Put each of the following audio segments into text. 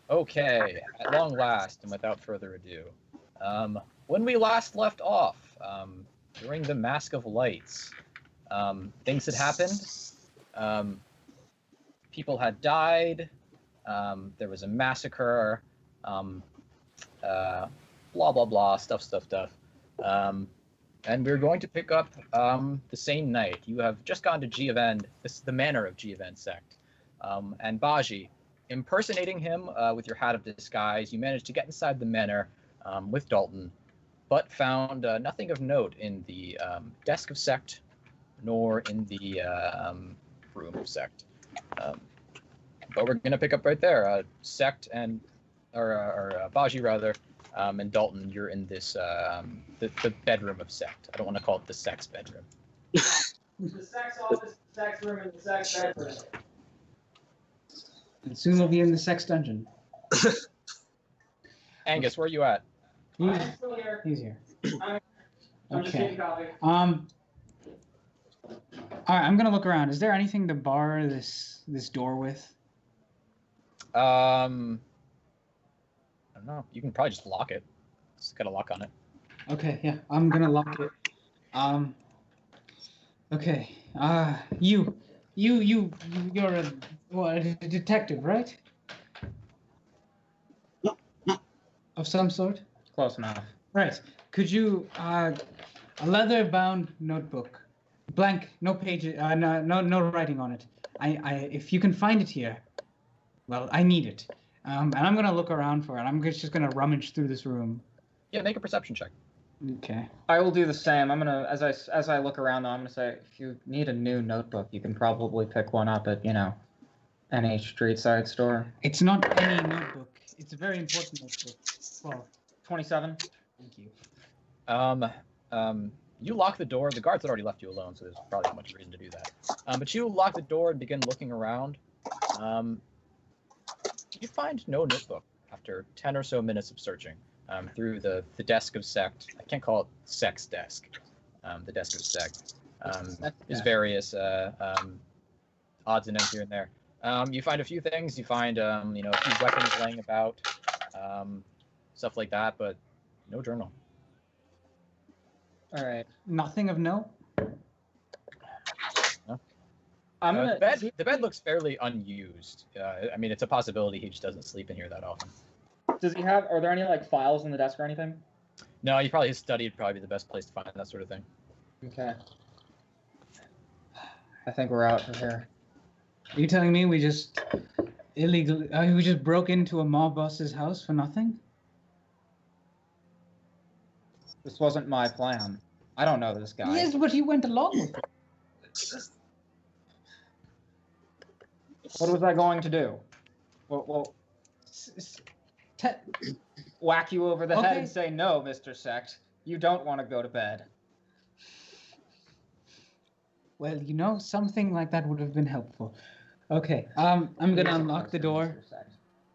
Okay, at long last, and without further ado, when we last left off, during the Masque of Lights, things had happened. Um, People had died. There was a massacre. Um, blah blah blah. Stuff. And we're going to pick up the same night. You have just gone to Giovan. This is the manor of Giovan Sect, and Baji. Impersonating him with your hat of disguise, you managed to get inside the manor with Dalton, but found nothing of note in the desk of Sect, nor in the room of Sect. But we're going to pick up right there. Sect or Baji rather, and Dalton, you're in this the bedroom of Sect. I don't want to call it the Sect's bedroom. The Sect's office, the Sect's room, and the Sect's bedroom. And soon we'll be in the sex dungeon. Angus, where are you at? I'm still here. He's here. I'm just taking coffee. All right, I'm gonna look around. Is there anything to bar this door with? I don't know. You can probably just lock it. It's got a lock on it. Okay, yeah, I'm gonna lock it. Okay. You're a detective, right? Of some sort? Close enough. Right. Could you, a leather-bound notebook, blank, no pages, no writing on it. If you can find it here, well, I need it. And I'm gonna look around for it. I'm just gonna rummage through this room. Yeah, make a perception check. Okay. I will do the same. I'm gonna, as I look around though, I'm gonna say, if you need a new notebook, you can probably pick one up at, any street side store. It's not any notebook. It's a very important notebook. Well, 27. thank you. You lock the door. The guards had already left you alone, so there's probably not much reason to do that. But you lock the door and begin looking around. You find no notebook after 10 or so minutes of searching through the desk of Sect. I can't call it Sect's desk. The desk of Sect. There's various odds and ends here and there. You find a few things. You find a few weapons laying about, stuff like that, but no journal. All right. Nothing of note? No. I'm the bed looks fairly unused. It's a possibility he just doesn't sleep in here that often. Does he have? Are there any files in the desk or anything? No, his study would probably be the best place to find that sort of thing. Okay. I think we're out of here. Are you telling me we just we just broke into a mob boss's house for nothing? This wasn't my plan. I don't know this guy. Yes, but you went along with it. What was I going to do? Well, whack you over the head and say, no, Mr. Sect, you don't want to go to bed. Well, something like that would have been helpful. Okay, I'm gonna unlock the door,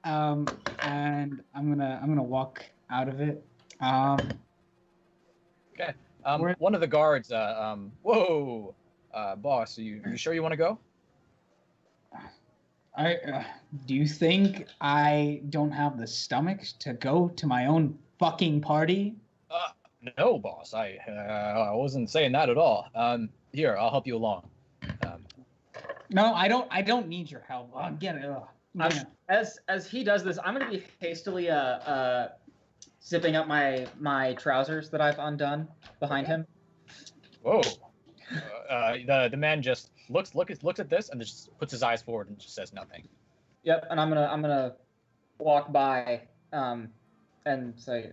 and I'm gonna walk out of it. Okay. One of the guards. Whoa, boss. Are you sure you want to go? Do you think I don't have the stomach to go to my own fucking party? No, boss. I wasn't saying that at all. Here, I'll help you along. No, I don't need your help. I'll get it. As he does this, I'm gonna be hastily zipping up my trousers that I've undone behind him. Whoa. The man just looks at this and just puts his eyes forward and just says nothing. Yep, and I'm gonna walk by and say,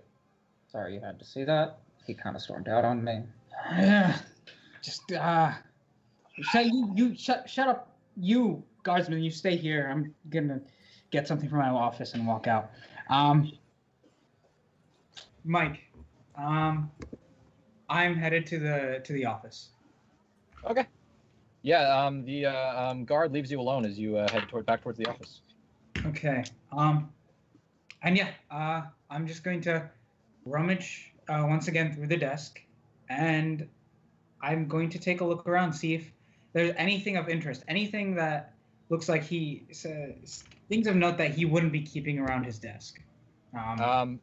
sorry you had to see that. He kind of stormed out on me. Yeah. Just shut up, you guardsman. You stay here. I'm gonna get something from my office and walk out. Mike, I'm headed to the office. Okay. Yeah. The guard leaves you alone as you head back towards the office. Okay. And yeah. I'm just going to rummage once again through the desk, and I'm going to take a look around, see if there's anything of interest, anything that looks like things of note that he wouldn't be keeping around his desk. I'm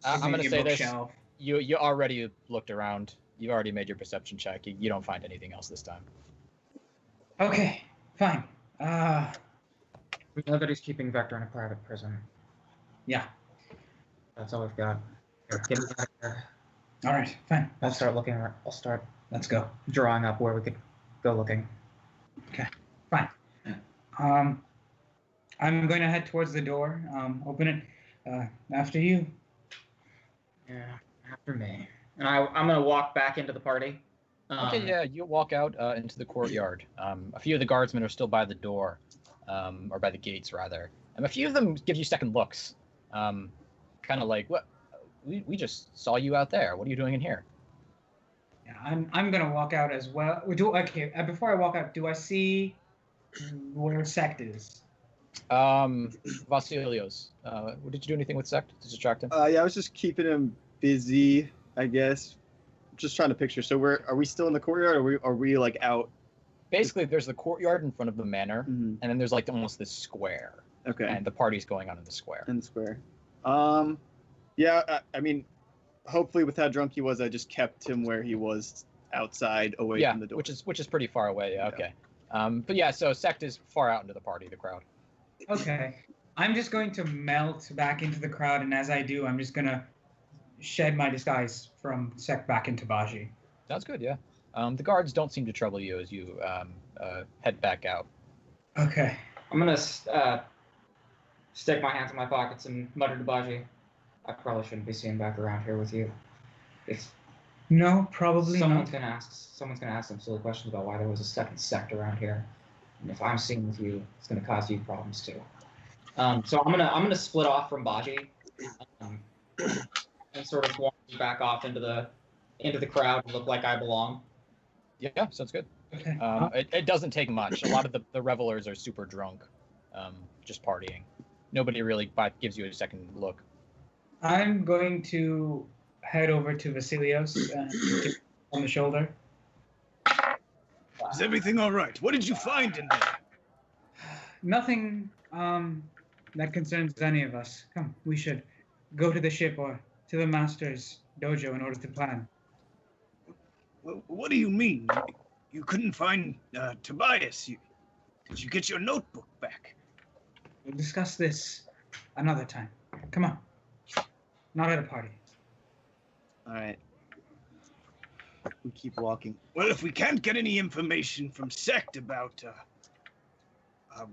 going to say this. Bookshelf. You already looked around. You already made your perception check. You don't find anything else this time. Okay, fine. We know that he's keeping Vector in a private prison. Yeah. That's all we've got. Here, get me out of here. All right, fine. I'll start looking. I'll start Let's go. drawing up where we could go looking. Okay, fine. I'm going to head towards the door. Open it. After you. Yeah, after me. And I'm going to walk back into the party. Okay, yeah, you walk out into the courtyard. A few of the guardsmen are still by the door, or by the gates, rather. And a few of them give you second looks. Kind of like, what? We just saw you out there. What are you doing in here? Yeah, I'm going to walk out as well. Before I walk out, do I see where Sect is? Vasilios. Did you do anything with Sect to distract him? Yeah, I was just keeping him busy, I guess. Just trying to picture. So are we still in the courtyard, or are we like out? Basically, there's the courtyard in front of the manor, Mm-hmm. and then there's like almost this square. Okay. And the party's going on in the square. In the square. Yeah, I mean, hopefully with how drunk he was, I just kept him where he was outside, away from the door. which is pretty far away. Yeah. Okay. But yeah, so Sect is far out into the party, the crowd. Okay. I'm just going to melt back into the crowd, and as I do, I'm just going to shed my disguise from Sect back into Baji. Sounds good, yeah. The guards don't seem to trouble you as you head back out. Okay. I'm going to stick my hands in my pockets and mutter to Baji, I probably shouldn't be seen back around here with you. If No, probably someone's not. gonna ask some silly questions about why there was a second sect around here, and if I'm seen with you, it's gonna cause you problems too. So I'm gonna split off from Baji, and sort of walk back off into the crowd and look like I belong. Yeah, sounds good. Okay. It doesn't take much. A lot of the revelers are super drunk, just partying. Nobody really gives you a second look. I'm going to head over to Vasilios on the shoulder. Is everything all right? What did you find in there? Nothing that concerns any of us. Come, we should go to the ship or to the master's dojo in order to plan. What do you mean? You couldn't find Tobias. Did you get your notebook back? We'll discuss this another time. Come on. Not at a party. All right. We keep walking. Well, if we can't get any information from Sect about What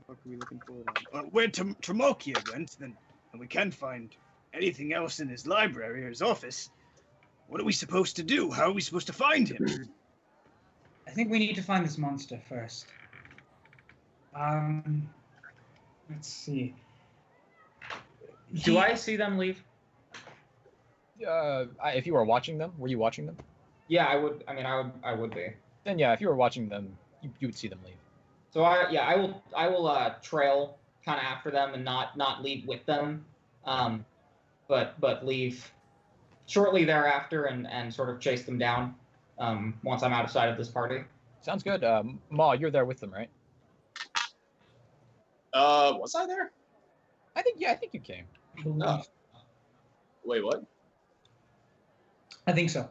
are we looking for? where Tramalikiar went, then and we can't find anything else in his library or his office, what are we supposed to do? How are we supposed to find him? I think we need to find this monster first. Let's see. Do I see them leave? If you were watching them, were you watching them? Yeah, I would. I mean, I would be. Then yeah, if you were watching them, you would see them leave. So I will trail kind of after them and not leave with them, but leave shortly thereafter and sort of chase them down once I'm out of sight of this party. Sounds good. Ma, you're there with them, right? Was I there? I think you came. Wait, what? I think so.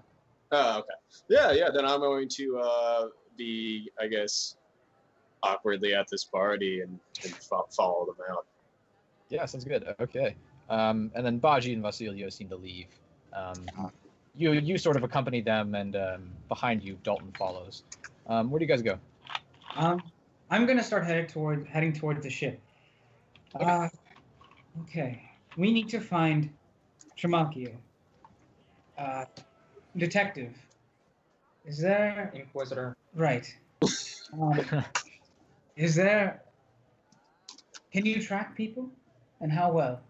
Oh, okay. Yeah, then I'm going to be, I guess, awkwardly at this party and follow them out. Yeah, sounds good. Okay. And then Baji and Vasilio seem to leave. You sort of accompany them, and behind you, Dalton follows. Where do you guys go? I'm gonna start heading towards the ship. Okay. We need to find Tramalikiar. Detective. Is there... Inquisitor. Right. Is there... Can you track people? And how well?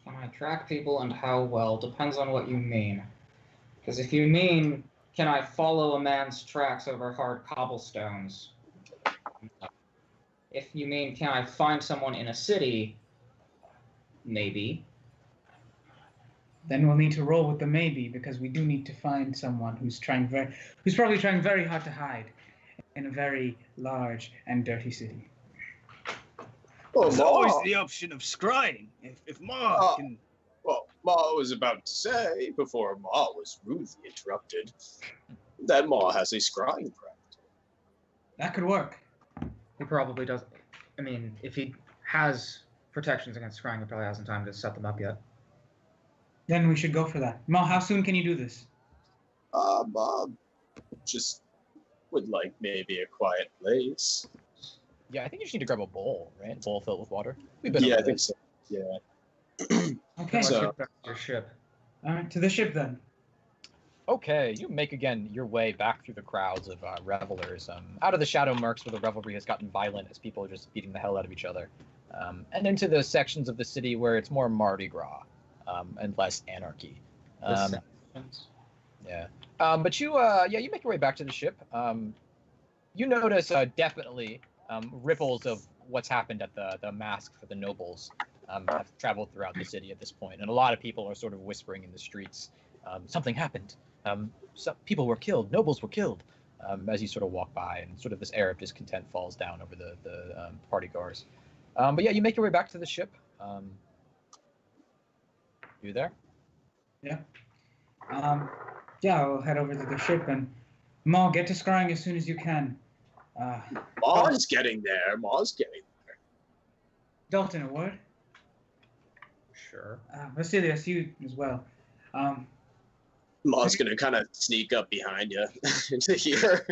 Can I track people and how well? Depends on what you mean. Because if you mean, can I follow a man's tracks over hard cobblestones? If you mean, can I find someone in a city? Maybe. Then we'll need to roll with the maybe, because we do need to find someone who's probably trying very hard to hide. in a very large and dirty city. Well, There's always Ma, the option of scrying. If Ma can... well, Ma was about to say, before Ma was rudely interrupted, that Ma has a scrying practice. That could work. He probably does. I mean, if he has protections against scrying, he probably hasn't time to set them up yet. Then we should go for that. Ma, how soon can you do this? Ma just would like maybe a quiet place. Yeah, I think you just need to grab a bowl, right? A bowl filled with water. We've been Yeah, over I think this. so. Yeah. Okay. So- Let's get back to your ship. All right, to the ship then. Okay, you make again your way back through the crowds of revelers, out of the shadow marks where the revelry has gotten violent as people are just beating the hell out of each other, and into the sections of the city where it's more Mardi Gras and less anarchy. The sections. Yeah, but you you make your way back to the ship. You notice definitely ripples of what's happened at the Masque for the nobles have traveled throughout the city at this point, and a lot of people are sort of whispering in the streets. Something happened. Some people were killed. Nobles were killed. As you sort of walk by, and sort of this air of discontent falls down over the party goers. But yeah, you make your way back to the ship. You there? Yeah. Yeah, I'll head over to the ship and Ma, get to scrying as soon as you can. Ma's getting there. Ma's getting there. Dalton, a word? Sure. Vasilius, you as well. Ma's gonna kind of sneak up behind you into here.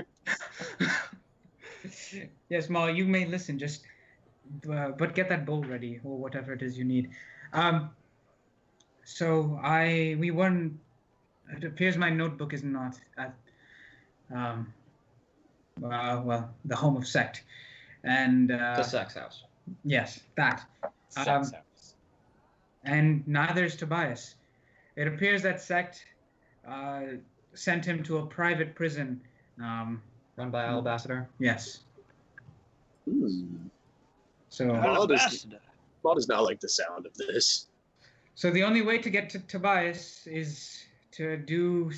Yes, Ma, you may listen, just but get that bowl ready or whatever it is you need. So we weren't. It appears my notebook is not at the home of Sect, and The sex house. yes, that. Sex house. And neither is Tobias. It appears that Sect sent him to a private prison. Run by Alabaster. Yes. Hmm. So, Ma does, Ambassador. Ma does not like the sound of this. so the only way to get to Tobias is to do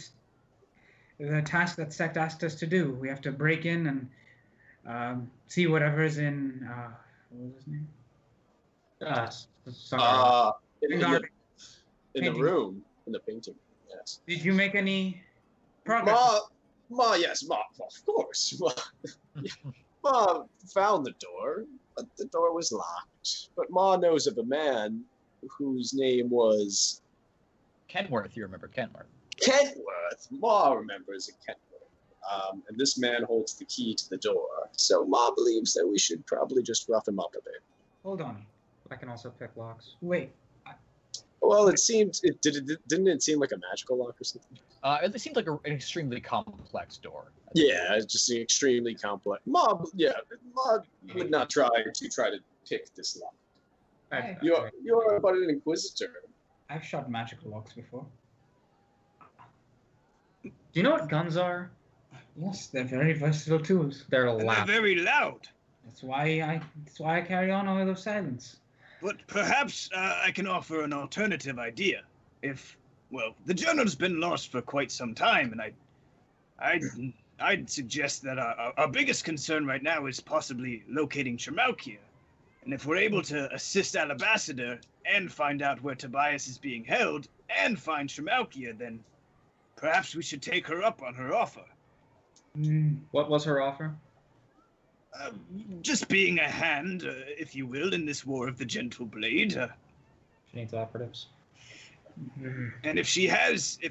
the task that Sect asked us to do. We have to break in and see whatever's in. What was his name? Sangaraeal. In Sangaraeal. the Painting. room, in the painting. Yes. Did you make any progress? Yes, Ma, of course. Ma found the door, but the door was locked. But Ma knows of a man whose name was Kenworth, you remember Kenworth. Kentworth. Ma remembers a Kentworth. And this man holds the key to the door. So Ma believes that we should probably just rough him up a bit. Hold on. I can also pick locks. Wait. Well, didn't it seem like a magical lock or something? It seemed like an extremely complex door. Yeah, it's just an extremely complex. Ma would not try to pick this lock. Hey. You're but an inquisitor. I've shot magical locks before. Do you know what guns are? Yes, they're very versatile tools. They're And they're loud. very loud. That's why I carry on oil of silence. But perhaps I can offer an alternative idea. The journal's been lost for quite some time, and I'd suggest that our biggest concern right now is possibly locating Tramalikiar. And if we're able to assist Alabaster and find out where Tobias is being held and find Tramalikiar, then perhaps we should take her up on her offer. What was her offer? Just being a hand, if you will, in this war of the gentle blade. She needs operatives. And if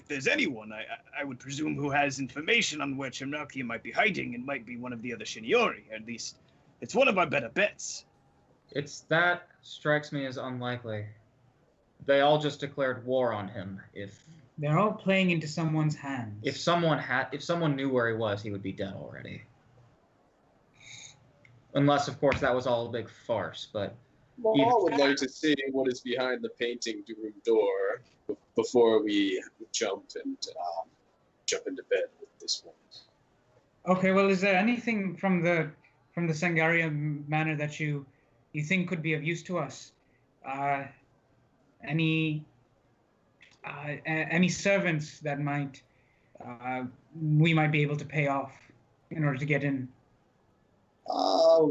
there's anyone, I would presume who has information on where Tramalikiar might be hiding, it might be one of the other Sinaori. At least, it's one of our better bets. That strikes me as unlikely. They all just declared war on him. They're all playing into someone's hands. If someone knew where he was, he would be dead already. Unless, of course, that was all a big farce. But Ma would like to see what is behind the painting room door before we jump into bed with this one. Okay, well, is there anything from the Sangaraeal manor that you think could be of use to us? Any servants that we might be able to pay off in order to get in? Ma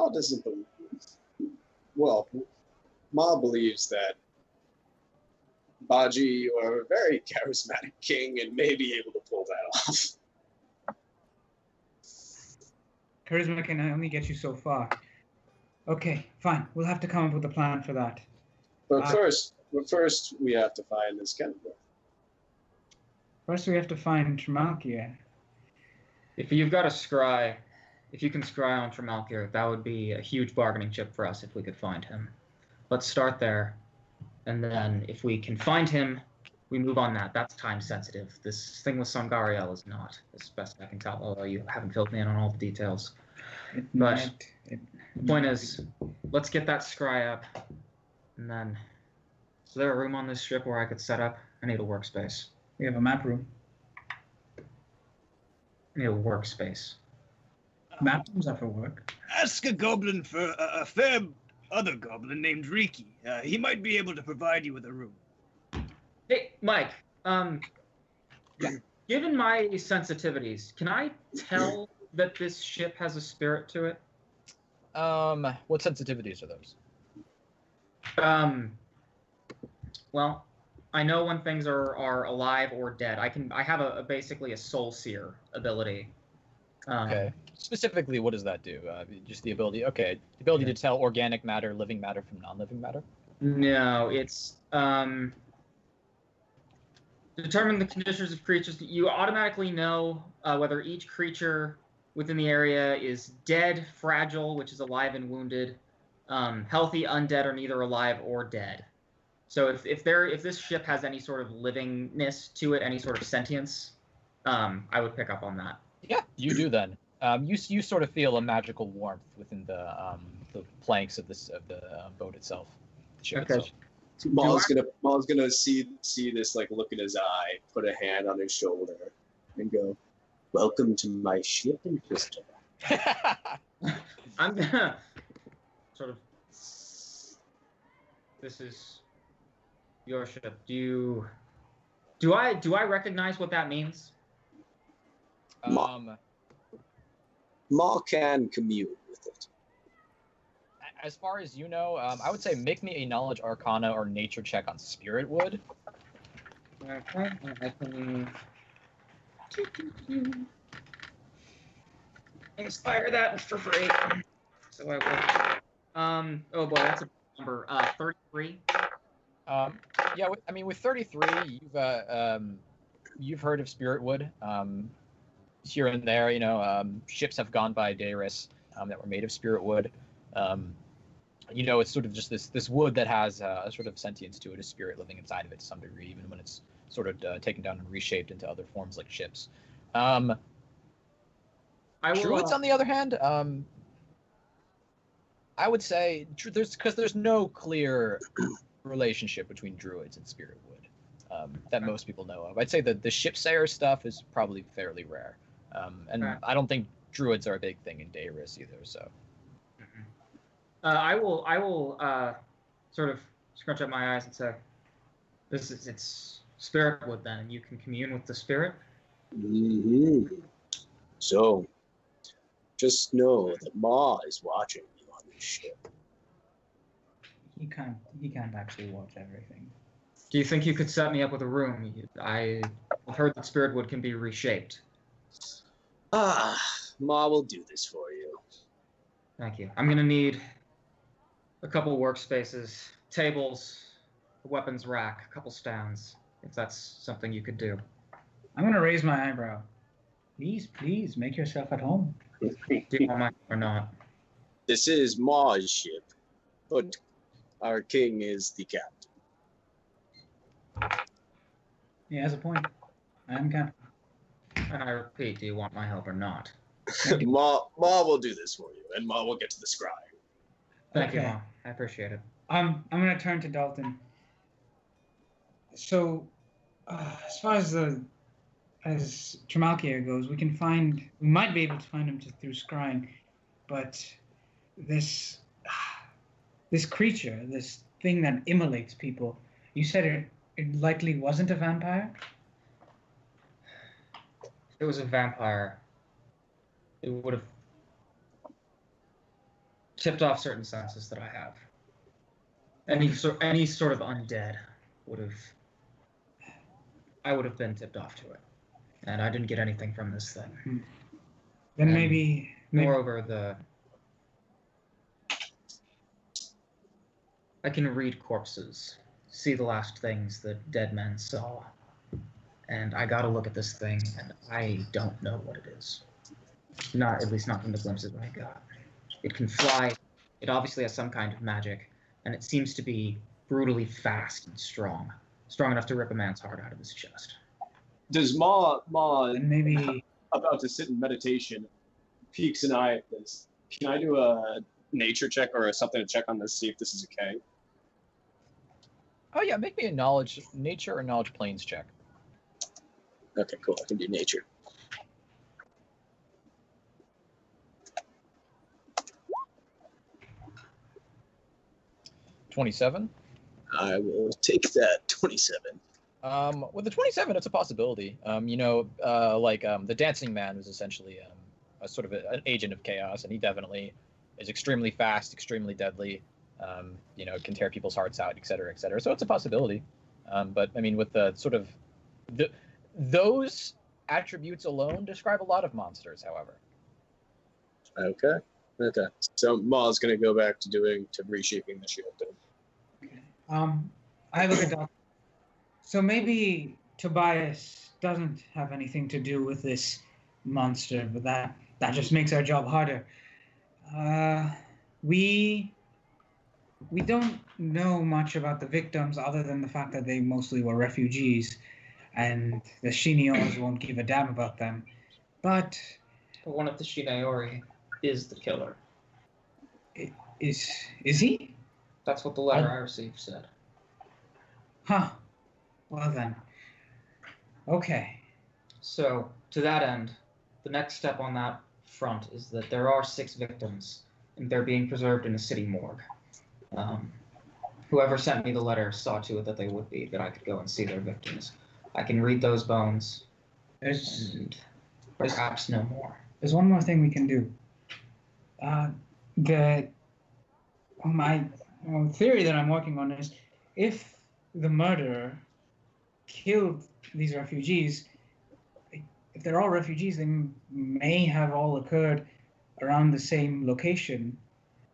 doesn't believe. Well, Ma believes that Baji, you are a very charismatic king and may be able to pull that off. Charisma can only get you so far. Okay, fine. We'll have to come up with a plan for that. But first, we have to find this Kendall. First, we have to find Tramalikiar. If you've got a scry, if you can scry on Tramalikiar, that would be a huge bargaining chip for us if we could find him. Let's start there. And then if we can find him, we move on that. That's time sensitive. This thing with Sangaraeal is not, as best I can tell, although you haven't filled me in on all the details. But the point is, let's get that scry up. And then, is there a room on this ship where I could set up? I need a workspace. We have a map room. I need a workspace. Map rooms are for work. Ask a goblin for a fair other goblin named Riki. He might be able to provide you with a room. Hey, Mike. Given my sensitivities, can I tell that this ship has a spirit to it? What sensitivities are those? Well, I know when things are alive or dead. I have basically a soul seer ability. Okay. Specifically, what does that do? Just the ability. Okay, the ability to tell organic matter, living matter from non-living matter. No, it's determine the conditions of creatures. You automatically know whether each creature within the area is dead, fragile, which is alive and wounded, healthy, undead, or neither alive or dead. So if this ship has any sort of livingness to it, any sort of sentience, I would pick up on that. Yeah, you do then. You sort of feel a magical warmth within the planks of the boat itself. The ship itself. Maul's gonna see this, like, look in his eye, put a hand on his shoulder, and go, "Welcome to my ship, Inquisitor." I'm gonna sort of. This is your ship. Do I recognize what that means? Maul can commune with it. As far as you know, I would say make me a knowledge arcana or nature check on Spirit Wood. Okay, I can inspire that for free. So I will. Oh boy, that's a number. 33. Yeah, I mean, with 33, you've heard of Spirit Wood. Here and there, ships have gone by Deiris that were made of Spirit Wood. It's sort of just this wood that has a sort of sentience to it, a spirit living inside of it to some degree, even when it's sort of taken down and reshaped into other forms like ships. Druids, on the other hand, I would say there's no clear relationship between druids and Spirit Wood that most people know of. I'd say that the shipsayer stuff is probably fairly rare, and I don't think druids are a big thing in Deiris either. So. I will sort of scrunch up my eyes and say, it's Spirit Wood then, and you can commune with the spirit? Mm-hmm. So, just know that Ma is watching you on this ship. He can't actually watch everything. Do you think you could set me up with a room? I've heard that Spirit Wood can be reshaped. Ma will do this for you. Thank you. I'm gonna need a couple workspaces, tables, a weapons rack, a couple stands, if that's something you could do. I'm gonna raise my eyebrow. Please, make yourself at home. Do you want mine or not? This is Ma's ship, but our king is the captain. He has a point. I am captain. And I repeat, do you want my help or not? Ma will do this for you, and Ma will get to the scry. Thank you, Mom. I appreciate it. I'm gonna turn to Dalton. So, as far as Tramalikiar goes, we might be able to find him through scrying, but this creature, this thing that immolates people, you said it likely wasn't a vampire? If it was a vampire, It would have tipped off certain senses that I have. Any sort of undead I would have been tipped off to it, and I didn't get anything from this thing. Then And maybe moreover, I can read corpses, see the last things that dead men saw, and I gotta look at this thing, and I don't know what it is. At least not from the glimpses I got. It can fly. It obviously has some kind of magic, and it seems to be brutally fast and strong enough to rip a man's heart out of his chest. Does Ma and maybe about to sit in meditation peeks an eye at this? Can I do a nature check or something to check on this, see if this is okay? Oh yeah, make me a nature or knowledge planes check. Okay, cool. I can do nature. 27. I will take that 27. With the 27, it's a possibility. The dancing man was essentially a sort of an agent of chaos, and he definitely is extremely fast, extremely deadly. Can tear people's hearts out, et cetera, et cetera. So it's a possibility. But I mean, with the sort of those attributes alone describe a lot of monsters. However. Okay. So Ma's gonna go back to reshaping the shield. I look at Doc. So maybe Tobias doesn't have anything to do with this monster, but that just makes our job harder. We don't know much about the victims other than the fact that they mostly were refugees, and the Sinaori won't give a damn about them. But one of the Sinaori is the killer. Is he? That's what the letter I received said. Huh. Well then. Okay. So, to that end, the next step on that front is that there are 6 victims, and they're being preserved in a city morgue. Whoever sent me the letter saw to it that they would be, that I could go and see their victims. I can read those bones, and perhaps no more. There's one more thing we can do. My theory that I'm working on is, if the murderer killed these refugees, if they're all refugees, they may have all occurred around the same location,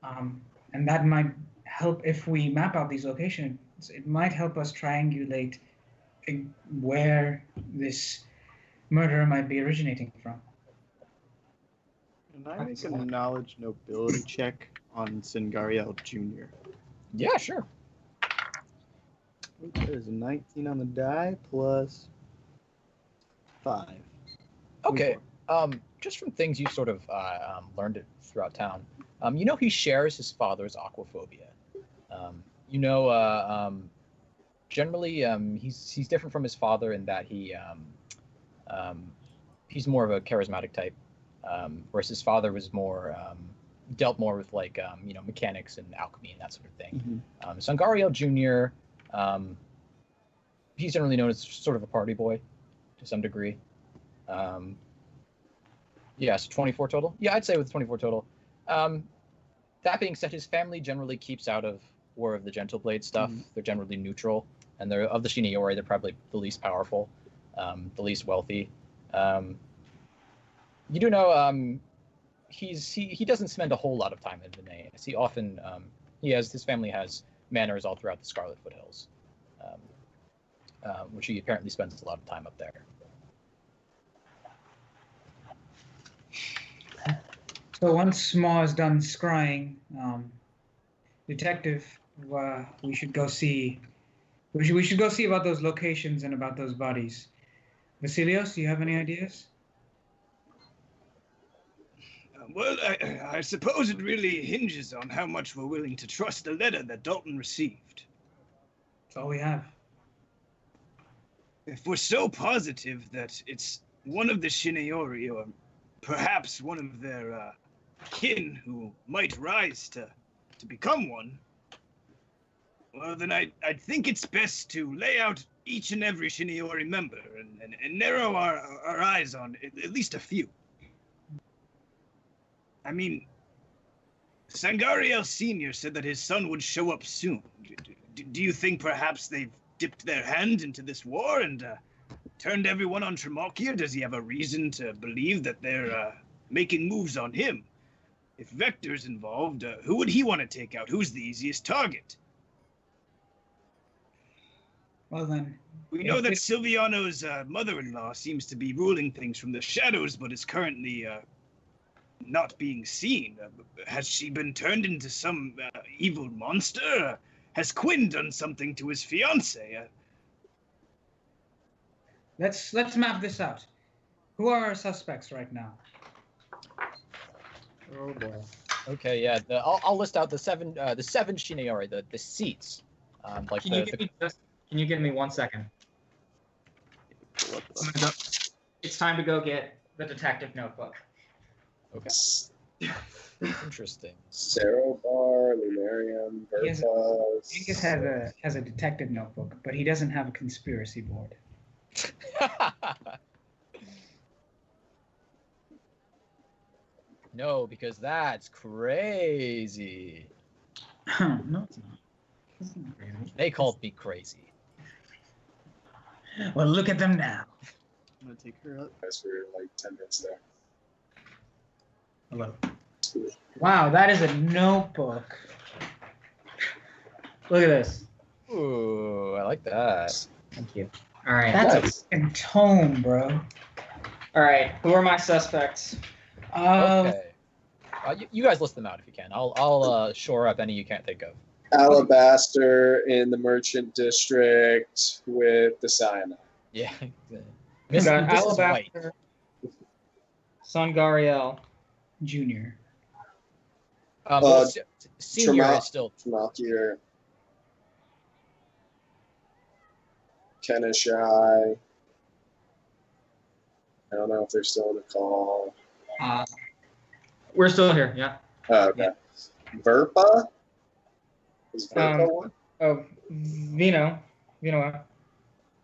and that might help. If we map out these locations, it might help us triangulate where this murderer might be originating from. Can I make a knowledge nobility check on Sangaraeal Jr.? Yeah, sure. There's a 19 on the die plus 5. Okay. Just from things you sort of learned throughout town, he shares his father's aquaphobia. Generally, he's different from his father in that he's more of a charismatic type, whereas his father was more dealt more with mechanics and alchemy and that sort of thing. Mm-hmm. Sangaraeal Jr. He's generally known as sort of a party boy to some degree. So 24 total. Yeah, I'd say with 24 total. That being said, his family generally keeps out of War of the Gentle Blade stuff. Mm-hmm. They're generally neutral, and they're of the Sinaori. They're probably the least powerful, the least wealthy. He doesn't spend a whole lot of time in Veneias. He often his family has manors all throughout the Scarlet Foothills, which he apparently spends a lot of time up there. So once Ma is done scrying, detective, we should go see. We should go see about those locations and about those bodies. Vasilios, do you have any ideas? Well, I suppose it really hinges on how much we're willing to trust the letter that Dalton received. That's all we have. If we're so positive that it's one of the Sinaori, or perhaps one of their kin who might rise to become one, well, then I think it's best to lay out each and every Sinaori member and narrow our eyes on at least a few. I mean, Sangaraeal Sr. said that his son would show up soon. Do you think perhaps they've dipped their hand into this war and turned everyone on Tramalikiar? Does he have a reason to believe that they're making moves on him? If Vector's involved, who would he want to take out? Who's the easiest target? Well then, We know that Silviano's mother-in-law seems to be ruling things from the shadows, but is currently not being seen. Has she been turned into some evil monster? Has Quinn done something to his fiancée? let's map this out. Who are our suspects right now? Oh boy. Okay, yeah. I'll list out the seven Sinaori, the seats. Like Can you give me 1 second? It's time to go get the detective notebook. Okay. Interesting. Cerobar, Lunarium, Yes. Verpas. Angus has a detective notebook, but he doesn't have a conspiracy board. No, because that's crazy. No, it's not. It's not really. They called me crazy. Well, look at them now. I'm gonna take her up. Guys for like 10 minutes there. Hello. Wow, that is a notebook. Look at this. Ooh, I like that. Thank you. All right. That's a Nice. fucking tome, bro. All right. Who are my suspects? Okay. You guys list them out if you can. I'll shore up any you can't think of. Alabaster in the Merchant District with the cyanide. Yeah. We got This is white. Alabaster, Sangaraeal. Junior. Well, senior is still. Tramalikiar. Kenishai. I don't know if they're still on the call. We're still here. Yeah. Oh, okay. Verpa? Is Verpa one? Oh, Vinoa. Noah.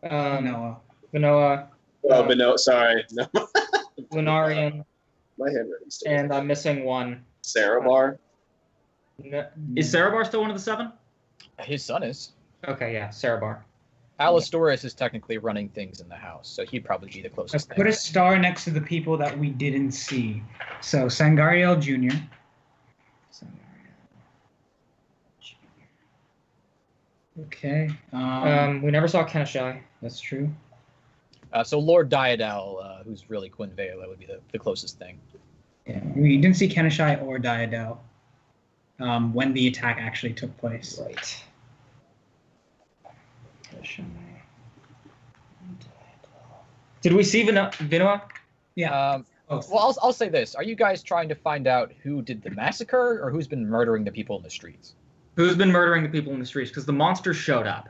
Vinoa. Oh, but no, sorry. No. Lunarian. My handwriting's still. And I'm missing one. Cerobar? Is Cerobar still one of the 7? His son is. Okay, yeah, Cerobar. Alistoris is technically running things in the house, so he'd probably be the closest Put thing. a star next to the people that we didn't see. So Sangaraeal Jr. Okay. We never saw Kenishai. That's true. So Lord Diadal, who's really Quinn Vela, would be the closest thing. Yeah. We didn't see Kenishai or Diadel when the attack actually took place. Right. Did we see Vinoa? Yeah. Well, I'll say this: are you guys trying to find out who did the massacre, or who's been murdering the people in the streets? Who's been murdering the people in the streets? Because the monsters showed up.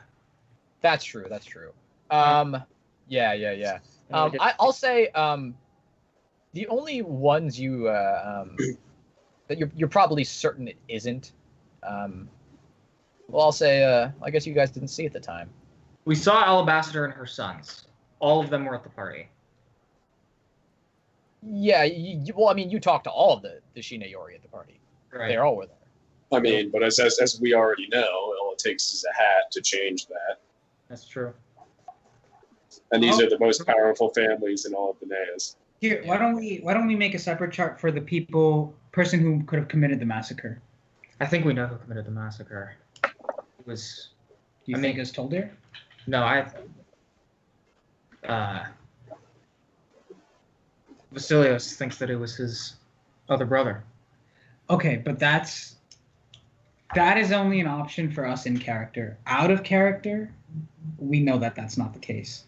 That's true. That's true. Yeah. I'll say the only ones you that you're probably certain it isn't. Well, I'll say I guess you guys didn't see at the time. We saw Alabaster and her sons. All of them were at the party. Yeah. Well, I mean, you talked to all of the Shinayori at the party. Right. They all were there. I mean, but as we already know, all it takes is a hat to change that. That's true. And these are the most powerful families in all of Veneias. Here, why don't we make a separate chart for the person who could have committed the massacre? I think we know who committed the massacre. It was. Do you think it's Toldir? No, Vasilios thinks that it was his other brother. Okay, but that is only an option for us in character. Out of character, we know that that's not the case.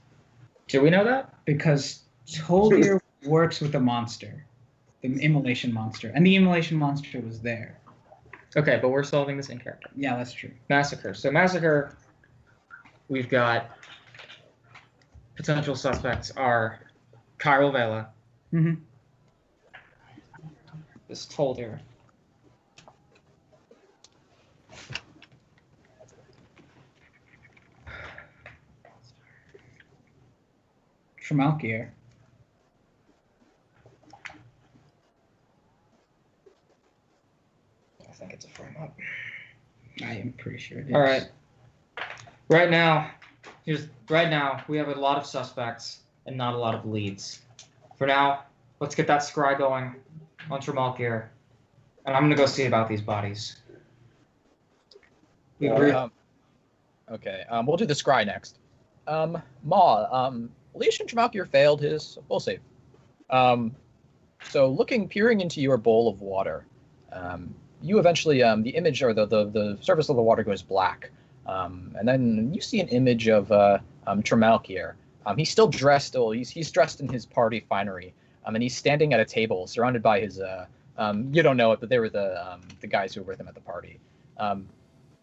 Do we know that? Because Toldir works with the monster, the immolation monster, and the immolation monster was there. Okay, but we're solving this in character. Yeah, that's true. Massacre. So massacre, we've got potential suspects are Cairo Vela, Mm-hmm. this Toldir, Tramalikiar. I am pretty sure it is. All right. Right now, we have a lot of suspects and not a lot of leads. For now, let's get that scry going on Tramalikiar, and I'm gonna go see about these bodies. We agree? Okay, we'll do the scry next. Ma, Leash and Tramalikiar failed his will save. So peering into your bowl of water, you eventually, the image or the surface of the water goes black. And then you see an image of Tramalikiar. He's still dressed. He's dressed in his party finery, and he's standing at a table surrounded by his. You don't know it, but they were the guys who were with him at the party.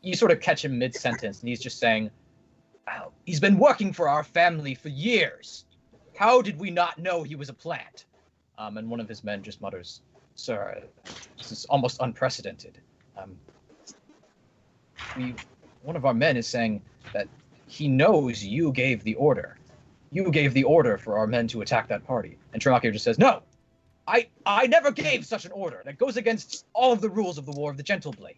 You sort of catch him mid-sentence, and he's just saying, "Oh, he's been working for our family for years. How did we not know he was a plant?" And one of his men just mutters, "Sir, this is almost unprecedented. One of our men is saying that he knows you gave the order. You gave the order for our men to attack that party." And Tramalikiar just says, "No, I never gave such an order. That goes against all of the rules of the War of the Gentle Blade.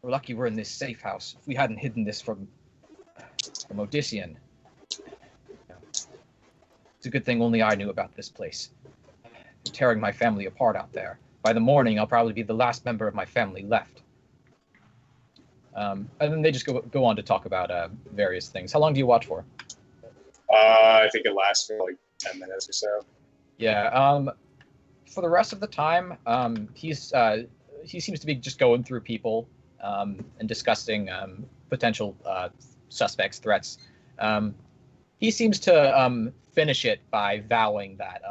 We're lucky we're in this safe house. If we hadn't hidden this from Odyssean, it's a good thing only I knew about this place. They're tearing my family apart out there. By the morning, I'll probably be the last member of my family left." And then they just go on to talk about various things. How long do you watch for? I think it lasts for like 10 minutes or so. Yeah. For the rest of the time, he seems to be just going through people and discussing potential suspects, threats. He seems to finish it by vowing that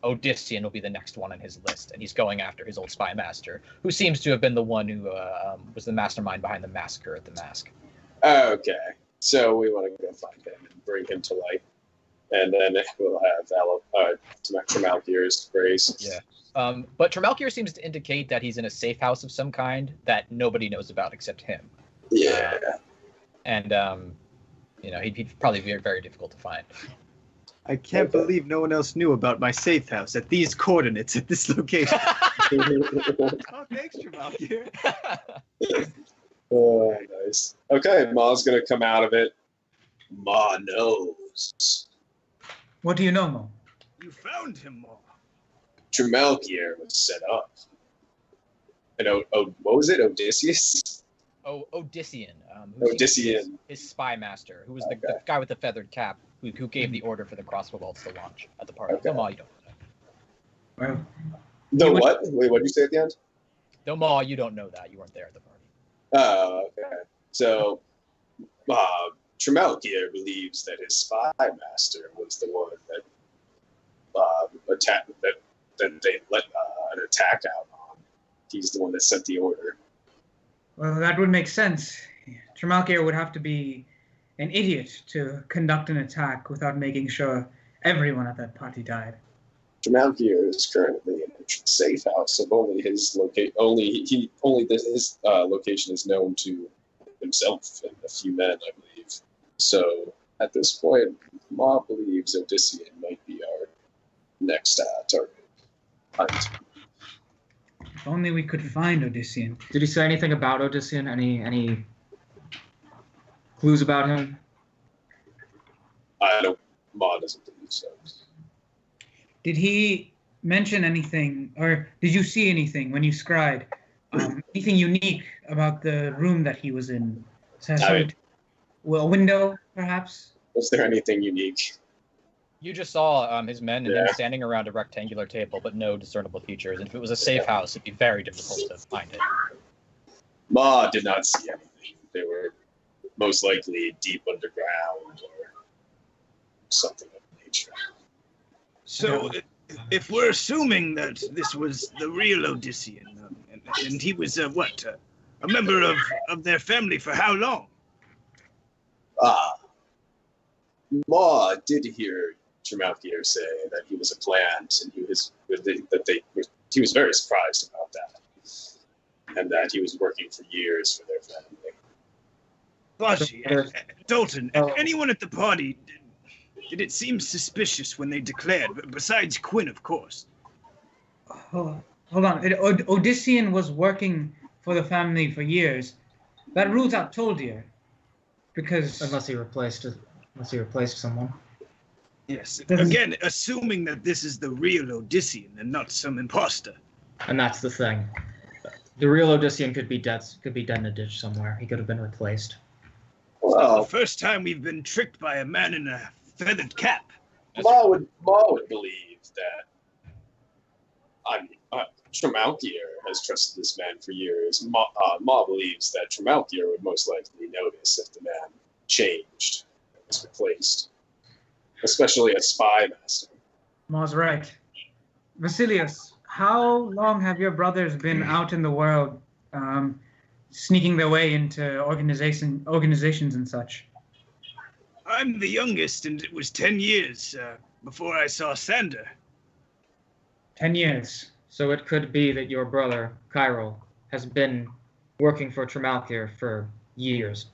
Odyssean will be the next one on his list, and he's going after his old spy master, who seems to have been the one who was the mastermind behind the massacre at the Masque. Okay, so we want to go find him and bring him to light, and then we'll have Tramalikiar's grace. Yeah. But Tramalikiar seems to indicate that he's in a safe house of some kind that nobody knows about except him. Yeah. And he'd probably be very difficult to find. I can't believe no one else knew about my safe house at these coordinates at this location. Oh, thanks, Tramalikiar. Oh, nice. Okay, Ma's gonna come out of it. Ma knows. What do you know, Mo? You found him, Ma. Tramalikiar was set up. And what was it? Odysseus? Oh, Odyssean. Odyssean. His spy master, who was the guy with the feathered cap, who gave the order for the crossbow bolts to launch at the party. Okay. No, you don't know that. Well, what? Wait, what did you say at the end? No, Ma, you don't know that. You weren't there at the party. Oh, okay. So, Tramalikiar believes that his spy master was the one that they let an attack out on. He's the one that sent the order. Well, that would make sense. Tramalikiar would have to be an idiot to conduct an attack without making sure everyone at that party died. Tramalikiar is currently in a safe house, and only his location is known to himself and a few men, I believe. So at this point, Ma believes Odyssean might be our next target. Hunt. If only we could find Odyssean. Did he say anything about Odyssean? Any clues about him? Ma doesn't believe so. Did he mention anything, or did you see anything when you scried? Anything unique about the room that he was in? A window, perhaps? Was there anything unique? You just saw his men and him standing around a rectangular table, but no discernible features. And if it was a safe house, it'd be very difficult to find it. Ma did not see anything. They were most likely deep underground or something of nature. So, if we're assuming that this was the real Odyssean, and he was a member of their family for how long? Ma did hear Tramalikiar say that he was a plant, and he was very surprised about that, and that he was working for years for their family. Bashi, Dalton, anyone at the party, did it seem suspicious when they declared, besides Quinn, of course? Hold on. Odyssean was working for the family for years. That rules out Toldir, because Unless he replaced someone. Yes. Doesn't- Again, assuming that this is the real Odyssean and not some imposter. And that's the thing. The real Odyssean could be dead in a ditch somewhere. He could have been replaced. The Well, first time we've been tricked by a man in a feathered cap. Ma would believe that. I mean, Tramalikiar has trusted this man for years. Ma believes that Tramalikiar would most likely notice if the man changed and was replaced, especially a spy master. Ma's right. Vasilius, how long have your brothers been out in the world, sneaking their way into organizations and such? I'm the youngest, and it was 10 years before I saw Sander. 10 years. So it could be that your brother, Cairo, has been working for Tramalikiar for years.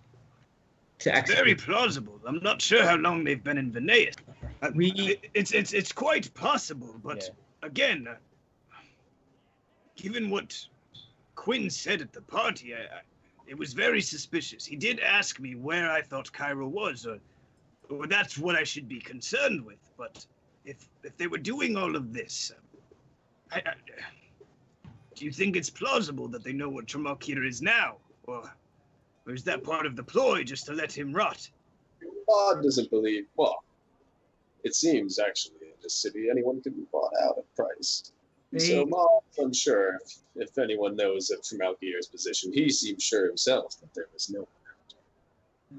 It's very plausible. I'm not sure how long they've been in Veneias. It's quite possible, but again, given what Quinn said at the party, it was very suspicious. He did ask me where I thought Cairo was, or that's what I should be concerned with. But if they were doing all of this, do you think it's plausible that they know what Tramalikiar is now, or is that part of the ploy just to let him rot? Ma doesn't believe. Well, it seems actually in this city anyone can be bought out at price. So Ma's unsure if anyone knows of Tramalikiar's position. He seems sure himself that there was no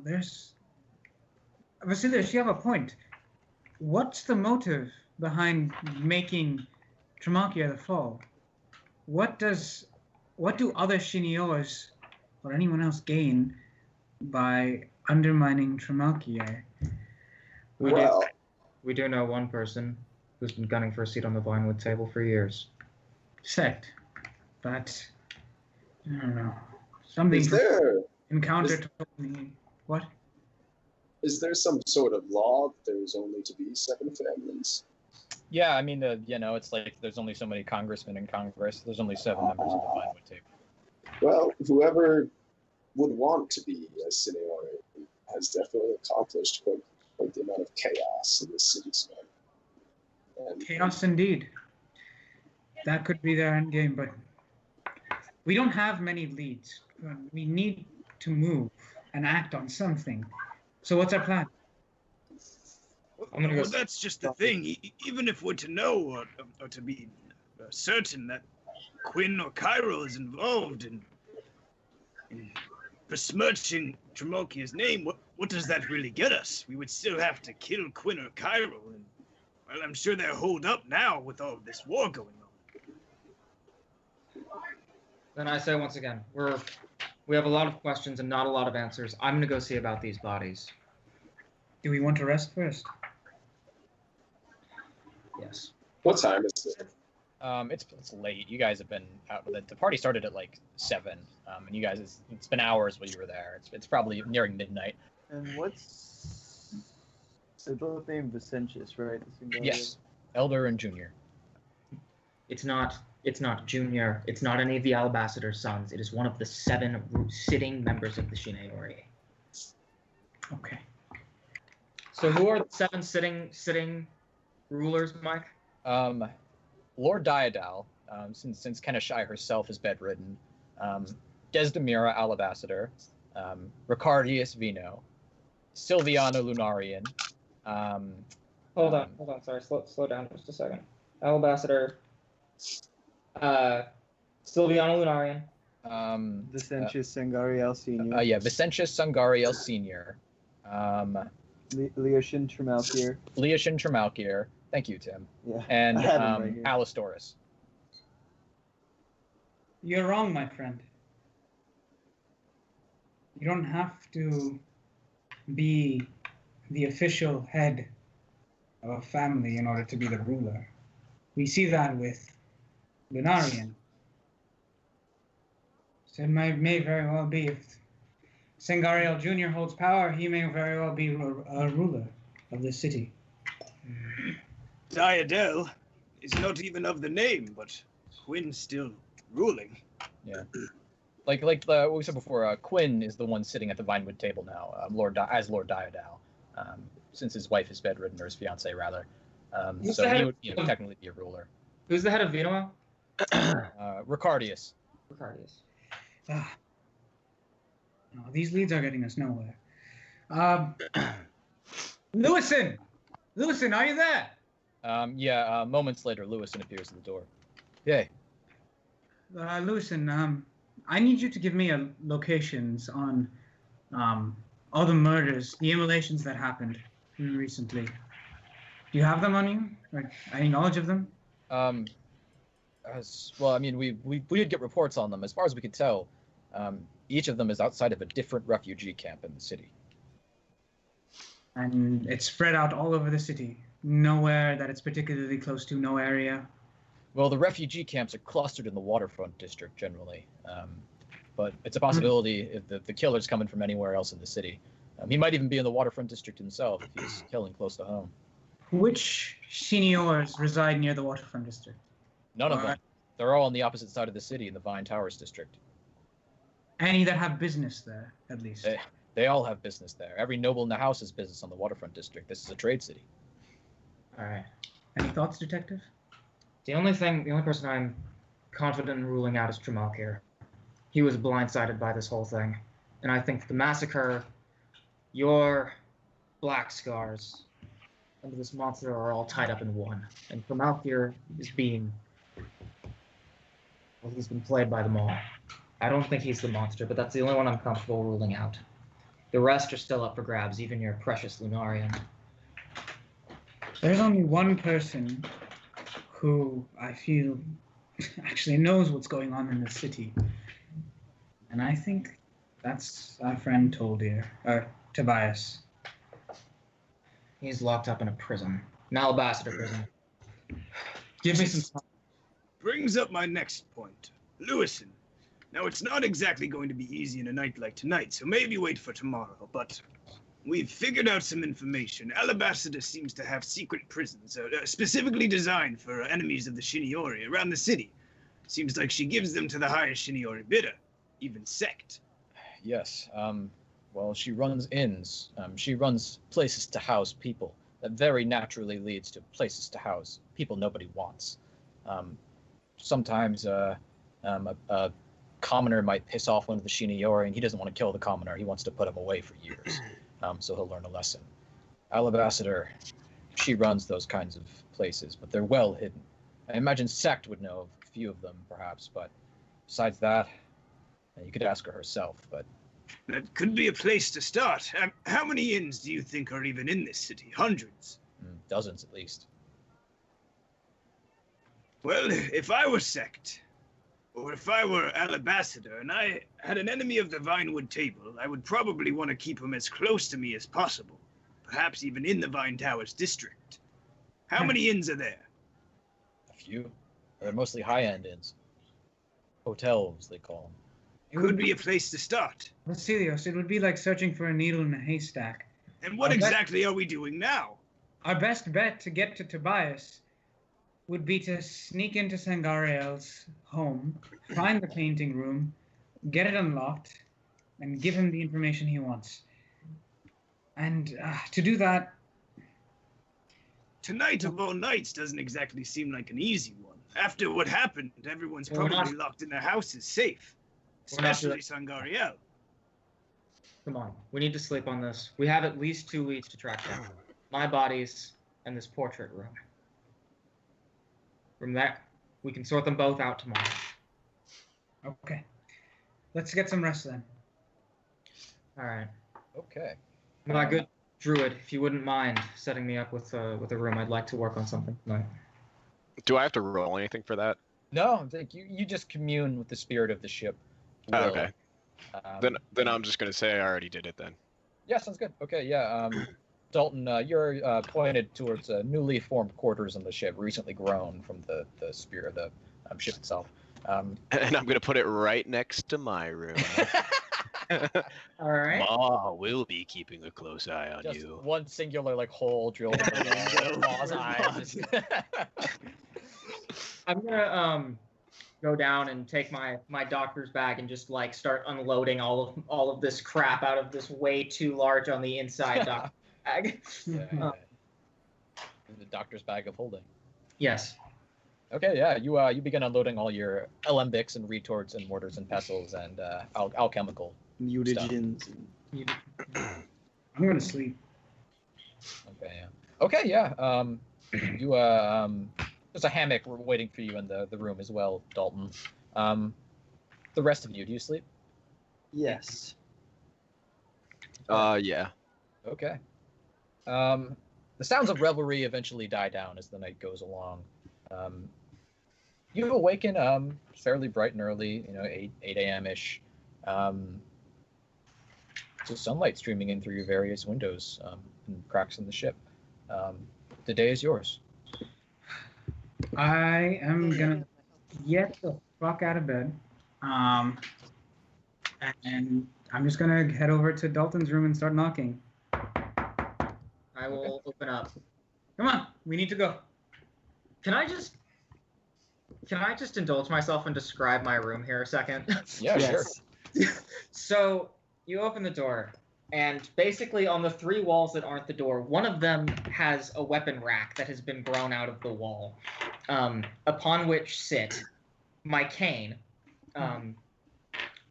one. Vasilius, you have a point. What's the motive behind making Tramalikiar the fall? What do other Shinioas or anyone else gain by undermining Tramalikiar? We do know one person who's been gunning for a seat on the Vinewood Table for years. Sect. But I don't know. Something Is there told me. What? is there some sort of law that there's only to be 7 families? Yeah, I mean, it's like there's only so many congressmen in Congress. There's only 7 members of the Vinewood Table. Well, whoever would want to be a Sinaori has definitely accomplished quite the amount of chaos in this city span. And Chaos indeed. That could be their end game, but we don't have many leads. We need to move and act on something. So what's our plan? Well, that's just the thing. Even if we're to know or to be certain that Quinn or Cairo is involved in besmirching Tramalikiar's name, what does that really get us? We would still have to kill Quinn or Cairo, and well, I'm sure they're holed up now with all of this war going on. Then I say once again, we have a lot of questions and not a lot of answers. I'm gonna go see about these bodies. Do we want to rest first? Yes. what time is it? It's late. You guys have been out. The party started at like 7, and you guys it's been hours while you were there. It's probably nearing midnight. And they're both named Vicentias, right? Yes, Elder and Junior. It's not Junior. It's not any of the Alabaster's sons. It is one of the 7 sitting members of the Sinaori. Okay. So who are the 7 sitting rulers, Mike? Lord Diadal, since Kenishai herself is bedridden, Desdemira Alabaster, Ricardius Vino, Silviana Lunarian. Hold on, sorry, slow down just a second. Alabaster, Silviana Lunarian. Vicentias Sangaraeal Senior. Vicentias Sangaraeal Senior. Leoshin Tramalikiar. Leoshin Tramalikiar. Thank you, Tim. Yeah. And I had him right here. Alistoris. You're wrong, my friend. You don't have to be the official head of a family in order to be the ruler. We see that with Lunarian. So it may very well be if Sangaraeal Jr. holds power, he may very well be a ruler of the city. Diadel is not even of the name, but Quinn's still ruling. Yeah. what we said before, Quinn is the one sitting at the Vinewood Table now, Lord Diadal, since his wife is bedridden, or his fiance rather. So he would technically be a ruler. Who's the head of Vinoa? Ricardius. No, these leads are getting us nowhere. Lewison, are you there? Moments later, Lewison appears at the door. Yay. Lewison, I need you to give me locations on all the murders, the immolations that happened recently. Do you have them on you? Like, any knowledge of them? We did get reports on them. As far as we could tell, each of them is outside of a different refugee camp in the city. And it's spread out all over the city. Nowhere that it's particularly close to, no area. Well, the refugee camps are clustered in the waterfront district generally, but it's a possibility if the killer's coming from anywhere else in the city. He might even be in the waterfront district himself if he's killing close to home. Which seniors reside near the waterfront district? None of them. They're all on the opposite side of the city in the Vine Towers district. Any that have business there, at least? They all have business there. Every noble in the house has business on the waterfront district. This is a trade city. All right. Any thoughts, Detective? The only person I'm confident in ruling out is Tramalikiar. He was blindsided by this whole thing. And I think the massacre, your black scars, and this monster are all tied up in one. And Tramalikiar is he's been played by them all. I don't think he's the monster, but that's the only one I'm comfortable ruling out. The rest are still up for grabs, even your precious Lunarian. There's only one person who I feel actually knows what's going on in the city. And I think that's our friend Tobias. He's locked up in a prison. An Alabaster prison. Give me some time. Brings up my next point. Lewison. Now, it's not exactly going to be easy in a night like tonight, so maybe wait for tomorrow, but we've figured out some information. Alabaster seems to have secret prisons, specifically designed for enemies of the Sinaori around the city. Seems like she gives them to the highest Sinaori bidder, even Sect. Yes, she runs inns. She runs places to house people. That very naturally leads to places to house people nobody wants. Sometimes a commoner might piss off one of the Sinaori, and he doesn't want to kill the commoner. He wants to put him away for years, so he'll learn a lesson. Alabaster, she runs those kinds of places, but they're well hidden. I imagine Sect would know of a few of them, perhaps, but besides that, you could ask her herself, but... That could be a place to start. How many inns do you think are even in this city? Hundreds? Dozens, at least. Well, if I were Sect, or if I were Alabaster, and I had an enemy of the Vinewood Table, I would probably want to keep him as close to me as possible, perhaps even in the Vine Towers district. How many inns are there? A few. They're mostly high-end inns. Hotels, they call them. Could be a place to start. Vasilios, it would be like searching for a needle in a haystack. And what exactly are we doing now? Our best bet to get to Tobias would be to sneak into Sangaraeal's home, find the painting room, get it unlocked, and give him the information he wants. And to do that... Tonight of all nights doesn't exactly seem like an easy one. After what happened, everyone's probably locked in their houses safe. Especially Sangaraeal. Come on, we need to sleep on this. We have at least 2 leads to track down. My bodies and this portrait room. From there, we can sort them both out tomorrow. Okay. Let's get some rest then. All right. Okay. My good druid, if you wouldn't mind setting me up with a room, I'd like to work on something tonight. Do I have to roll anything for that? No, I think you just commune with the spirit of the ship. Oh, okay. Then I'm just gonna say I already did it then. Yeah, sounds good. Okay, yeah. Dalton, you're pointed towards newly formed quarters on the ship, recently grown from the spirit of the ship itself. And I'm gonna put it right next to my room. All right. Ma will be keeping a close eye on Just you. one singular hole drilled in Ma's eyes. I'm gonna go down and take my doctor's bag and just like start unloading all of this crap out of this way too large on the inside doctor's bag. Yeah. The doctor's bag of holding. Yes. Okay, yeah, you begin unloading all your alembics and retorts and mortars and pestles and alchemical mutagens. I'm gonna sleep. Okay, yeah. You there's a hammock waiting for you in the room as well, Dalton. The rest of you, do you sleep? Yes. Yeah. Okay. The sounds of revelry eventually die down as the night goes along. You awaken fairly bright and early, 8 a.m. ish. So sunlight streaming in through your various windows and cracks in the ship. The day is yours. I am gonna get the fuck out of bed, and I'm just gonna head over to Dalton's room and start knocking. I will open up. Come on, we need to go. Can I just indulge myself and describe my room here a second? Yeah, sure. So you open the door, and basically on the 3 walls that aren't the door, one of them has a weapon rack that has been grown out of the wall, upon which sit my cane,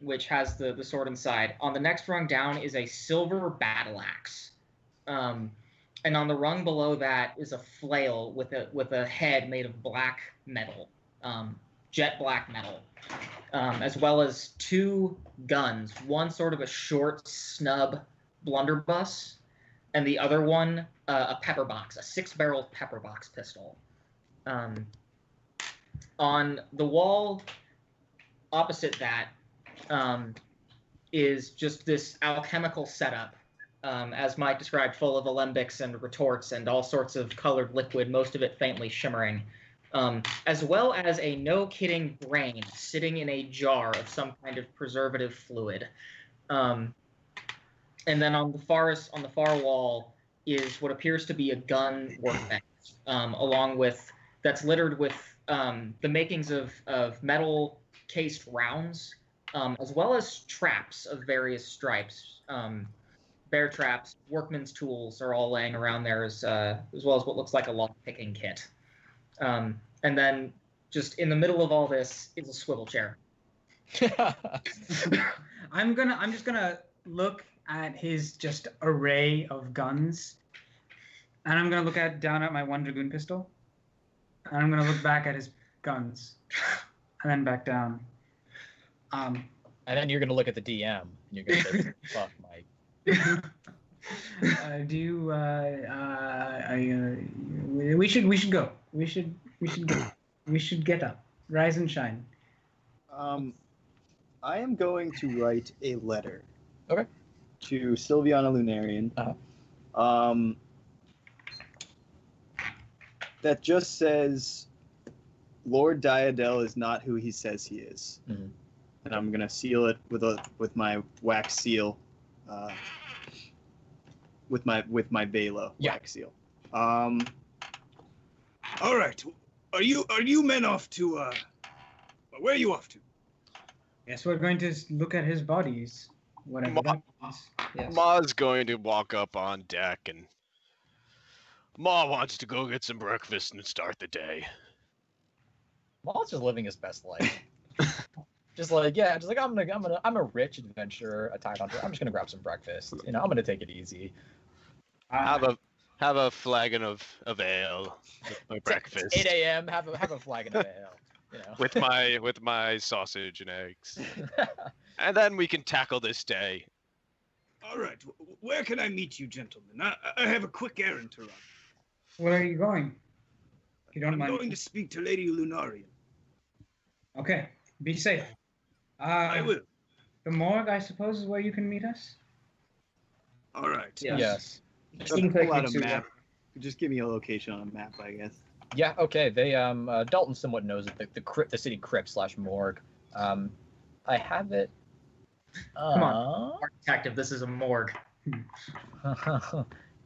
which has the sword inside. On the next rung down is a silver battle axe. And on the rung below that is a flail with a head made of black metal, jet black metal, as well as 2 guns. One sort of a short snub blunderbuss, and the other one a pepper box, a 6-barreled pepper box pistol. On the wall opposite that is just this alchemical setup. As Mike described, full of alembics and retorts and all sorts of colored liquid, most of it faintly shimmering, as well as a no-kidding brain sitting in a jar of some kind of preservative fluid. And then on the far wall is what appears to be a gun workbench, that's littered with the makings of metal-cased rounds, as well as traps of various stripes. Bear traps, workman's tools are all laying around there, as well as what looks like a lock-picking kit. And then just in the middle of all this is a swivel chair. I'm just gonna look at his just array of guns, and I'm gonna look down at my 1 dragoon pistol, and I'm gonna look back at his guns, and then back down. And then you're gonna look at the DM, and you're gonna say, "Fuck, Mike." We should go. We should go. We should get up. Rise and shine. I am going to write a letter. Okay. To Sylviana Lunarian. That just says, Lord Diadel is not who he says he is. Mm-hmm. And I'm gonna seal it with my wax seal. With my Balo wax seal. All right. Are you men off to where are you off to? Yes, we're going to look at his bodies. Whatever that means. Yes. Ma's going to walk up on deck, and Ma wants to go get some breakfast and start the day. Ma's just living his best life. I'm a rich adventurer, a Tidehunter. I'm just gonna grab some breakfast. I'm gonna take it easy. Have a flagon of ale with my breakfast. 8 a.m. Have a flagon of ale. With my sausage and eggs, and then we can tackle this day. All right. Where can I meet you, gentlemen? I have a quick errand to run. Where are you going? You don't mind? I'm going to speak to Lady Lunarian. Okay. Be safe. I will. The morgue, I suppose, is where you can meet us? All right. Yes. Pull out a map. Just give me a location on a map, I guess. Yeah, okay. They Dalton somewhat knows it, the city crypt / morgue. I have it. Come on, detective. This is a morgue.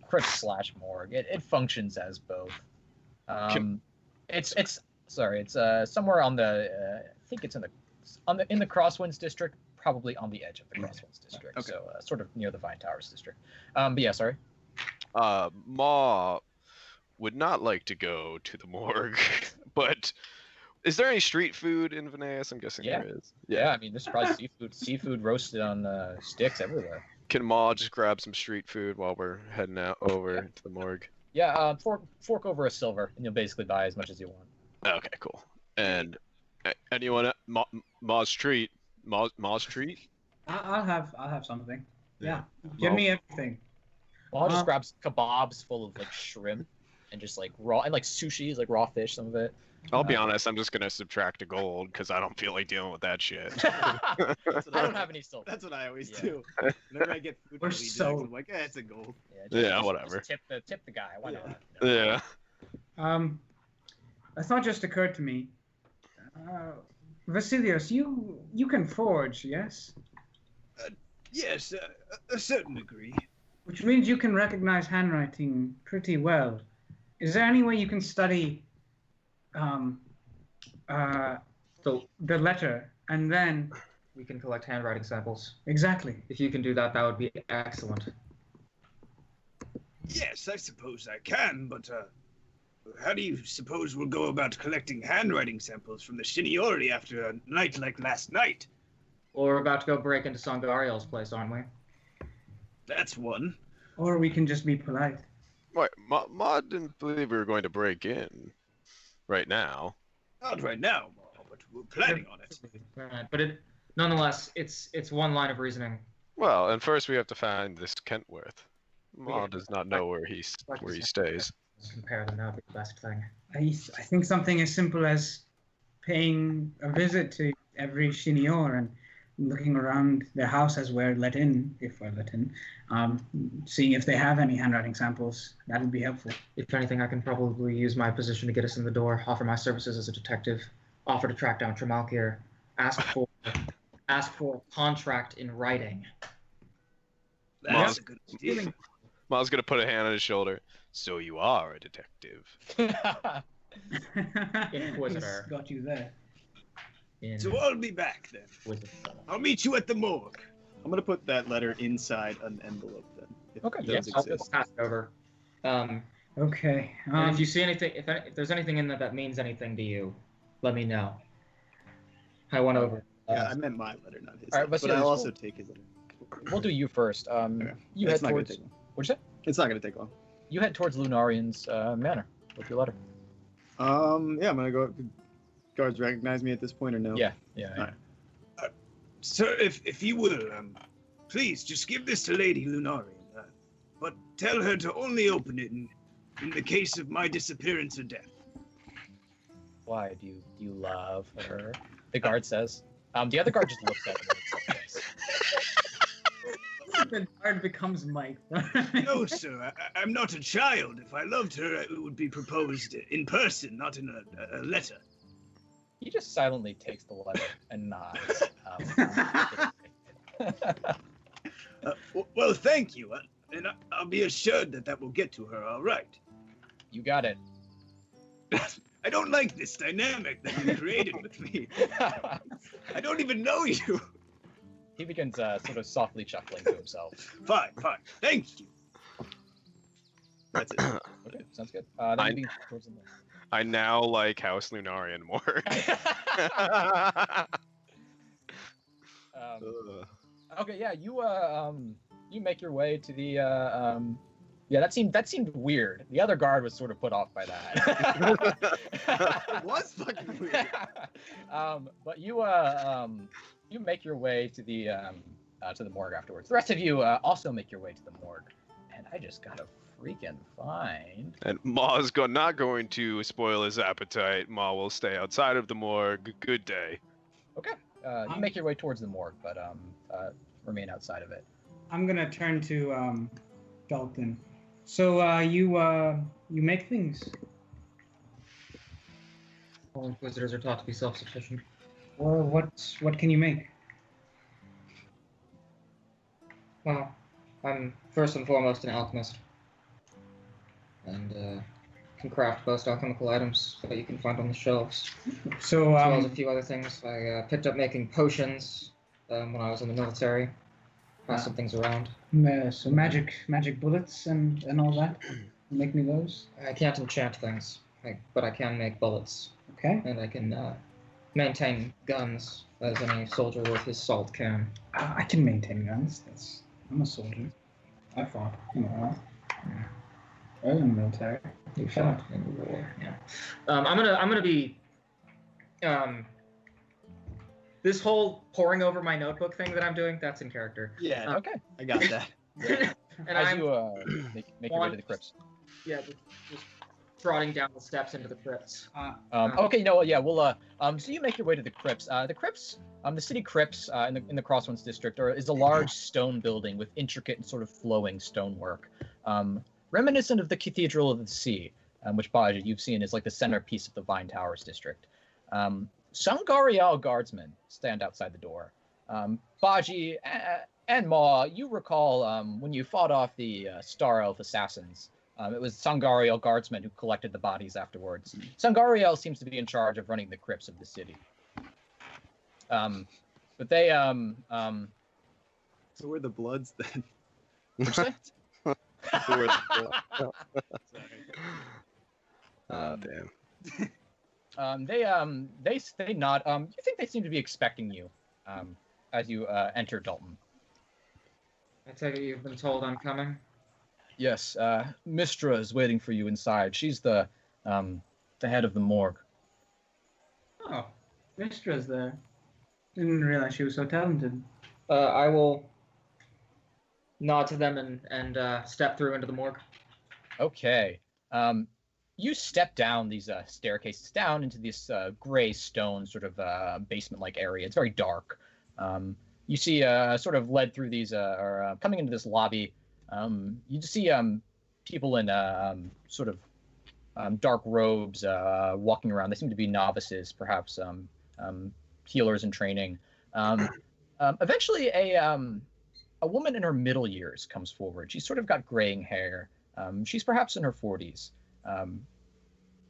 Crypt / morgue. It functions as both. It's somewhere on the think it's in the Crosswinds district, probably on the edge of the Crosswinds district, Okay. so sort of near the Vine Towers district. But yeah, sorry. Ma would not like to go to the morgue, but is there any street food in Veneias? I'm guessing Yeah. there is. Yeah, I mean, there's probably seafood roasted on sticks everywhere. Can Ma just grab some street food while we're heading out over to the morgue? Yeah, fork over a silver, and you'll basically buy as much as you want. Okay, cool. And anyone Ma's treat? Ma's treat? I'll have something. Yeah, give me everything. Well, I'll just grab kebabs full of like shrimp and just like raw and like sushi, like raw fish, some of it. I'll be honest, I'm just gonna subtract a gold because I don't feel like dealing with that shit. I don't have any silver. That's what I always Yeah. do. Whenever I get food, We're from Legion, so- I'm like, it's a gold. Yeah, whatever. Just tip the guy. Why not? Yeah. A thought just occurred to me. Vasilios, you can forge, yes? Yes, a certain degree. Which means you can recognize handwriting pretty well. Is there any way you can study the letter and then... We can collect handwriting samples. Exactly. If you can do that, that would be excellent. Yes, I suppose I can, but how do you suppose we'll go about collecting handwriting samples from the Sinaori after a night like last night? Well, we're about to go break into Sangaraeal's place, aren't we? That's one. Or we can just be polite. Wait, Ma didn't believe we were going to break in right now. Not right now, but we're planning on it. Right, but nonetheless, it's one line of reasoning. Well, and first we have to find this Kentworth. Ma does not know where he stays. Compare them, that would be the best thing. I think something as simple as paying a visit to every Senior and looking around their house as we're let in, if we're let in, seeing if they have any handwriting samples. That would be helpful. If anything, I can probably use my position to get us in the door, offer my services as a detective, offer to track down Tramalikiar, ask for a contract in writing. That's a good idea. Ma's gonna put a hand on his shoulder. So you are a detective. Inquisitor. He's got you there. So I'll be back then. I'll meet you at the morgue. I'm gonna put that letter inside an envelope then. If Okay, those yeah, I'll exist. pass it over. Okay. And if you see anything, if there's anything in that means anything to you, let me know. I went over. Yeah, I meant my letter, not his. All right, but Vasilios, I'll also take his letter. We'll do you first. You head It's not gonna towards. take long. What'd you say? It's not gonna take long. You head towards Lunarian's manor with your letter. Yeah, I'm gonna go. Guards recognize me at this point or no? Yeah. Alright. Sir, if you will, please just give this to Lady Lunarian, but tell her to only open it in the case of my disappearance or death. Why do you love her? The guard says. The other guard just looks at him and says The guard becomes Mike. No, sir, I'm not a child. If I loved her, it would be proposed in person, not in a letter. He just silently takes the letter and nods. Well, thank you, and I'll be assured that will get to her all right. You got it. I don't like this dynamic that you created with me. I don't even know you. He begins sort of softly chuckling to himself. Fine. Thank you. That's it. Okay, sounds good. Then I- moving towards the north. I now like House Lunarian more. Okay, yeah, you make your way to the yeah, that seemed weird. The other guard was sort of put off by that. It was fucking weird. But you make your way to the morgue afterwards. The rest of you also make your way to the morgue, and I just gotta freaking find. And Ma's not going to spoil his appetite. Ma will stay outside of the morgue. Good day. Okay, you make your way towards the morgue, but remain outside of it. I'm gonna turn to Dalton. So you make things. All Inquisitors are taught to be self-sufficient. Or what can you make? Well, I'm first and foremost an alchemist. And can craft most alchemical items that you can find on the shelves, So, as well as a few other things. I picked up making potions when I was in the military. Pass some things around. so magic bullets and all that. Make me those. I can't enchant things, but I can make bullets, Okay. and I can maintain guns as any soldier worth his salt can. I can maintain guns. I'm a soldier. I fought in the war. I was in the military. You fought in the war. Yeah. I'm gonna be. This whole poring over my notebook thing that I'm doing, that's in character. Yeah. Okay. I got that. And As I'm you make your way to the crypts. just trotting down the steps into the crypts. Okay, no, yeah, we'll so you make your way to the crypts. The crypts, the city crypts in the Crosswinds district is a large stone building with intricate and sort of flowing stonework, reminiscent of the Cathedral of the Sea, which Baja you've seen is like the centerpiece of the Vine Towers district. Sangaraeal guardsmen stand outside the door. Baji and Ma, you recall when you fought off the Star Elf assassins. It was Sangaraeal guardsmen who collected the bodies afterwards. Sangaraeal seems to be in charge of running the crypts of the city. But they So we're the Bloods then. what'd you say? Oh, damn. They nod. You think they seem to be expecting you as you enter Dalton. I take it you've been told I'm coming? Yes, Mistra is waiting for you inside. She's the head of the morgue. Oh, Mistra's there. Didn't realize she was so talented. I will nod to them and step through into the morgue. Okay. You step down these staircases down into this gray stone sort of basement-like area. It's very dark. You see sort of led through these or coming into this lobby. You just see people in sort of dark robes walking around. They seem to be novices, perhaps healers in training. Eventually, a woman in her middle years comes forward. She's sort of got graying hair. She's perhaps in her 40s.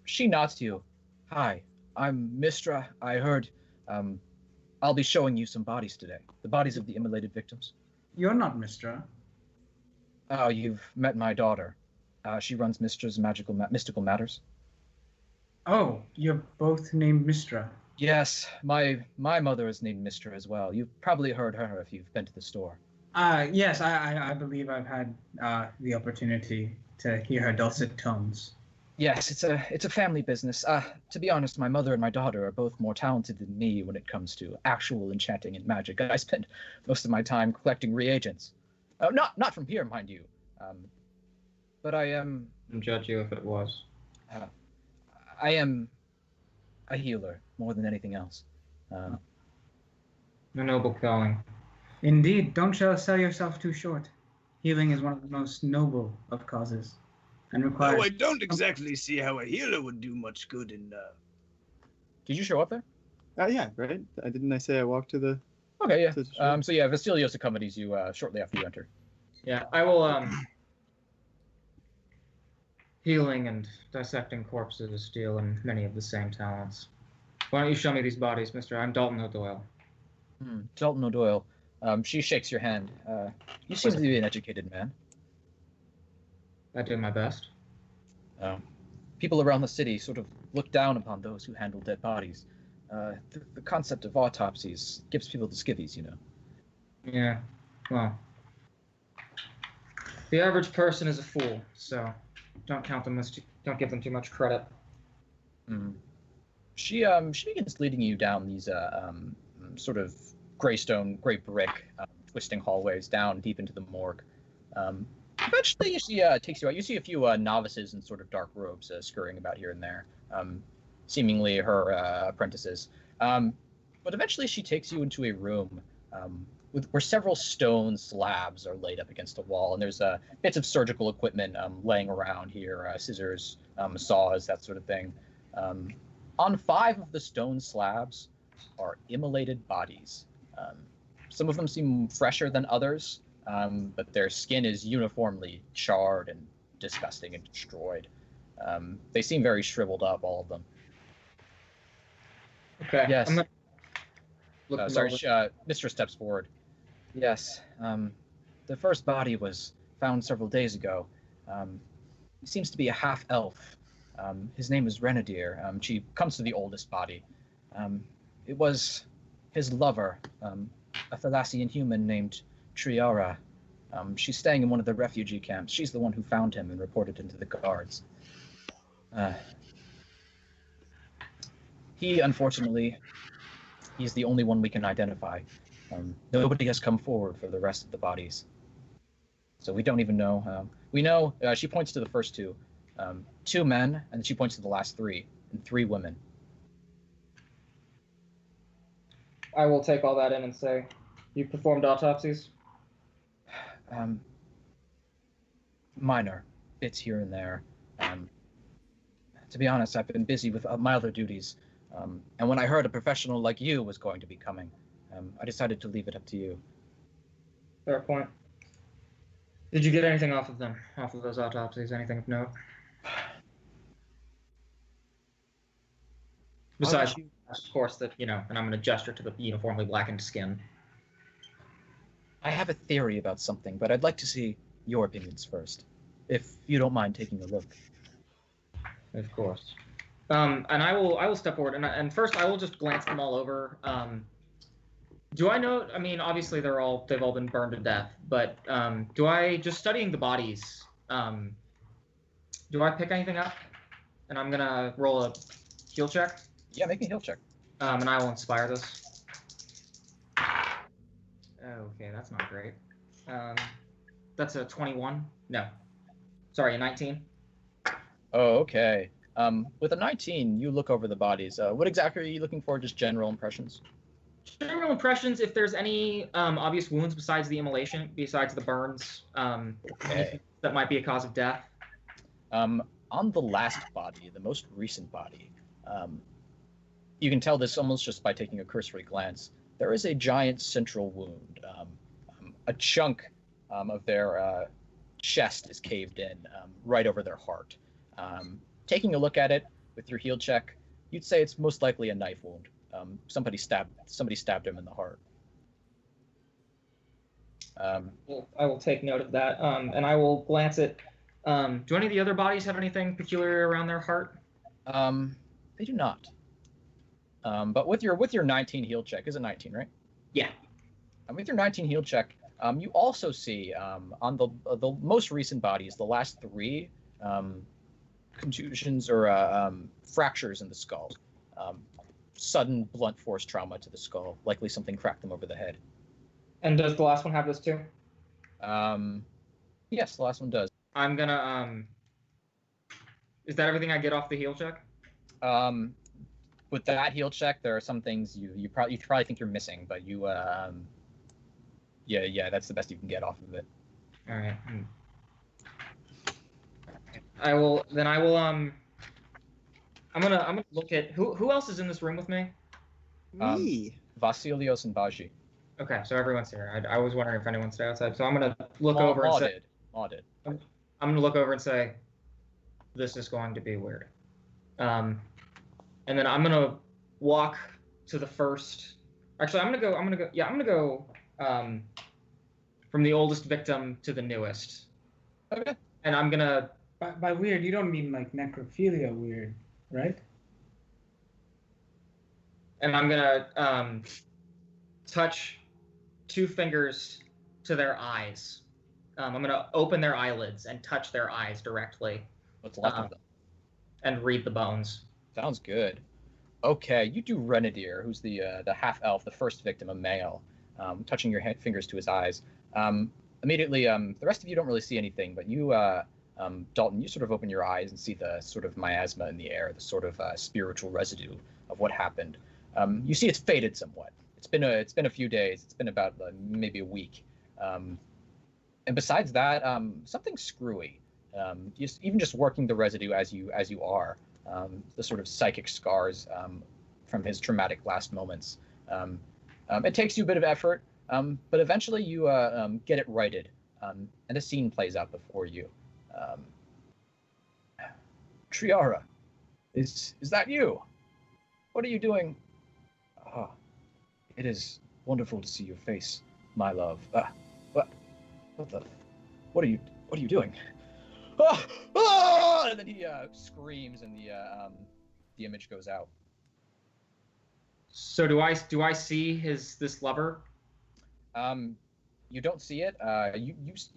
She nods to you. Hi, I'm Mistra. I heard I'll be showing you some bodies today. The bodies of the immolated victims. You're not Mistra. Oh, you've met my daughter. She runs Mistra's mystical matters. Oh, you're both named Mistra. Yes, my mother is named Mistra as well. You've probably heard her if you've been to the store. Yes, I believe I've had the opportunity to hear her dulcet tones. Yes, it's a family business. To be honest, my mother and my daughter are both more talented than me when it comes to actual enchanting and magic. I spend most of my time collecting reagents. Not from here, mind you. But I am. And judge you if it was. I am a healer more than anything else. A noble calling. Indeed, don't sell yourself too short. Healing is one of the most noble of causes, and requires. No, I don't exactly see how a healer would do much good in. Did you show up there? Yeah, right. Didn't I say I walked to the? Okay, yeah. to the shore? So yeah, Vasilios accompanies you shortly after you enter. Yeah, I will. Healing and dissecting corpses deal in many of the same talents. Why don't you show me these bodies, Mister? I'm Dalton O'Doyle. Dalton O'Doyle. She shakes your hand. You seem to be an educated man. I do my best. People around the city sort of look down upon those who handle dead bodies. The concept of autopsies gives people the skivvies, you know. Yeah, well, the average person is a fool, so don't give them too much credit. She begins leading you down these sort of gray brick, twisting hallways down deep into the morgue. Eventually, she takes you out. You see a few novices in sort of dark robes scurrying about here and there, seemingly her apprentices. But eventually, she takes you into a room where several stone slabs are laid up against a wall, and there's bits of surgical equipment laying around here, scissors, saws, that sort of thing. On 5 of the stone slabs are immolated bodies. Some of them seem fresher than others, but their skin is uniformly charred and disgusting and destroyed. They seem very shriveled up, all of them. Okay. Yes. I'm gonna look them Sorry, over. Mr. steps forward. Yes. The first body was found several days ago. He seems to be a half-elf. His name is Renadier. She comes to the oldest body. It was his lover, a Thalassian human named Triara. She's staying in one of the refugee camps. She's the one who found him and reported him to the guards. He, unfortunately, he's the only one we can identify. Nobody has come forward for the rest of the bodies. So we don't even know. We know, she points to the first two. 2 men, and she points to the last 3, and 3 women. I will take all that in and say, you performed autopsies? Minor bits here and there. To be honest, I've been busy with my other duties. And when I heard a professional like you was going to be coming, I decided to leave it up to you. Fair point. Did you get anything off of them, off of those autopsies? Anything of note? Besides, of course, that, and I'm going to gesture to the uniformly blackened skin. I have a theory about something, but I'd like to see your opinions first, if you don't mind taking a look. Of course. And I will step forward, and first I will just glance them all over. Do I know? I mean, obviously they've all been burned to death, but do I, just studying the bodies, do I pick anything up? And I'm gonna roll a heal check. Yeah, make me a heal check. And I will inspire this. Okay, that's not great. That's a 21. No, sorry, a 19. Oh, okay. With a 19, you look over the bodies. What exactly are you looking for? Just general impressions? General impressions, if there's any obvious wounds besides the immolation, besides the burns, Okay. that might be a cause of death. On the last body, the most recent body, you can tell this almost just by taking a cursory glance. There is a giant central wound. A chunk of their chest is caved in, right over their heart. Taking a look at it with your heal check, you'd say it's most likely a knife wound. Somebody stabbed him in the heart. I will take note of that, and I will glance at. Do any of the other bodies have anything peculiar around their heart? They do not. But with your 19 heal check, is it 19, right? Yeah. With your 19 heal check, you also see on the most recent bodies, the last 3 contusions or fractures in the skull. Sudden blunt force trauma to the skull, likely something cracked them over the head. And does the last one have this too? Yes, the last one does. I'm gonna Is that everything I get off the heal check? With that heal check, there are some things you probably think you're missing, but you yeah, that's the best you can get off of it. All right. I will I'm gonna look at who else is in this room with me? Me. Vasilios and Baji. Okay, so everyone's here. I was wondering if anyone stayed outside. So I'm gonna look over and say, I'm gonna look over and say, this is going to be weird. And then I'm gonna walk to the first. Actually, I'm gonna go from the oldest victim to the newest. Okay. And I'm gonna. By weird, you don't mean like necrophilia weird, right? And I'm gonna touch 2 fingers to their eyes. I'm gonna open their eyelids and touch their eyes directly. What's left of them? And read the bones. Sounds good. Okay, you do Renadier, who's the half elf, the first victim, a male, touching your fingers to his eyes. Immediately, the rest of you don't really see anything, but you, Dalton, you sort of open your eyes and see the sort of miasma in the air, the sort of spiritual residue of what happened. You see it's faded somewhat. It's been a few days. It's been about maybe a week. And besides that, something screwy. Even just working the residue as you are, the sort of psychic scars from his traumatic last moments. It takes you a bit of effort, but eventually you get it righted, and a scene plays out before you. Triara, is that you? What are you doing? Ah, it is wonderful to see your face, my love. What are you doing? Ah! Ah! And then he screams, and the image goes out. So do I see this lover? You don't see it. You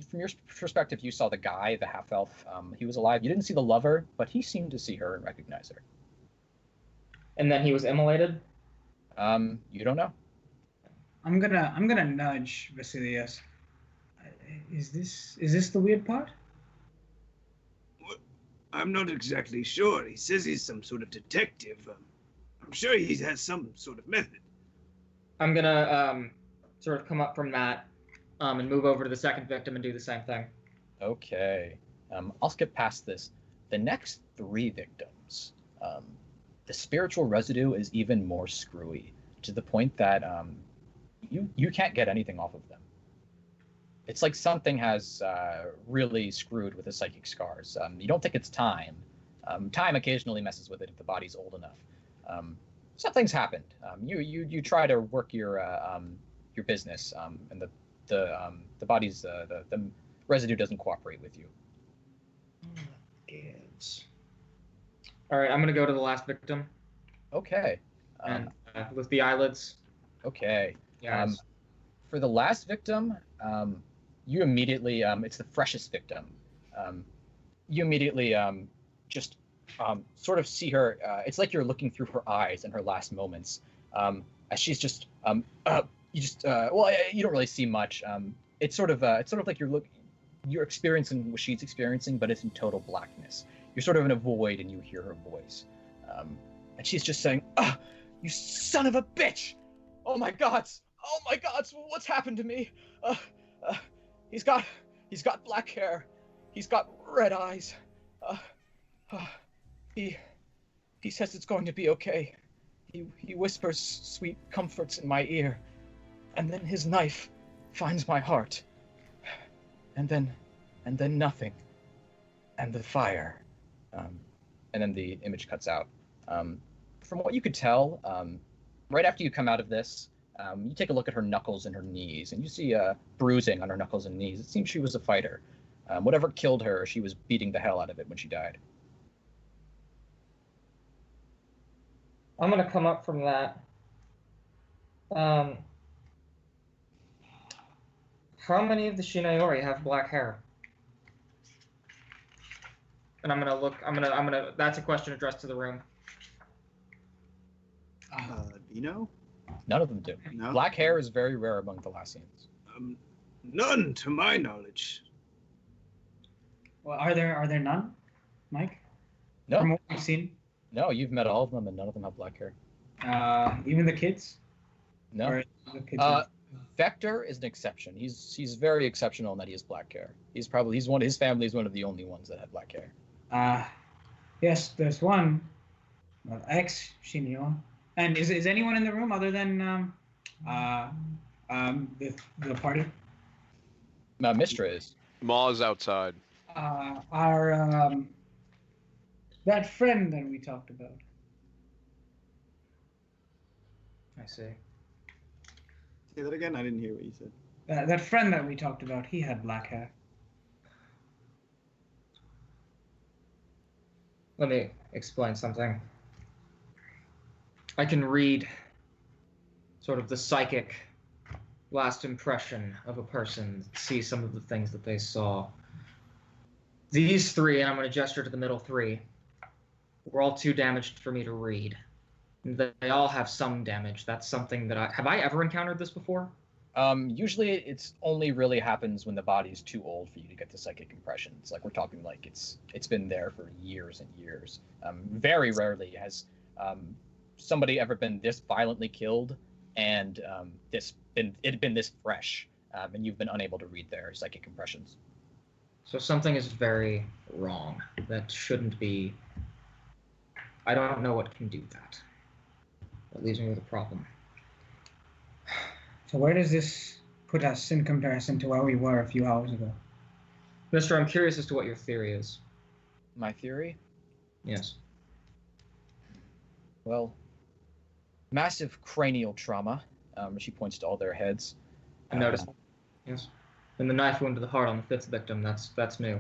from your perspective, you saw the guy, the half elf. He was alive. You didn't see the lover, but he seemed to see her and recognize her. And then he was immolated? You don't know. I'm gonna nudge Vicentias. Is this the weird part? I'm not exactly sure. He says he's some sort of detective. I'm sure he has some sort of method. I'm gonna sort of come up from that and move over to the second victim and do the same thing. Okay. I'll skip past this. The next 3 victims, the spiritual residue is even more screwy, to the point that you can't get anything off of them. It's like something has really screwed with the psychic scars. You don't think it's time. Time occasionally messes with it if the body's old enough. Something's happened. You try to work your business, and the body's the residue doesn't cooperate with you. Gives. All right, I'm gonna go to the last victim. Okay. And lift the eyelids. Okay. Yes. For the last victim, you immediately, it's the freshest victim. You immediately just sort of see her. It's like you're looking through her eyes in her last moments, as she's just you don't really see much. It's sort of like you're experiencing what she's experiencing, but it's in total blackness. You're sort of in a void, and you hear her voice, and she's just saying, "Ah, you son of a bitch! Oh my God! What's happened to me? He's got black hair. He's got red eyes. He says it's going to be okay. He whispers sweet comforts in my ear, and then his knife finds my heart, and then nothing, and the fire." And then the image cuts out. From what you could tell, right after you come out of this, you take a look at her knuckles and her knees, and you see bruising on her knuckles and knees. It seems she was a fighter. Whatever killed her, she was beating the hell out of it when she died. I'm gonna come up from that. How many of the Sinaori have black hair? And I'm gonna. That's a question addressed to the room. You know? None of them do. No? Black hair is very rare among Thalassians. None to my knowledge. Well, are there none, Mike? No. From what we've seen? No, you've met all of them, and none of them have black hair. Even the kids? No. Or the kids Vector is an exception. He's very exceptional in that he has black hair. His family is one of the only ones that have black hair. Yes, there's one. Well, ex-Shinio. And is anyone in the room other than the party? Mistra is. Maw is outside. Our that friend that we talked about. I see. Say that again? I didn't hear what you said. That friend that we talked about, he had black hair. Let me explain something. I can read sort of the psychic last impression of a person, see some of the things that they saw. These 3, and I'm going to gesture to the middle 3, were all too damaged for me to read. They all have some damage. That's something that have I ever encountered this before? Usually it's only really happens when the body's too old for you to get the psychic impressions. Like we're talking like it's been there for years and years. Very rarely has somebody ever been this violently killed and been this fresh, and you've been unable to read their psychic impressions. So something is very wrong. That shouldn't be. I don't know what can do that. That leaves me with a problem. So where does this put us in comparison to where we were a few hours ago? Mister, I'm curious as to what your theory is. My theory? Yes. Well, massive cranial trauma. She points to all their heads. I noticed. Yes. And the knife wound to the heart on the fifth victim. That's new.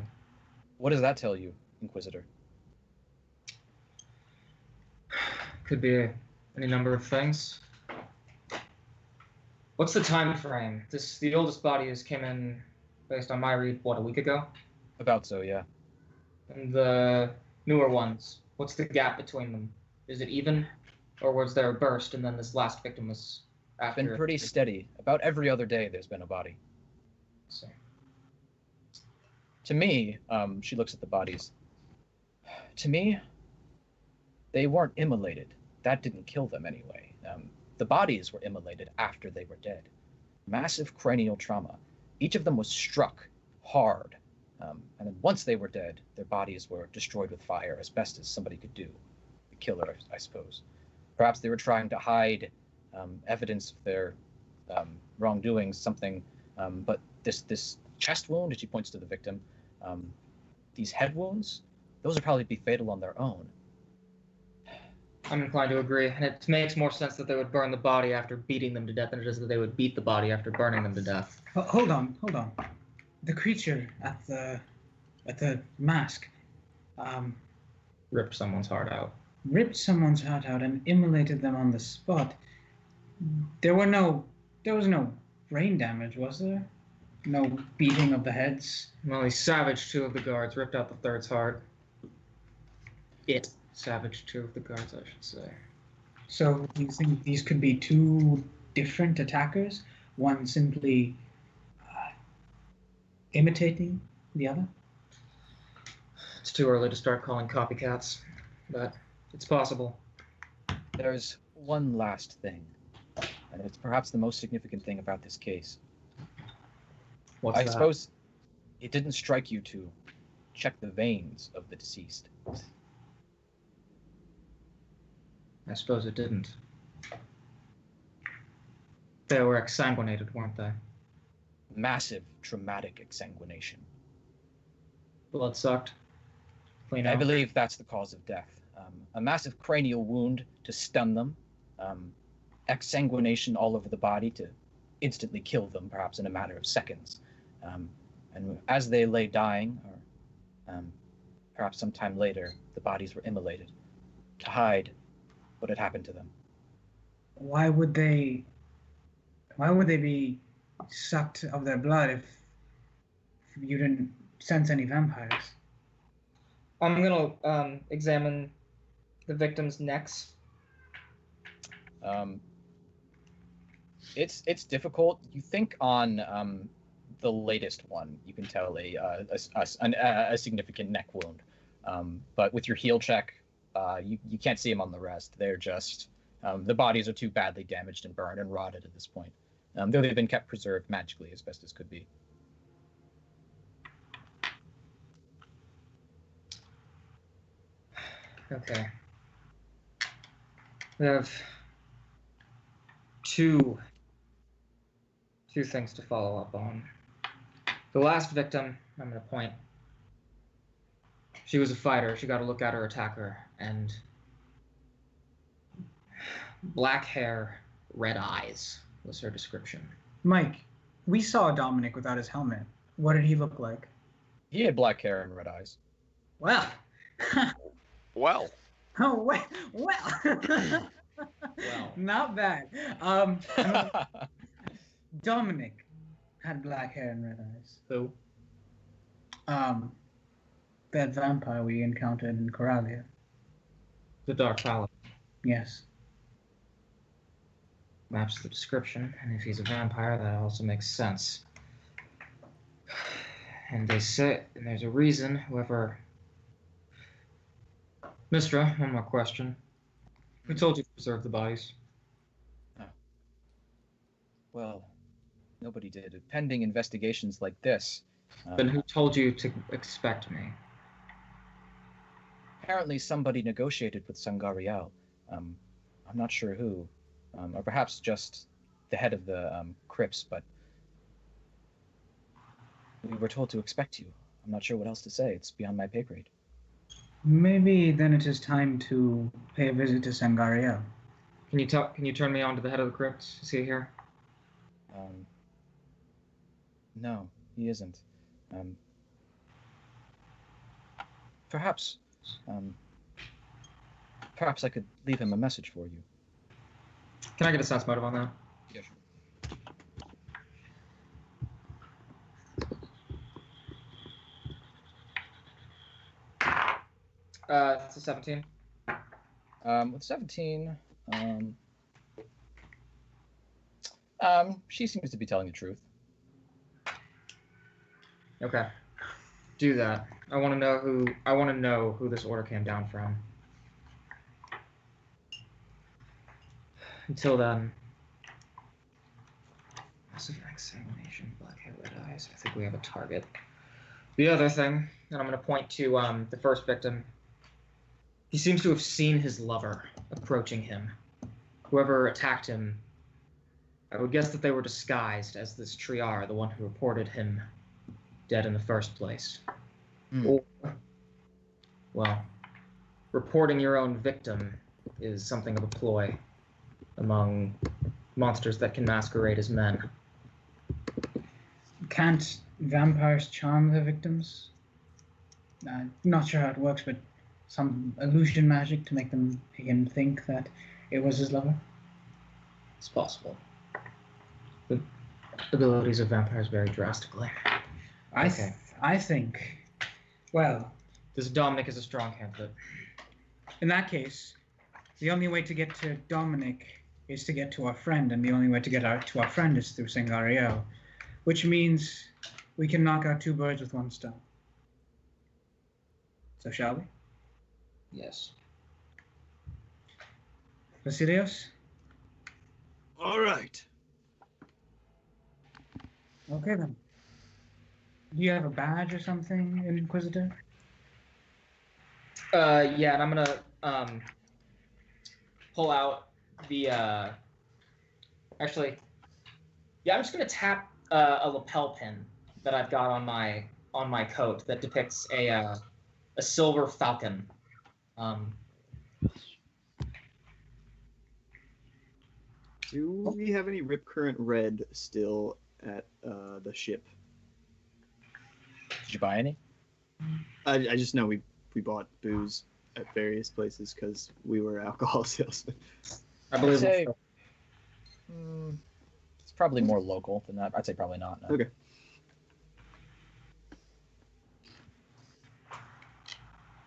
What does that tell you, Inquisitor? Could be any number of things. What's the time frame? The oldest bodies came in, based on my read, what, a week ago? About so, yeah. And the newer ones, what's the gap between them? Is it even? Or was there a burst and then this last victim was after? Been pretty steady. About every other day there's been a body. So. To me, she looks at the bodies. To me, they weren't immolated. That didn't kill them anyway. The bodies were immolated after they were dead. Massive cranial trauma. Each of them was struck hard. And then once they were dead, their bodies were destroyed with fire as best as somebody could do. The killer, I suppose. Perhaps they were trying to hide evidence of their wrongdoings, something. But this chest wound, as she points to the victim, these head wounds, those would probably be fatal on their own. I'm inclined to agree, and it makes more sense that they would burn the body after beating them to death than it does that they would beat the body after burning them to death. Hold on. The creature at the mask Ripped someone's heart out. ripped someone's heart out and immolated them on the spot. There was no brain damage, was there? No beating of the heads. Well, he savaged two of the guards, ripped out the third's heart. It savaged two of the guards, I should say. So you think these could be two different attackers? One simply imitating the other? It's too early to start calling copycats, but it's possible. There's one last thing, and it's perhaps the most significant thing about this case. What's I that? suppose it didn't strike you to check the veins of the deceased. I suppose it didn't. They were exsanguinated, weren't they? Massive traumatic exsanguination. Blood sucked. Clean I out. believe that's the cause of death. A massive cranial wound to stun them, exsanguination all over the body to instantly kill them, perhaps in a matter of seconds. And as they lay dying, or perhaps sometime later, the bodies were immolated to hide what had happened to them. Why would they be sucked of their blood if you didn't sense any vampires? I'm gonna examine the victims' necks. It's difficult. You think on the latest one, you can tell a significant neck wound, but with your heal check, you can't see them on the rest. They're just the bodies are too badly damaged and burned and rotted at this point. Though they've been kept preserved magically as best as could be. Okay. We have two things to follow up on. The last victim, I'm going to point. She was a fighter. She got to look at her attacker. And black hair, red eyes was her description. Mike, we saw Dominic without his helmet. What did he look like? He had black hair and red eyes. Well. Well. Oh, well. Not bad. Dominic had black hair and red eyes. Who? That vampire we encountered in Coralia. The Dark Palace. Yes. Matches the description, and if he's a vampire, that also makes sense. And they say, and there's a reason, whoever... Mistra, one more question. Who told you to preserve the bodies? Well, nobody did. Pending investigations like this. Then who told you to expect me? Apparently somebody negotiated with Sangaraeal. I'm not sure who. Or perhaps just the head of the crypts, but we were told to expect you. I'm not sure what else to say. It's beyond my pay grade. Maybe then it is time to pay a visit to Sangaraeal. Can you turn me on to the head of the crypt? Is he here? No, he isn't. Perhaps I could leave him a message for you. Can I get a sense motive on that? Yeah, sure. It's a 17. With 17, she seems to be telling the truth. Okay. Do that. I want to know who this order came down from. Until then, massive examination, black hair, red eyes. I think we have a target. The other thing, and I'm going to point to the first victim. He seems to have seen his lover approaching him. Whoever attacked him, I would guess that they were disguised as this Triar, the one who reported him dead in the first place. Or, well, reporting your own victim is something of a ploy among monsters that can masquerade as men. Can't vampires charm their victims? Not sure how it works, but some illusion magic to make him think that it was his lover? It's possible. The abilities of vampires vary drastically. I think, well... This Dominic is a strong candidate. In that case, the only way to get to Dominic is to get to our friend, and the only way to get to our friend is through Sangaraeal, which means we can knock out two birds with one stone. So shall we? Yes. Vasilios? All right. Okay then. Do you have a badge or something, Inquisitor? Yeah, and I'm gonna pull out the actually, yeah, I'm just gonna tap a lapel pin that I've got on my coat that depicts a silver falcon. Do we have any Rip Current Red still at the ship? Did you buy any? I just know we bought booze at various places because we were alcohol salesmen. I believe. I'd say, it's probably more local than that. I'd say probably not. No. Okay.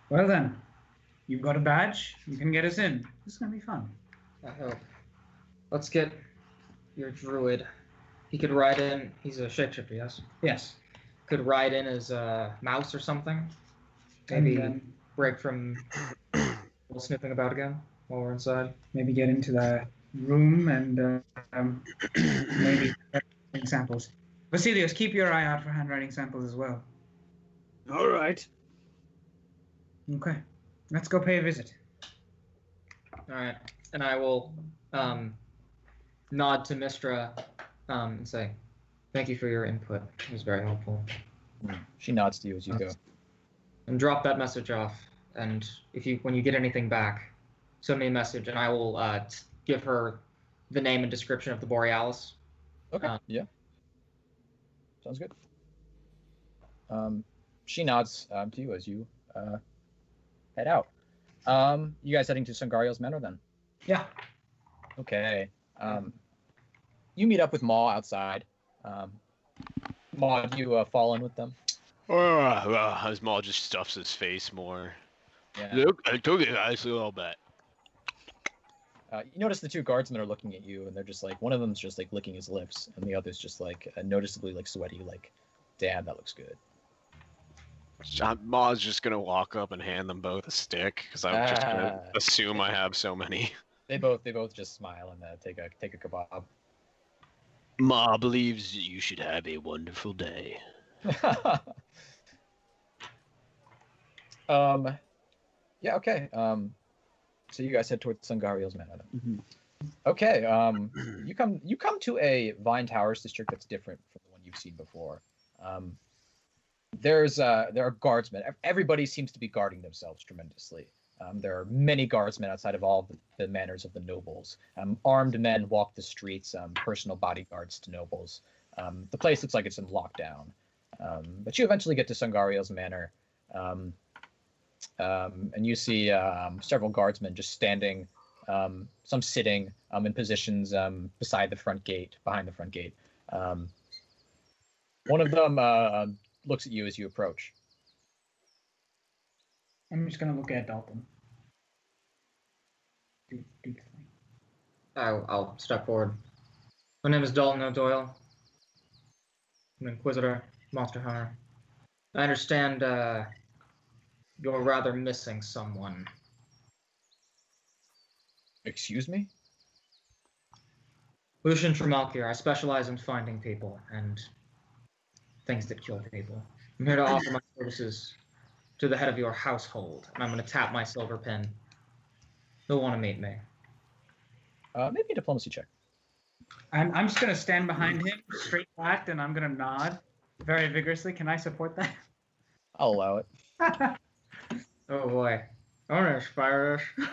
Well then, you've got a badge. You can get us in. This is gonna be fun. I hope. Let's get your druid. He could ride in. He's a shapeshifter, yes? Yes. Could ride in as a mouse or something. Maybe And break from sniffing about again while we're inside. maybe get into the room and maybe samples. Vasilios, keep your eye out for handwriting samples as well. All right. Okay. Let's go pay a visit. All right, and I will nod to Mistra and say, "Thank you for your input. It was very helpful." She nods to you as you go. And drop that message off. And when you get anything back, send me a message, and I will give her the name and description of the Borealis. Okay. Yeah. Sounds good. She nods to you as you head out. You guys heading to Sangaraeal's Manor then? Yeah. Okay. You meet up with Maw outside. Maw, do you fall in with them? As Maul just stuffs his face more. Yeah. Look, I took it guys a little bit. You notice the two guardsmen are looking at you, and they're just like, one of them's just like licking his lips, and the other's just like noticeably like sweaty, like, damn, that looks good. Ma's just gonna walk up and hand them both a stick because I'm just gonna assume I have so many. They both just smile and take a kebab. Ma believes you should have a wonderful day. Yeah, okay. So you guys head towards Sangaraeal's Manor then. Mm-hmm. Okay. You come to a Vine Towers district that's different from the one you've seen before. there are guardsmen. Everybody seems to be guarding themselves tremendously. There are many guardsmen outside of all the manors of the nobles. Armed men walk the streets, personal bodyguards to nobles. The place looks like it's in lockdown. But you eventually get to Sangaraeal's manor, and you see several guardsmen just standing, some sitting in positions behind the front gate. One of them looks at you as you approach. I'm just gonna look at Dalton. I'll step forward. My name is Dalton O'Doyle. I'm an Inquisitor, Monster Hunter. I understand you're rather missing someone. Excuse me? Ocean Tramalikiar. I specialize in finding people and things that kill people. I'm here to offer my services to the head of your household, and I'm going to tap my silver pin. He'll want to meet me. Maybe a diplomacy check. I'm just gonna stand behind him, straight backed, and I'm gonna nod very vigorously. Can I support that? I'll allow it. Oh boy. I want to inspire this.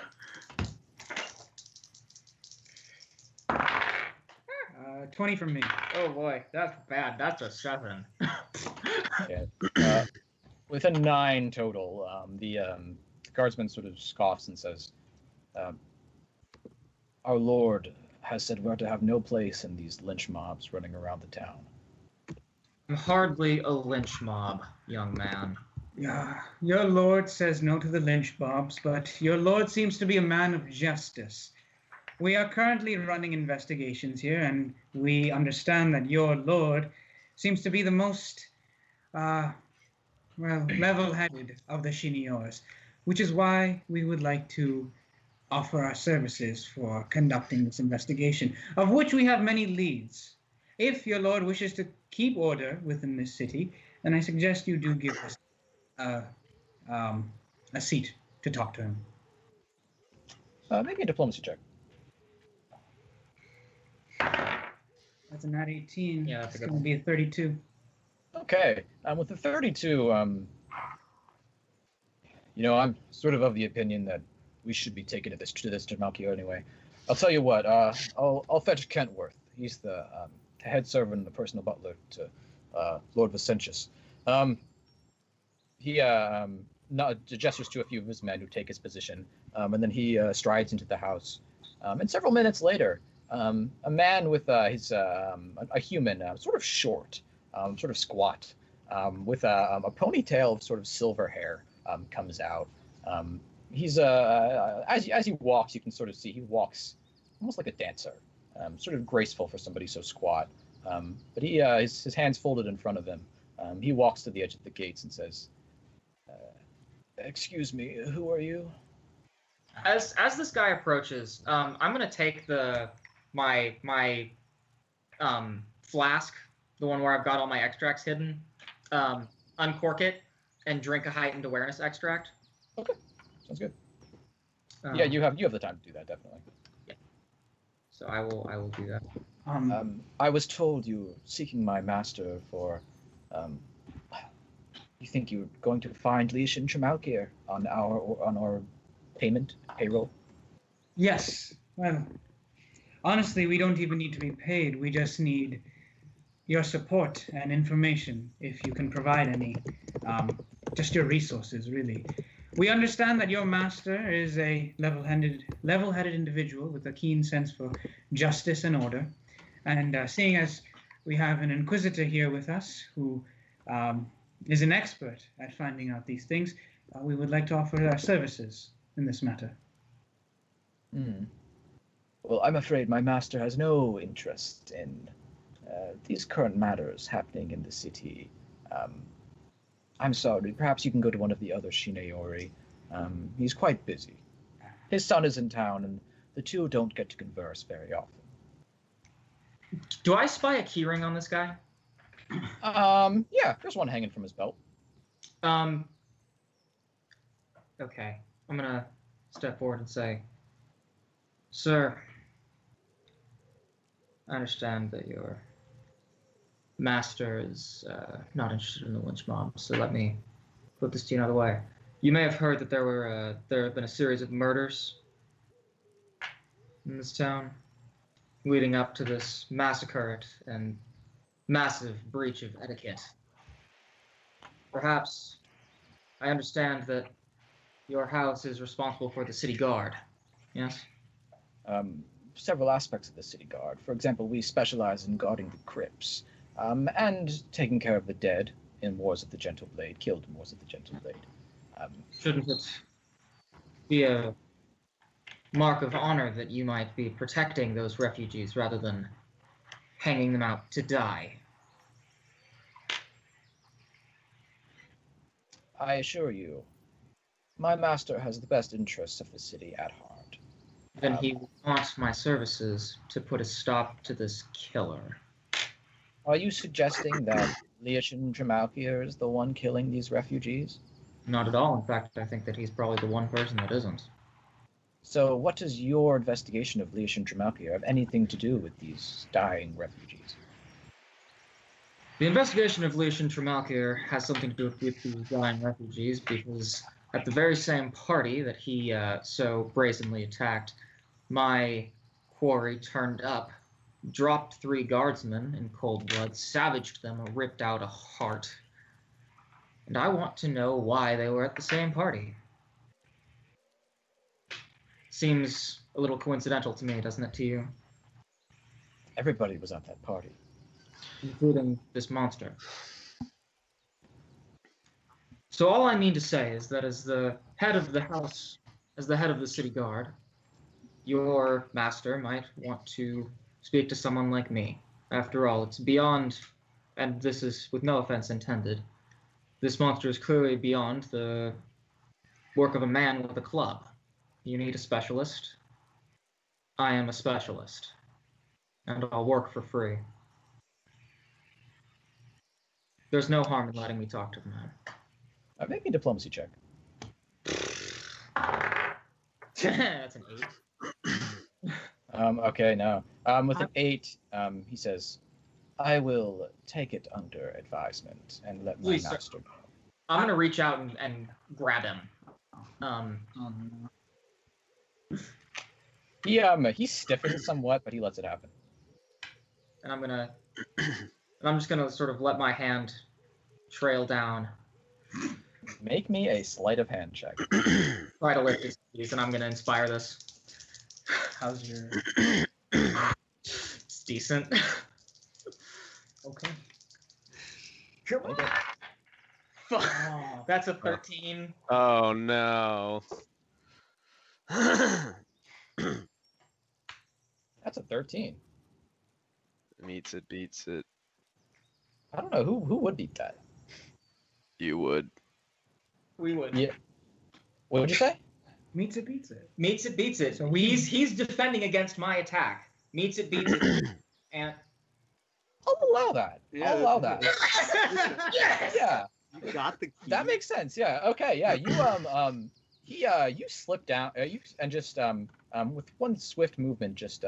20 from me. Oh boy, that's bad. That's a 7. Yeah. With a 9 total, the guardsman sort of scoffs and says, "Our lord has said we're to have no place in these lynch mobs running around the town." I'm hardly a lynch mob, young man. Yeah, your lord says no to the lynch mobs, but your lord seems to be a man of justice. We are currently running investigations here, and we understand that your lord seems to be the most, level-headed of the Sinaoris, which is why we would like to offer our services for conducting this investigation, of which we have many leads. If your lord wishes to keep order within this city, then I suggest you do give us a seat to talk to him. Maybe a diplomacy check. That's a nat 18. Yeah, that's it's a good going to be a 32. Okay. With the 32, I'm sort of the opinion that we should be taken to this Tramalikiar anyway. I'll tell you what. I'll fetch Kentworth. He's the head servant and the personal butler to Lord Vicentias. He gestures to a few of his men who take his position, and then he strides into the house. And several minutes later, a man with a human, sort of short, sort of squat, with a ponytail of sort of silver hair, comes out. He's as he walks, you can sort of see he walks almost like a dancer, sort of graceful for somebody so squat. But he his hands folded in front of him. He walks to the edge of the gates and says, "Excuse me, who are you?" As this guy approaches, I'm gonna take my flask, the one where I've got all my extracts hidden, uncork it, and drink a heightened awareness extract. Okay, sounds good. Yeah, you have the time to do that, definitely. Yeah. So I will do that. I was told you were seeking my master for. You think you're going to find Leishan Tramalikiar on our payroll? Yes. Well, honestly, we don't even need to be paid. We just need your support and information, if you can provide any. Just your resources, really. We understand that your master is a level-headed individual with a keen sense for justice and order. And seeing as we have an Inquisitor here with us who is an expert at finding out these things, we would like to offer our services in this matter. Well, I'm afraid my master has no interest in these current matters happening in the city. I'm sorry, perhaps you can go to one of the other Sinaori. He's quite busy. His son is in town, and the two don't get to converse very often. Do I spy a keyring on this guy? Yeah, there's one hanging from his belt. Okay. I'm gonna step forward and say, "Sir, I understand that you're master is not interested in the lynch mob, so let me put this to you another way. You may have heard that there have been a series of murders in this town, leading up to this massacre and massive breach of etiquette. Perhaps I understand that your house is responsible for the city guard, yes? Several aspects of the city guard. For example, we specialize in guarding the crypts, and taking care of the dead in Wars of the Gentle Blade, killed in Wars of the Gentle Blade. Shouldn't it be a mark of honor that you might be protecting those refugees rather than hanging them out to die? I assure you, my master has the best interests of the city at heart. Then he wants my services to put a stop to this killer. Are you suggesting that Giovan Sect is the one killing these refugees? Not at all. In fact, I think that he's probably the one person that isn't. So what does your investigation of Giovan Sect have anything to do with these dying refugees? The investigation of Giovan Sect has something to do with these dying refugees because at the very same party that he so brazenly attacked, my quarry turned up, dropped 3 guardsmen in cold blood, savaged them, ripped out a heart. And I want to know why they were at the same party. Seems a little coincidental to me, doesn't it to you? Everybody was at that party. Including this monster. So all I mean to say is that as the head of the house, as the head of the city guard, your master might want to speak to someone like me. After all, it's beyond, and this is with no offense intended, this monster is clearly beyond the work of a man with a club. You need a specialist. I am a specialist. And I'll work for free. There's no harm in letting me talk to the man. Make me a diplomacy check. That's an 8. Okay, no. With an 8, he says, I will take it under advisement and let my Please, sir. master know. I'm going to reach out and grab him. He stiffens somewhat, but he lets it happen. And I'm just gonna sort of let my hand trail down. Make me a sleight of hand check. Try to lift his keys, and I'm gonna inspire this. How's your? It's decent. Okay. Come on. Oh, that's a 13. Oh no. That's a 13. Meets it, beats it. I don't know who would beat that. You would. We would. Yeah. What would you say? Meets it, beats it. Meets it, beats it. So he's defending against my attack. Meets it, beats it. And I'll allow that. Yeah, I'll allow that. yes! Yeah. You got the key. That makes sense. Yeah. Okay. Yeah. You slip down. And just with one swift movement, just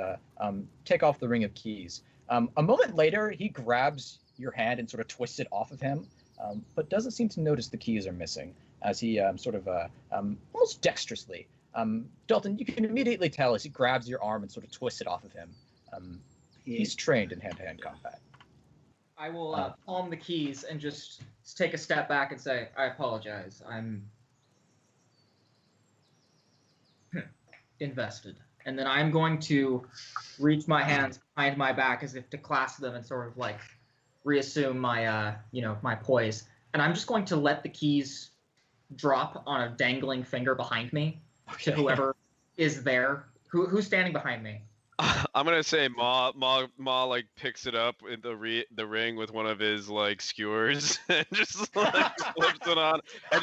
take off the ring of keys. A moment later, he grabs your hand and sort of twists it off of him, but doesn't seem to notice the keys are missing. As he almost dexterously. Dalton, you can immediately tell as he grabs your arm and sort of twists it off of him. He's trained in hand-to-hand combat. I will palm the keys and just take a step back and say, I apologize. I'm invested. And then I'm going to reach my hands behind my back as if to clasp them and sort of like reassume my, my poise. And I'm just going to let the keys drop on a dangling finger behind me to whoever is there. Who's standing behind me? I'm gonna say Ma like picks it up in the ring with one of his like skewers and just like flips it on and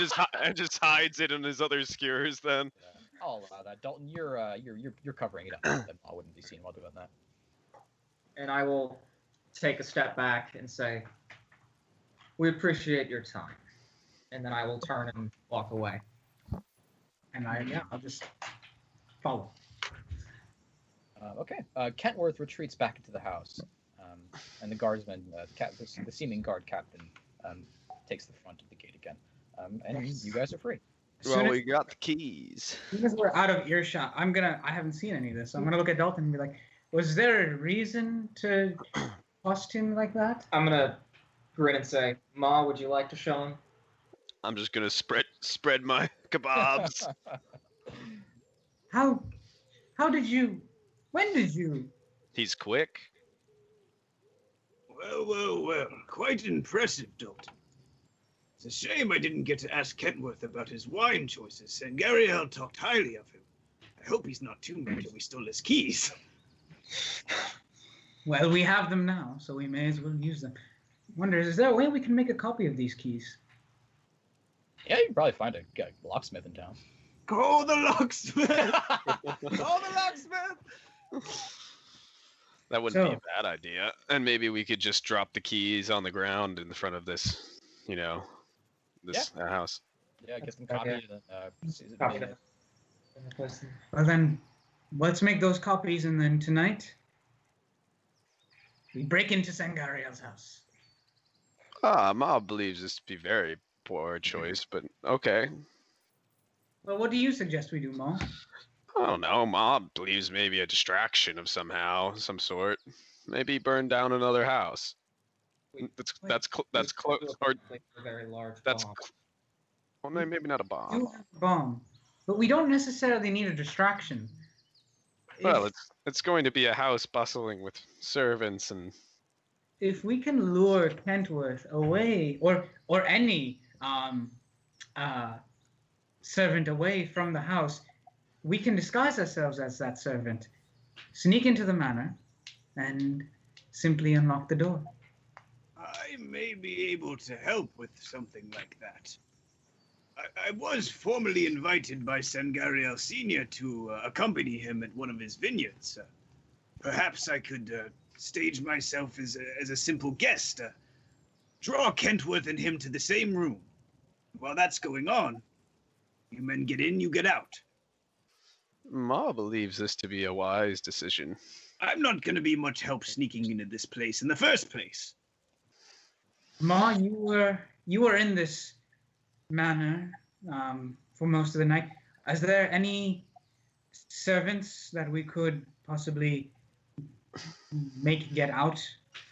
just hides it in his other skewers. Then I'll allow that. Dalton, you're covering it up. Then I wouldn't be seen while doing that. And I will take a step back and say, "We appreciate your time." And then I will turn and walk away. And I'll just follow. Okay. Kentworth retreats back into the house. And the guardsman, the seeming guard captain, takes the front of the gate again. And you guys are free. Well, we got the keys. As soon as we're out of earshot, I haven't seen any of this, so I'm gonna look at Dalton and be like, was there a reason to costume like that? I'm gonna grin and say, Ma, would you like to show him? I'm just gonna spread my kebabs. How did you, when did you? He's quick. Well, quite impressive, Dalton. It's a shame I didn't get to ask Kentworth about his wine choices. Sangaraeal talked highly of him. I hope he's not too mad that we stole his keys. Well, we have them now, so we may as well use them. Wonder, is there a way we can make a copy of these keys? Yeah, you can probably find a locksmith in town. Call the locksmith! Call the locksmith! That wouldn't be a bad idea. And maybe we could just drop the keys on the ground in front of this, this house. Yeah, get them copied and Well then, let's make those copies, and then tonight we break into Sangaraeal's house. Ma believes this to be very poor choice, but okay. Well, what do you suggest we do, Ma? I don't know. Ma believes maybe a distraction of some sort. Maybe burn down another house. That's close. Or Like a very large that's bomb. well, maybe not a bomb. Do have a bomb, but we don't necessarily need a distraction. Well, it's going to be a house bustling with servants and. If we can lure Kentworth away, or any servant away from the house, we can disguise ourselves as that servant, sneak into the manor, and simply unlock the door. I may be able to help with something like that. I was formally invited by Sangaraeal Sr. to accompany him at one of his vineyards. Perhaps I could stage myself as a simple guest, draw Kentworth and him to the same room. While that's going on, you men get in, you get out. Ma believes this to be a wise decision. I'm not going to be much help sneaking into this place in the first place. Ma, you were in this manor for most of the night. Is there any servants that we could possibly make get out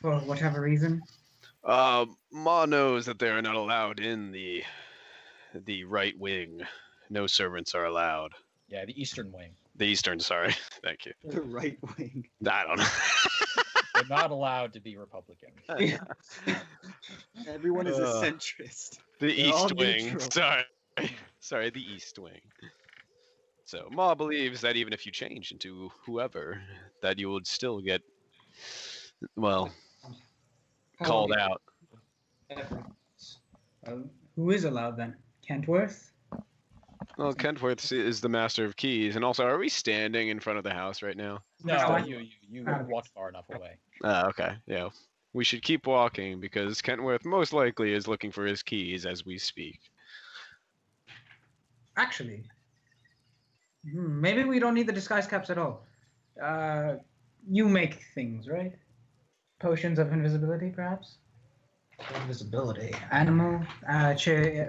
for whatever reason? Ma knows that they are not allowed in the right wing. No servants are allowed. Yeah, the eastern wing. The eastern, sorry. Thank you. The right wing. I don't know. They're not allowed to be Republican. Everyone is a centrist. The They're all east wing. neutral. Sorry, the east wing. So Ma believes that even if you change into whoever, that you would still get, well, called out. Who is allowed then? Kentworth? Well, Kentworth is the master of keys, and also, are we standing in front of the house right now? No, you walked far enough away. Okay, yeah. We should keep walking because Kentworth most likely is looking for his keys as we speak. Actually, maybe we don't need the disguise caps at all. You make things, right? Potions of invisibility, perhaps? Invisibility. Animal,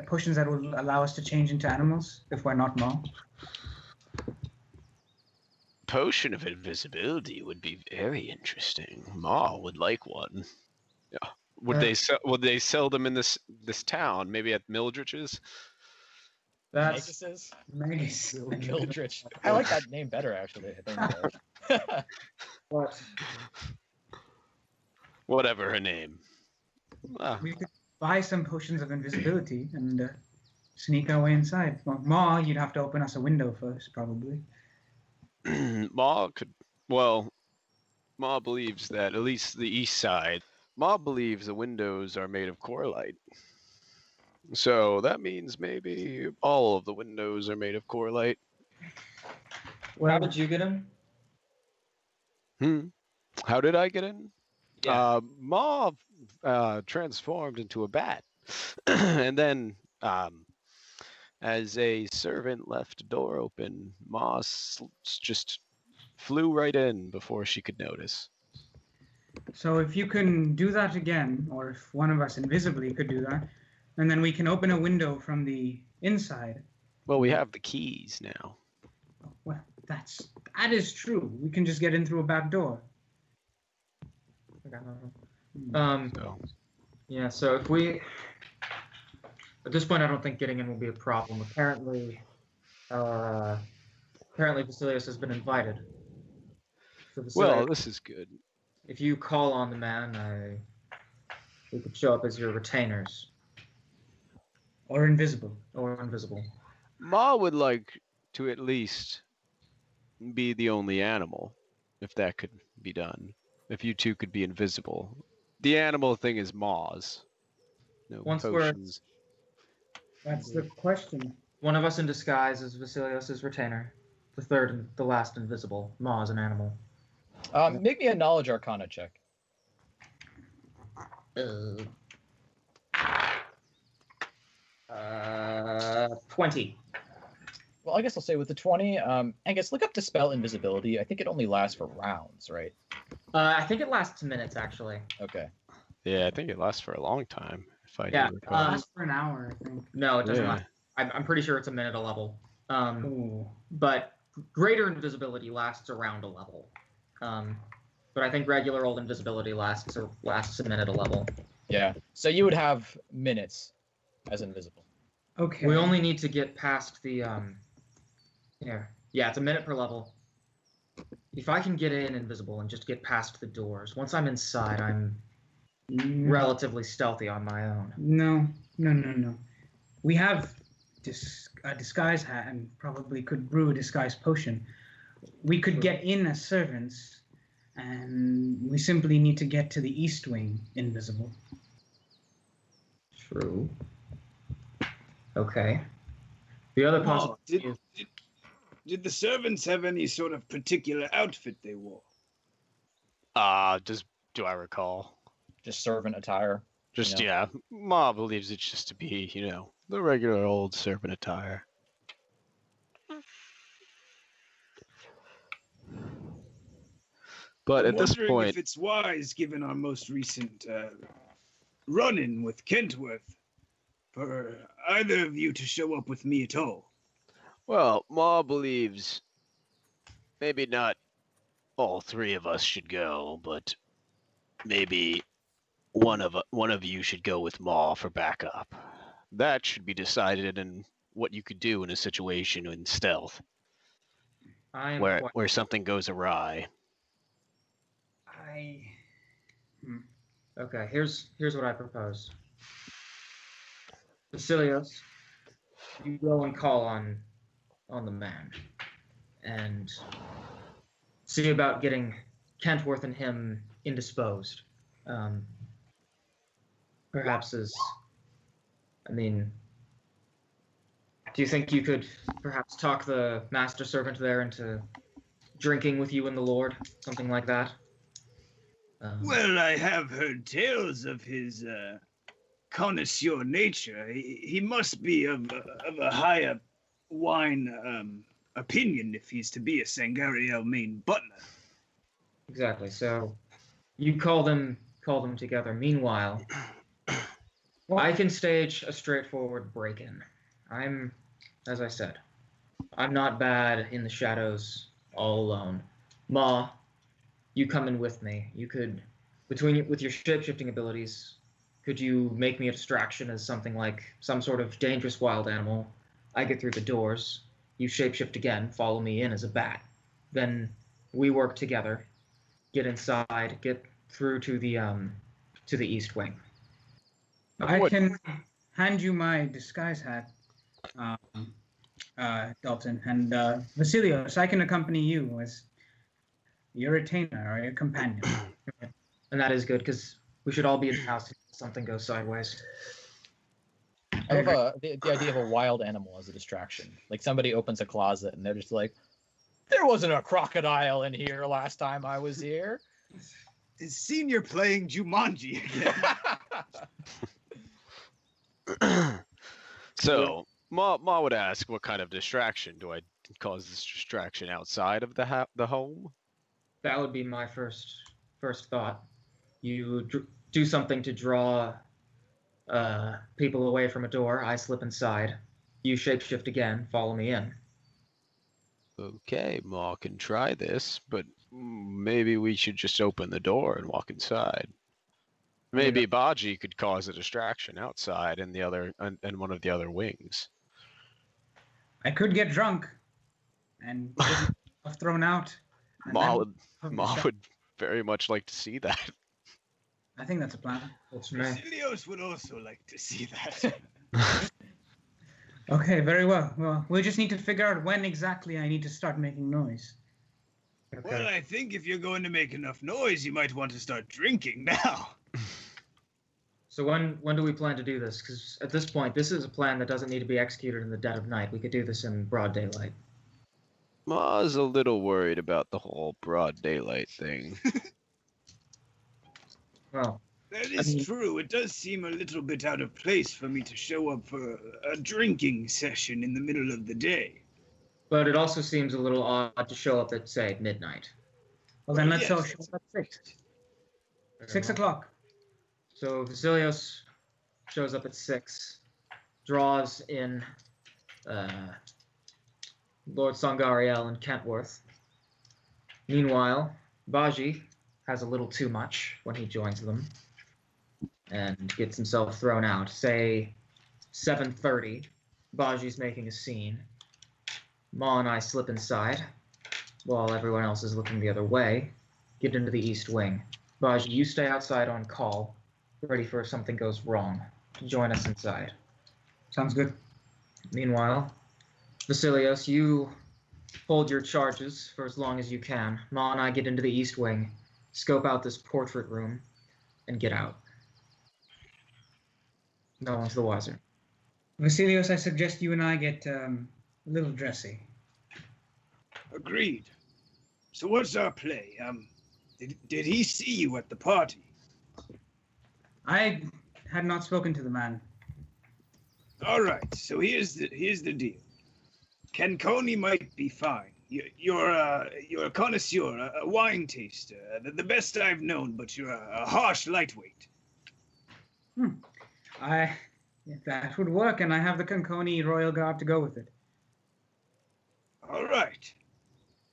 potions that will allow us to change into animals if we're not Mo. Potion of invisibility would be very interesting. Ma would like one. Yeah. Would they sell them in this town? Maybe at Mildredge's? That's Maguses? Magus. Mildredge. I like that name better, actually. What? Whatever her name. We could buy some potions of invisibility and sneak our way inside. Well, Ma, you'd have to open us a window first, probably. Ma believes that at least the east side, Ma believes the windows are made of core light. So that means maybe all of the windows are made of core light. Well, how did you get him? How did I get in? Yeah. Ma transformed into a bat. And then as a servant left a door open, Ma just flew right in before she could notice. So if you can do that again, or if one of us invisibly could do that, and then we can open a window from the inside. Well, we have the keys now. Well, that is true. We can just get in through a back door. So. Yeah, so if we... At this point, I don't think getting in will be a problem. Apparently Vicentias has been invited. So Well, this is good. if you call on the man, we could show up as your retainers. Or invisible. Or invisible. Ma would like to at least be the only animal, if that could be done. If you two could be invisible. The animal thing is Ma's. No Once potions. That's the question. One of us in disguise is Vicentias' retainer. The third and the last invisible. Ma is an animal. Make me a knowledge arcana check. 20. Well, I guess I'll say with the 20, Angus, look up Dispel Invisibility. I think it only lasts for rounds, right? I think it lasts minutes, actually. Okay. Yeah, I think it lasts for a long time. If I Yeah, do recall. Lasts for an hour, I think. No, it doesn't Yeah. last. I'm pretty sure it's a minute a level. Ooh. But greater invisibility lasts around a level. But I think regular old invisibility lasts a minute a level. Yeah. So you would have minutes as invisible. Okay. We only need to get past the here. Yeah, it's a minute per level. If I can get in invisible and just get past the doors, once I'm inside, I'm relatively stealthy on my own. No. We have a disguise hat and probably could brew a disguise potion. We could get in as servants, and we simply need to get to the east wing invisible. True. Okay. The other Oh, possibility did the servants have any sort of particular outfit they wore? Do I recall? Just servant attire. Just, You know? yeah. Ma believes it's just to be, the regular old servant attire. But I'm at this wondering point, if it's wise, given our most recent run-in with Kentworth, for either of you to show up with me at all. well, Ma believes maybe not all three of us should go, but maybe one of you should go with Ma for backup. That should be decided in what you could do in a situation in stealth where something goes awry. Okay, here's what I propose. Vicentias, you go and call on the man, and see about getting Kentworth and him indisposed. Perhaps do you think you could perhaps talk the master servant there into drinking with you and the Lord, something like that? Well, I have heard tales of his connoisseur nature. He must be of a higher wine opinion if he's to be a Sangaraeal main butler. Exactly. So you call them together. Meanwhile, I can stage a straightforward break-in. As I said, I'm not bad in the shadows all alone. Ma, you come in with me. You could, with your shape-shifting abilities, could you make me a distraction as something like some sort of dangerous wild animal? I get through the doors. You shapeshift again. Follow me in as a bat. Then we work together. Get inside. Get through to the east wing. I can hand you my disguise hat, Dalton, and Vicentias, I can accompany you as your retainer or your companion. And that is good, because we should all be in the house if something goes sideways. I love the idea of a wild animal as a distraction. Like somebody opens a closet and they're just like, there wasn't a crocodile in here last time I was here. Is Senior playing Jumanji again? So, Ma would ask, what kind of distraction do I cause this distraction outside of the home? That would be my first thought. You do something to draw people away from a door. I slip inside. You shapeshift again. Follow me in. Okay, Ma can try this, but maybe we should just open the door and walk inside. Maybe Baji could cause a distraction outside in the other and one of the other wings. I could get drunk and get myself thrown out. and Ma then- would very much like to see that. I think that's a plan. What's me? Basilios would also like to see that. Okay, very well. Well, we just need to figure out when exactly I need to start making noise. Well, I think if you're going to make enough noise, you might want to start drinking now. So when do we plan to do this? Because at this point, this is a plan that doesn't need to be executed in the dead of night. We could do this in broad daylight. Ma's a little worried about the whole broad daylight thing. Well, That is true. It does seem a little bit out of place for me to show up for a drinking session in the middle of the day. but it also seems a little odd to show up at, say, midnight. Well, then Well, let's yes. all show up at 6. 6 o'clock. So Vicentias shows up at 6, draws in Lord Sangaraeal and Kentworth. Meanwhile, Baji has a little too much when he joins them and gets himself thrown out. Say 7:30, Baji's making a scene. Ma and I slip inside while everyone else is looking the other way. Get into the east wing. Baji, you stay outside on call, ready for if something goes wrong. Join us inside. Sounds good. Meanwhile, Vicentias, you hold your charges for as long as you can. Ma and I get into the east wing, scope out this portrait room, and get out. No one's the wiser. Vasilios, I suggest you and I get a little dressy. Agreed. So what's our play? Did he see you at the party? I had not spoken to the man. All right. So here's the deal. Canconi might be fine. You're a connoisseur, a wine taster, the best I've known, but you're a harsh lightweight. If that would work, and I have the Conconi Royal Guard to go with it. All right.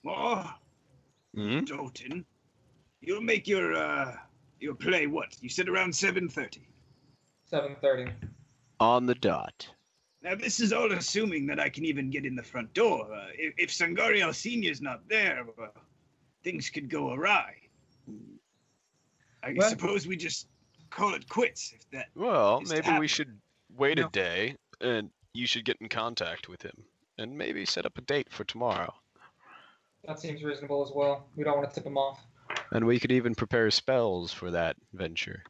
Ma, Hmm? Dalton, you'll make your play what? You said around 7:30. 7:30. On the dot. Now, this is all assuming that I can even get in the front door. If Sangaraeal Senior's not there, well, things could go awry. I Well- suppose we just call it quits if that. Well, is to maybe happen. we should wait No. a day, and you should get in contact with him, and maybe set up a date for tomorrow. That seems reasonable as well. We don't want to tip him off. And we could even prepare spells for that venture.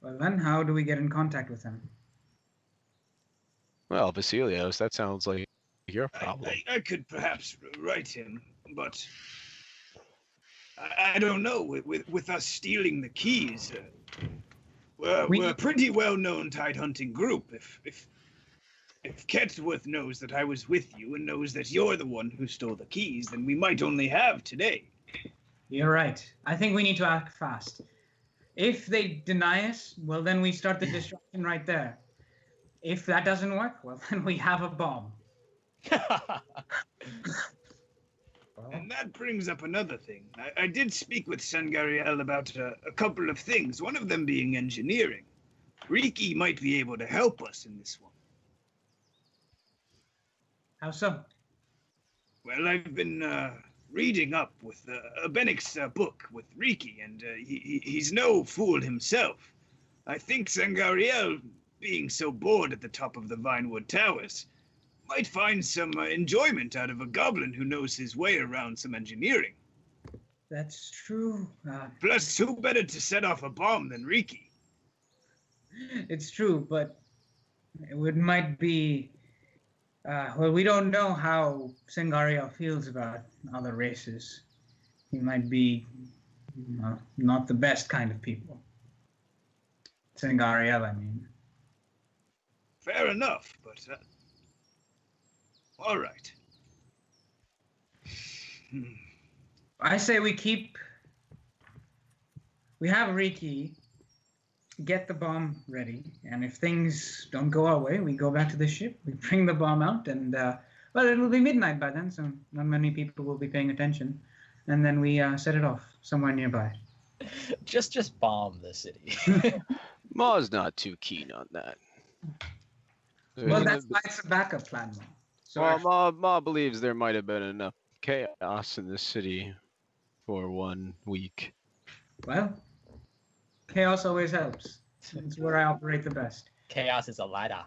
Well, then, how do we get in contact with him? Well, Vasilios, that sounds like your problem. I could perhaps write him, but I don't know. With us stealing the keys, we're a pretty well-known tide hunting group. If Kentworth knows that I was with you and knows that you're the one who stole the keys, then we might only have today. You're right. I think we need to act fast. If they deny us, well, then we start the distraction right there. If that doesn't work, well, then we have a bomb. And that brings up another thing. I did speak with Sangaraeal about a couple of things, one of them being engineering. Riki might be able to help us in this one. How so? Well, I've been reading up with Bennick's book with Riki, and he's no fool himself. I think Sangaraeal, being so bored at the top of the Vinewood Towers, might find some enjoyment out of a goblin who knows his way around some engineering. That's true. Plus, who better to set off a bomb than Riki? It's true, but it might be. Well, we don't know how Sangaraeal feels about other races. He might be not the best kind of people. Sangaraeal, I mean. Fair enough, but all right. I say we keep we have Riki. Get the bomb ready, and if things don't go our way, we go back to the ship. We bring the bomb out, and well, it'll be midnight by then, so not many people will be paying attention. And then we set it off somewhere nearby. Just bomb the city. Ma's not too keen on that. Well, that's why it's a backup plan, Mo. So Well, Ma believes there might have been enough chaos in the city for 1 week. well, chaos always helps. It's where I operate the best. Chaos is a ladder.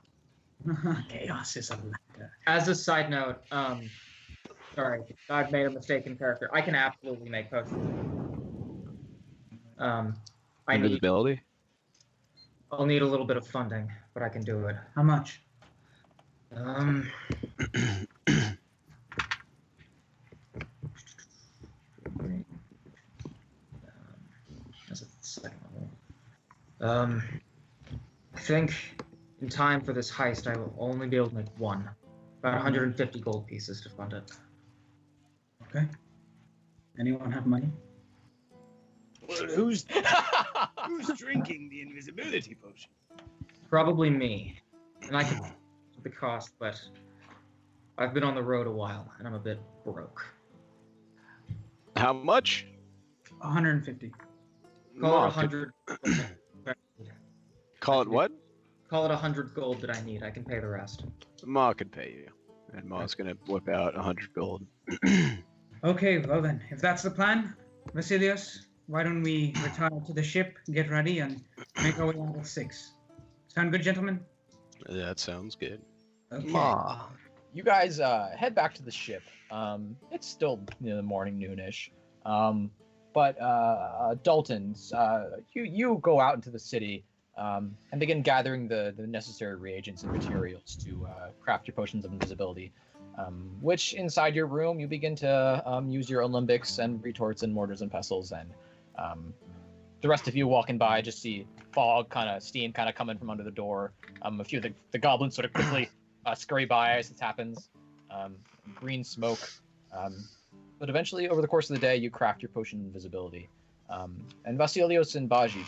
Chaos is a ladder. As a side note, sorry, I've made a mistake in character. I can absolutely make potions. I need. Invisibility? I'll need a little bit of funding, but I can do it. How much? That's a second level. I think in time for this heist, I will only be able to make one. About 150 gold pieces to fund it. Okay. Anyone have money? Well, who's drinking the invisibility potion? Probably me. And I can the cost, but I've been on the road a while, and I'm a bit broke. How much? 150. Call Ma it 100. Call it what? Call it 100 gold that I need. I can pay the rest. Ma can pay you. And Ma's gonna whip out 100 gold. Okay, well then, if that's the plan, Vasilios, why don't we retire to the ship, get ready, and make our way out at 6? Sound good, gentlemen? That sounds good. Okay. Ma. You guys head back to the ship. It's still the morning, noonish. But Dalton's, you go out into the city and begin gathering the necessary reagents and materials to craft your potions of invisibility. Which inside your room you begin to use your alembics and retorts and mortars and pestles, and the rest of you walking by just see fog, steam coming from under the door. A few of the goblins sort of quickly scurry by as this happens. Green smoke. But eventually, over the course of the day, you craft your potion of invisibility. And Vasilios and Baji,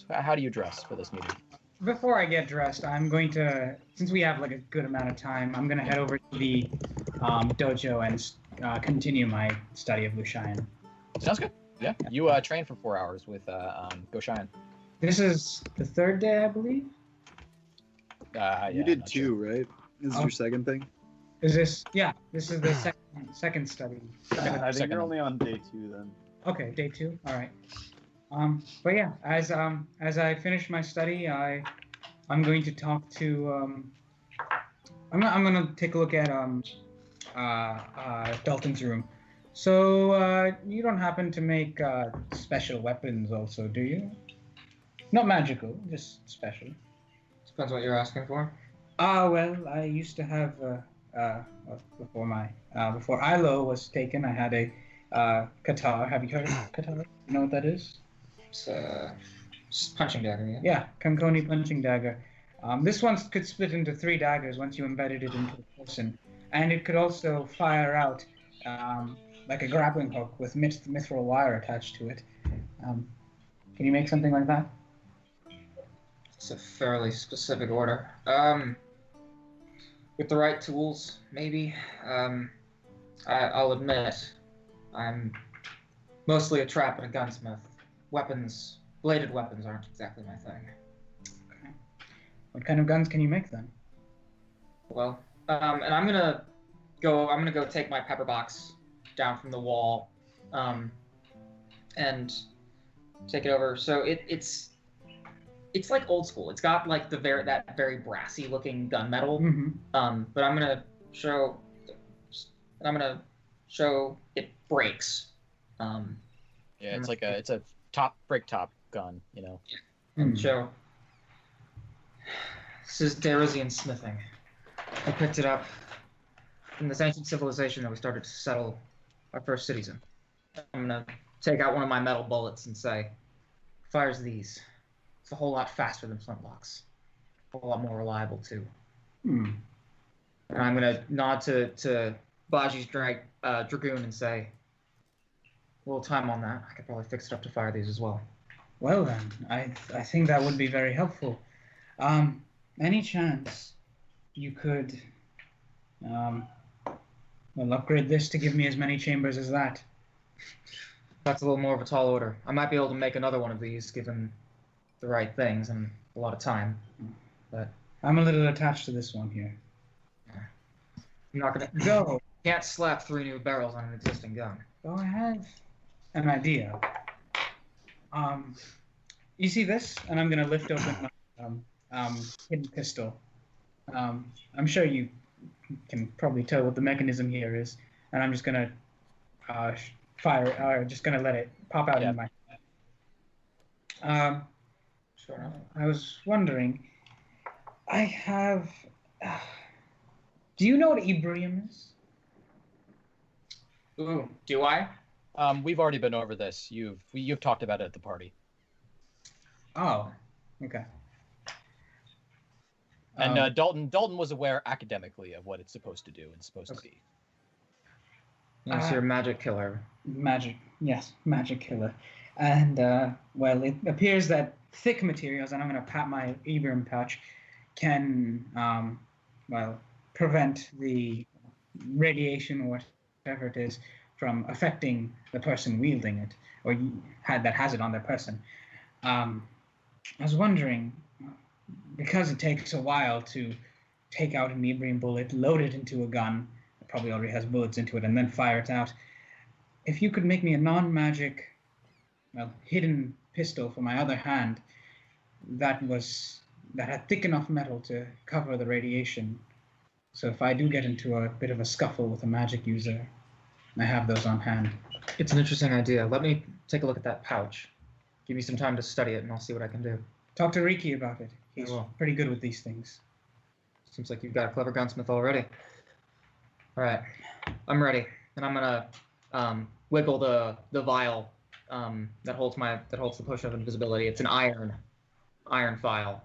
how do you dress for this meeting? Before I get dressed, I'm going to, since we have like a good amount of time, I'm going to head over to the dojo and continue my study of Lushian. Sounds good. Yeah. You train for 4 hours with Goshian. This is the 3rd day, I believe. You did 2, right? This is your second thing? Is this? Yeah, this is the second study. I think you're only on day 2 then. Okay, day 2. All right. But yeah, as I finish my study, I'm going to talk to I'm gonna take a look at Dalton's room. So you don't happen to make special weapons, also, do you? Not magical, just special. Depends what you're asking for. Well, I used to have before Ilo was taken, I had a Qatar. Have you heard of Qatar? You know what that is? It's just punching dagger, yeah. Yeah, Kankoni punching dagger. This one could split into 3 daggers once you embedded it into a person, and it could also fire out like a grappling hook with mithril wire attached to it. Can you make something like that? It's a fairly specific order. With the right tools, maybe. I'll admit, I'm mostly a trap and a gunsmith. Bladed weapons aren't exactly my thing. Okay. What kind of guns can you make then? Well, and I'm gonna go take my pepper box down from the wall, and take it over. So it's like old school. It's got like that very brassy looking gunmetal. Mm-hmm. But I'm gonna show it breaks. Yeah, it's a break top gun, you know. And show. This is Derisian smithing. I picked it up from this ancient civilization that we started to settle our first cities in. I'm gonna take out one of my metal bullets and say, fires these. It's a whole lot faster than flintlocks. A whole lot more reliable too. And I'm gonna nod to Baji's dragoon and say, a little time on that. I could probably fix it up to fire these as well. Well then, I think that would be very helpful. Any chance you could upgrade this to give me as many chambers as that? That's a little more of a tall order. I might be able to make another one of these, given the right things and a lot of time. But I'm a little attached to this one here. I'm not gonna go. Can't slap 3 new barrels on an existing gun. So I have an idea. You see this? And I'm gonna lift open my hidden pistol. I'm sure you can probably tell what the mechanism here is, and I'm just gonna fire. Just gonna let it pop out in my head. Sure. I was wondering. I have. Do you know what Ebrium is? Ooh, do I? We've already been over this. You've talked about it at the party. Oh, okay. And Dalton was aware academically of what it's supposed to do and supposed to be. Yes, you're a magic killer. Magic killer. And, well, it appears that thick materials, and I'm going to pat my Ebrium pouch, can, prevent the radiation or whatever it is from affecting the person wielding it, or that has it on their person. I was wondering, because it takes a while to take out an Ebrium bullet, load it into a gun, it probably already has bullets into it, and then fire it out, if you could make me a non-magic, hidden pistol for my other hand that had thick enough metal to cover the radiation, so if I do get into a bit of a scuffle with a magic user, I have those on hand. It's an interesting idea. Let me take a look at that pouch. Give me some time to study it, and I'll see what I can do. Talk to Riki about it. He's pretty good with these things. Seems like you've got a clever gunsmith already. All right, I'm ready, and I'm gonna wiggle the vial that holds the potion of invisibility. It's an iron vial.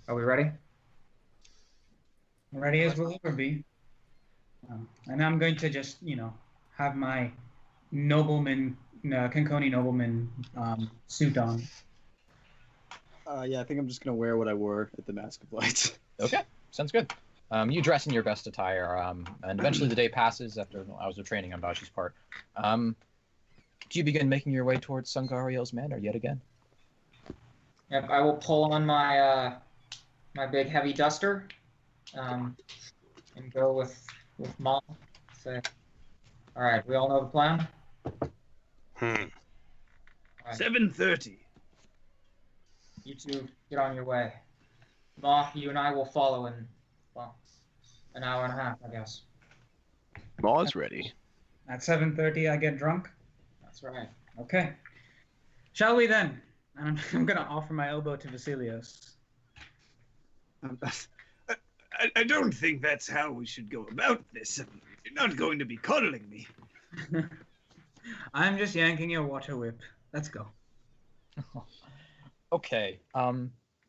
Are we ready? Ready as we'll ever be. And I'm going to just, have my Conconi nobleman suit on. Yeah, I think I'm just gonna wear what I wore at the Masque of Lights. Okay, sounds good. You dress in your best attire, and eventually the day passes after hours of training on Bashi's part. Do you begin making your way towards Sangaraeal's manor yet again? Yep, I will pull on my my big heavy duster, and go with Mom. Say, all right, we all know the plan. Right. 7:30. You two get on your way. Ma, you and I will follow in, an hour and a half, I guess. Ma's ready. At 7:30, I get drunk? That's right. Okay. Shall we then? And I'm going to offer my elbow to Vasilios. I don't think that's how we should go about this. You're not going to be coddling me. I'm just yanking your water whip. Let's go. Okay.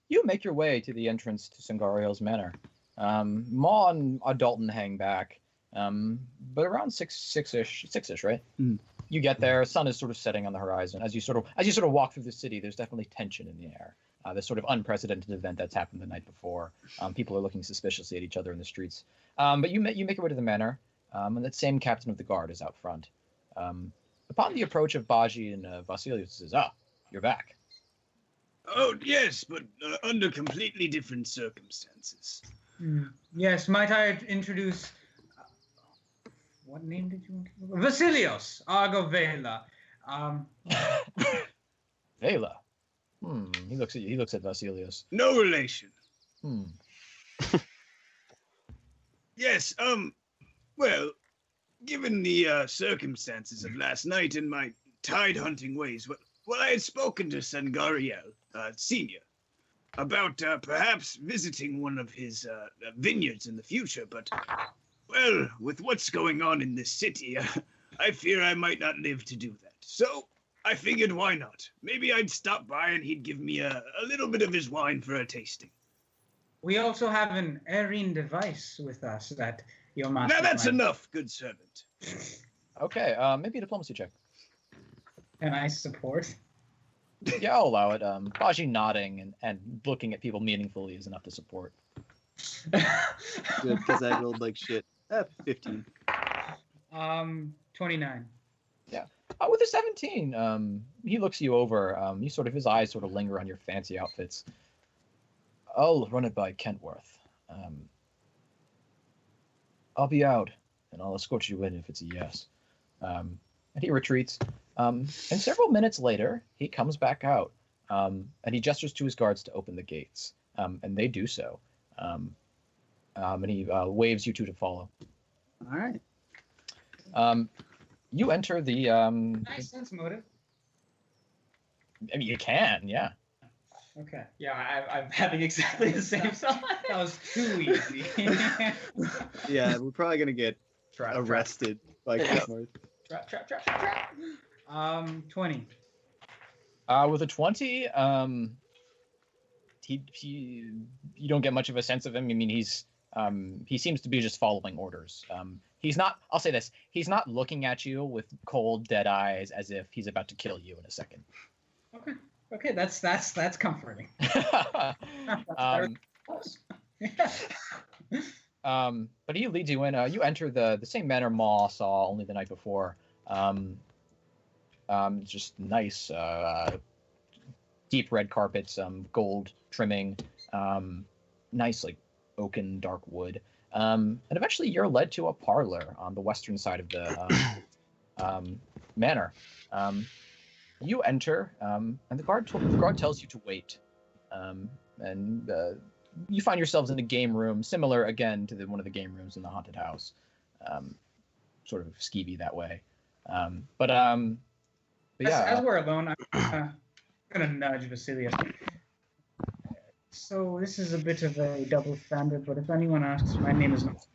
You make your way to the entrance to Sangaraeal's manor. Ma and Dalton hang back, but around six-ish, right? Mm. You get there. Sun is sort of setting on the horizon. As you sort of walk through the city, there's definitely tension in the air. This sort of unprecedented event that's happened the night before. People are looking suspiciously at each other in the streets. But you make your way to the manor, and that same captain of the guard is out front. Upon the approach of Baji and Vasilios says, you're back. Oh, yes, but under completely different circumstances. Yes, might I introduce... what name did you want to give? Vasilios Argovela. Vela. He looks at you. He looks at Vasilios. No relation. Yes, well, given the circumstances of last night and my tide hunting ways, well, I had spoken to Sangaraeal, Senior, about perhaps visiting one of his vineyards in the future, but, well, with what's going on in this city, I fear I might not live to do that. So I figured, why not? Maybe I'd stop by and he'd give me a little bit of his wine for a tasting. We also have an Erin device with us that your master... Now that's enough, good servant. Okay, maybe a diplomacy check. Can I support? Yeah, I'll allow it. Baji nodding and looking at people meaningfully is enough to support. Good, because I rolled like shit. 15. 29. With a 17, he looks you over. His eyes sort of linger on your fancy outfits. I'll run it by Kentworth. I'll be out, and I'll escort you in if it's a yes. And he retreats. And several minutes later, he comes back out, and he gestures to his guards to open the gates. And they do so. And he waves you two to follow. All right. You enter the. Nice sense motive. I mean, you can, yeah. Okay. Yeah, I'm having exactly the same thought. That was too easy. Yeah, we're probably gonna get arrested by Kentworth. Trap. 20. With a 20, he you don't get much of a sense of him. I mean, he seems to be just following orders. He's not. I'll say this: he's not looking at you with cold, dead eyes as if he's about to kill you in a second. Okay, that's comforting. But he leads you in. You enter the same manor Maw saw only the night before. Just nice, deep red carpets, gold trimming, nice like oaken dark wood. And eventually you're led to a parlor on the western side of the manor. You enter, and the guard tells you to wait. And you find yourselves in a game room, similar again to one of the game rooms in the haunted house. Sort of skeevy that way. But yeah. As we're alone, I'm gonna nudge Vasilius. So this is a bit of a double standard, but if anyone asks, my name is not.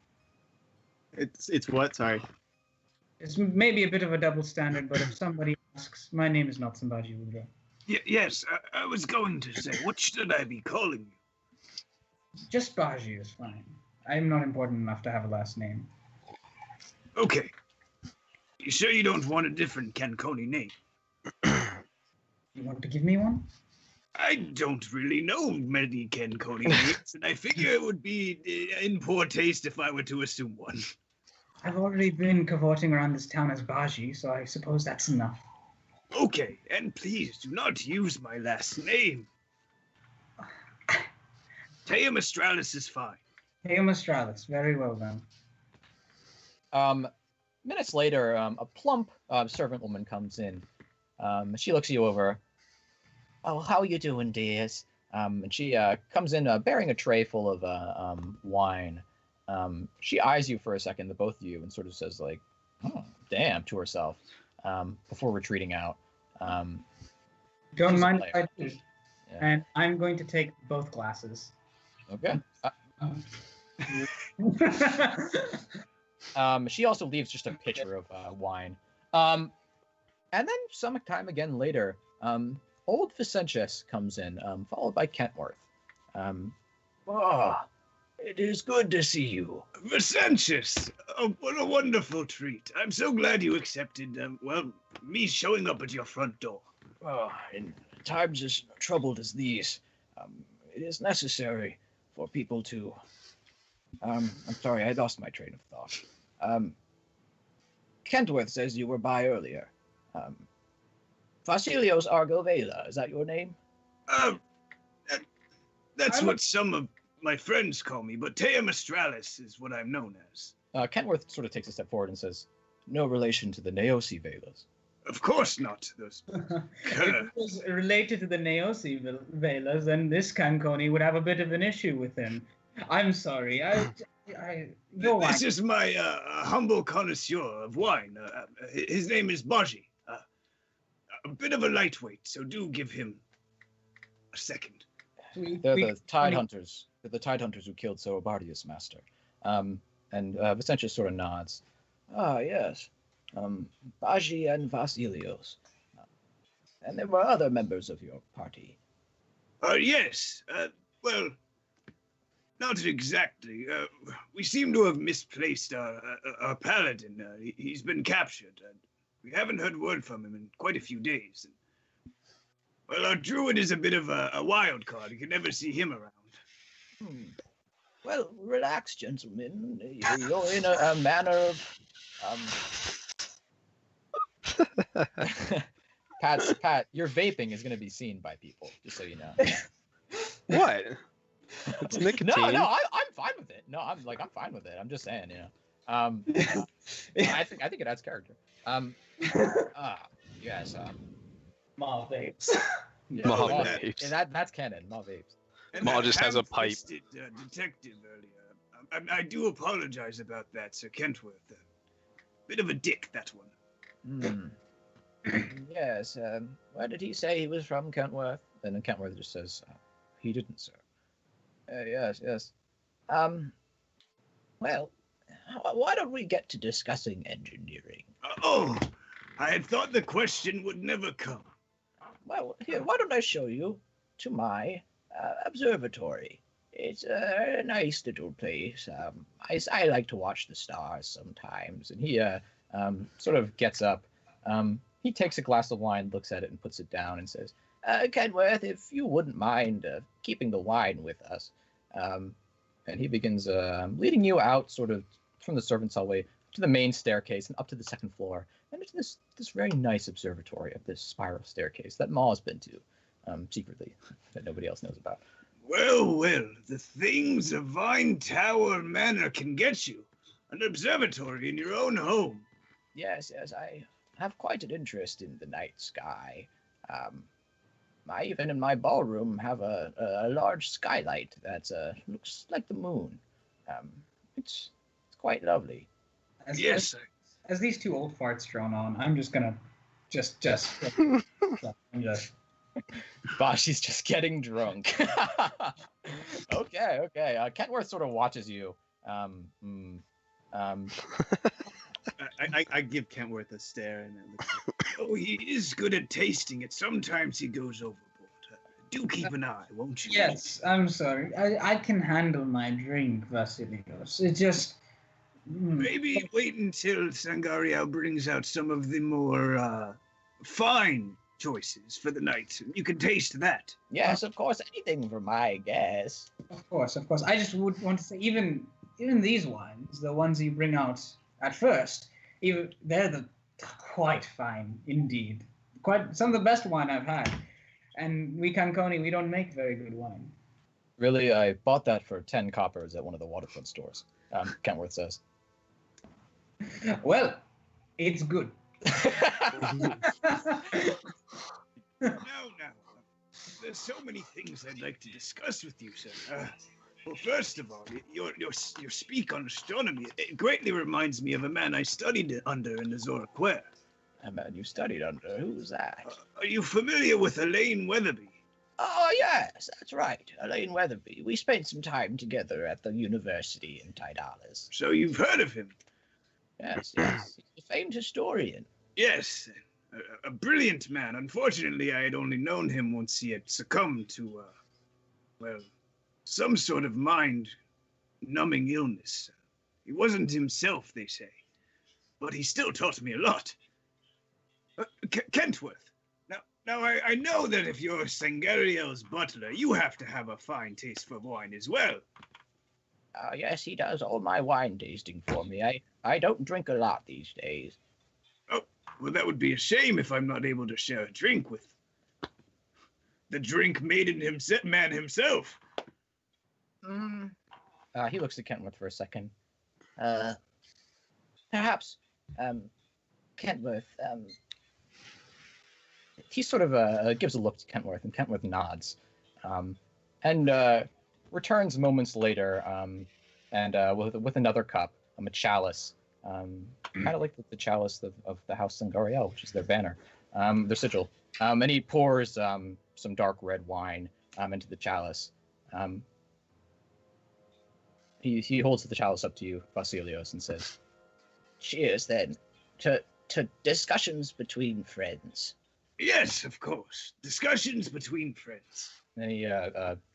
It's what? Sorry. It's maybe a bit of a double standard, but if somebody asks, my name is not Sambaji Udra. Yes, I was going to say, what should I be calling you? Just Baji is fine. I'm not important enough to have a last name. Okay. You sure you don't want a different Canconi name? You want to give me one? I don't really know many Canconi names, and I figure it would be in poor taste if I were to assume one. I've already been cavorting around this town as Baji, so I suppose that's enough. Okay, and please do not use my last name. Teum Astralis is fine. Teum Astralis, very well then. Minutes later, a plump servant woman comes in. She looks you over. Oh, how are you doing, dears? And she comes in bearing a tray full of wine. She eyes you for a second, the both of you, and sort of says like, "Oh, damn," to herself, before retreating out. Don't mind if I do. Yeah. And I'm going to take both glasses. Okay. She also leaves just a pitcher of wine. And then some time again later, old Vicentias comes in, followed by Kentworth. It is good to see you. Vicentias! Oh, what a wonderful treat. I'm so glad you accepted, me showing up at your front door. In times as troubled as these, it is necessary for people to... I'm sorry, I lost my train of thought. Kentworth says you were by earlier. Vasilios Argovela, is that your name? That's what some of my friends call me, but Teum Astralis is what I'm known as. Kentworth sort of takes a step forward and says, "No relation to the Neosi Valas." Of course not. Those. If it was related to the Neosi Valas, then this Canconi would have a bit of an issue with him. I'm sorry. This is my humble connoisseur of wine. His name is Baji. A bit of a lightweight, so do give him a second. They're the Tidehunters. They're the Tidehunters who killed Sobardius, master. And Vicentius sort of nods. Ah, yes. Baji and Vasilios. And there were other members of your party. Yes. Well, not exactly. We seem to have misplaced our paladin. He's been captured. We haven't heard word from him in quite a few days. Well, our druid is a bit of a wild card. You can never see him around. Hmm. Well, relax, gentlemen. You're in a manner of Pat, your vaping is going to be seen by people, just so you know. What? It's nicotine. No, I'm fine with it. No, I'm fine with it. I'm just saying, you know. I think it adds character. Yes. Ma vapes. Yeah, Ma Ma- vapes. yeah, that's canon. Ma vapes. And Maul that just has a pipe. ham-fisted, detective earlier. I do apologize about that, Sir Kentworth. Bit of a dick, that one. Yes. Where did he say he was from, Kentworth? And then Kentworth just says, he didn't, sir. Yes. Well, why don't we get to discussing engineering? Oh, I had thought the question would never come. Well, here, why don't I show you to my observatory? It's a nice little place. I like to watch the stars sometimes. And he sort of gets up. He takes a glass of wine, looks at it, and puts it down and says, Kenworth, if you wouldn't mind keeping the wine with us. And he begins leading you out sort of from the servants' hallway to the main staircase and up to the second floor. And it's this very nice observatory of this spiral staircase that Maul has been to secretly, that nobody else knows about. Well, the things a Vine Tower Manor can get you. An observatory in your own home. Yes, I have quite an interest in the night sky. I even in my ballroom have a large skylight that looks like the moon. It's quite lovely. Yes. As these two old farts drone on, I'm just gonna just Bashi's just getting drunk. Okay. Kentworth sort of watches you. I give Kentworth a stare and then look. Oh, he is good at tasting it. Sometimes he goes overboard. Do keep an eye, won't you? Yes, I'm sorry. I can handle my drink, Vasilios. It just... Maybe wait until Sangaraeal brings out some of the more fine choices for the night. You can taste that. Yes, of course, anything for my guess. Of course. I just would want to say, even these wines, the ones you bring out at first, they're quite fine indeed. Quite some of the best wine I've had. And we Canconi, we don't make very good wine. Really, I bought that for 10 coppers at one of the waterfront stores. Kentworth says. Well, it's good. Now, there's so many things I'd like to discuss with you, sir. Well, first of all, your speak on astronomy, it greatly reminds me of a man I studied under in the Zoraquare. A man you studied under? Who's that? Are you familiar with Elaine Weatherby? Oh, yes, that's right. Elaine Weatherby. We spent some time together at the university in Tidehunters. So you've heard of him? Yes. He's a famed historian. Yes, a brilliant man. Unfortunately, I had only known him once he had succumbed to, some sort of mind-numbing illness. He wasn't himself, they say. But he still taught me a lot. Kentworth. Now I know that if you're Sangaraeal's butler, you have to have a fine taste for wine as well. Yes, he does all my wine tasting for me. I don't drink a lot these days. Oh, well, that would be a shame if I'm not able to share a drink with the drink maiden man himself. He looks at Kentworth for a second. Perhaps, Kentworth, he sort of gives a look to Kentworth, and Kentworth nods, and returns moments later, and with another cup, a chalice, kind of like the chalice of the House Sangaraeal, which is their banner, their sigil. And he pours some dark red wine into the chalice. He holds the chalice up to you, Vasilios, and says, "Cheers, then, to discussions between friends." Yes, of course. Discussions between friends. And he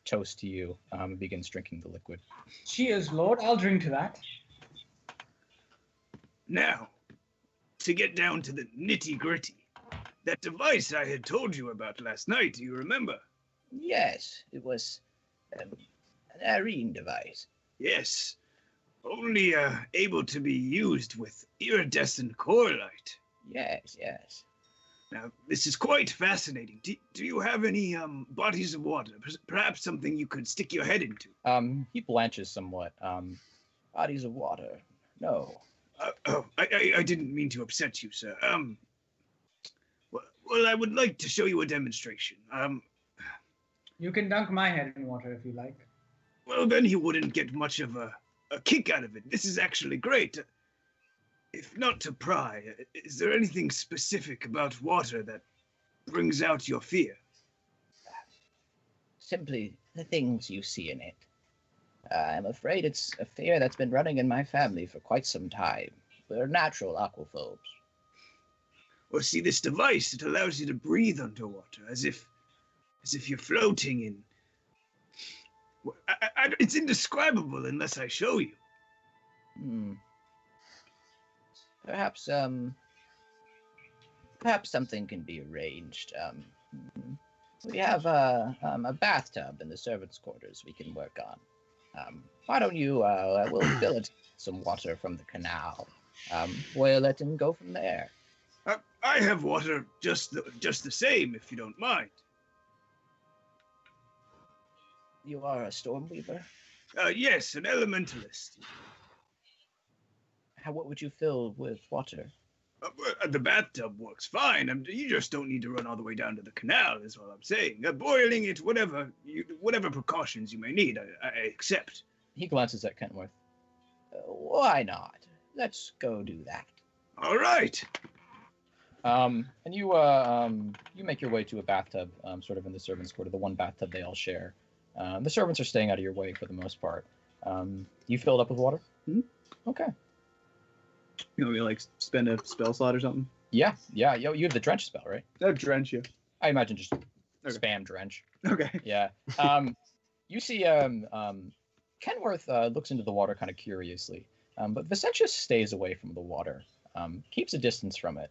toasts to you, and begins drinking the liquid. Cheers, Lord. I'll drink to that. Now, to get down to the nitty-gritty. That device I had told you about last night, do you remember? Yes, it was an Arene device. Yes. Only able to be used with iridescent core light. Yes, yes. Now, this is quite fascinating. Do you have any bodies of water? Perhaps something you could stick your head into? He blanches somewhat. Bodies of water. No. I didn't mean to upset you, sir. Well, I would like to show you a demonstration. You can dunk my head in water if you like. Well, then he wouldn't get much of a kick out of it. This is actually great. If not to pry, is there anything specific about water that brings out your fear? Simply the things you see in it. I'm afraid it's a fear that's been running in my family for quite some time. We're natural aquaphobes. Well, see, this device, it allows you to breathe underwater, as if you're floating in. It's indescribable unless I show you. Perhaps something can be arranged. We have a bathtub in the servants' quarters we can work on. Why don't you, we'll fill it some water from the canal, boil it, and go from there. I have water just the same, if you don't mind. You are a Stormweaver? Yes, an elementalist. What would you fill with water? The bathtub works fine. You just don't need to run all the way down to the canal, is all I'm saying. Boiling it, whatever precautions you may need, I accept. He glances at Kentworth. Why not? Let's go do that. All right. And you make your way to a bathtub, sort of in the servants' quarter, the one bathtub they all share. The servants are staying out of your way for the most part. You fill it up with water? Mm-hmm. Okay. You want me to like spend a spell slot or something? Yeah. You have the drench spell, right? No, drench you. I imagine just spam drench. Okay. Yeah. You see, Kenworth looks into the water kind of curiously, but Vicentias stays away from the water, keeps a distance from it,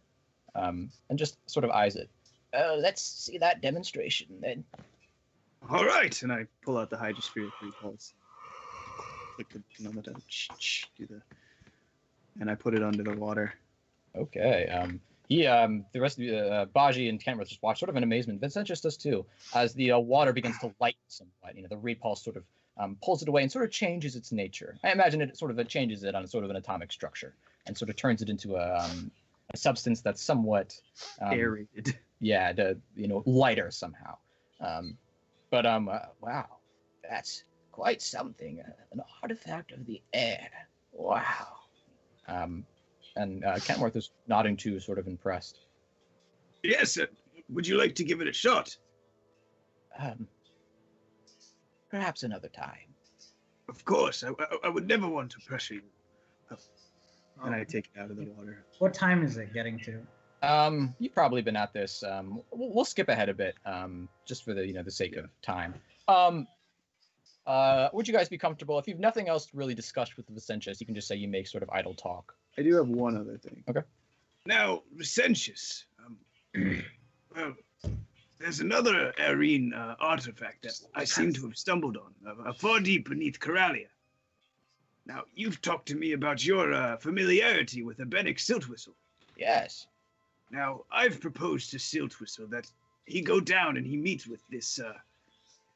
and just sort of eyes it. Let's see that demonstration then. All right. And I pull out the hydrosphere 3 pulse. Click the number down. And I put it under the water. Okay. The rest of Baji and Kentworth just watch sort of in amazement. Vicentias does too, as the water begins to lighten somewhat. The repulse sort of pulls it away and sort of changes its nature. I imagine it sort of changes it on sort of an atomic structure and sort of turns it into a substance that's somewhat aerated. Yeah, lighter somehow. Wow, that's quite something. An artifact of the air. Wow. And Kentworth is nodding too, sort of impressed. Yes, would you like to give it a shot? Perhaps another time. Of course, I would never want to pressure you. And I take it out of the water. What time is it getting to? You've probably been at this. We'll skip ahead a bit, just for the sake of time. Would you guys be comfortable if you've nothing else to really discuss with the Vicentias? You can just say you make sort of idle talk. I do have one other thing. Okay. Now, Vicentias, well, there's another Arene artifact that I seem to have stumbled on, far deep beneath Coralia. Now, you've talked to me about your familiarity with a Bennick Siltwhistle. Yes. Now, I've proposed to Siltwhistle that he go down and he meet with this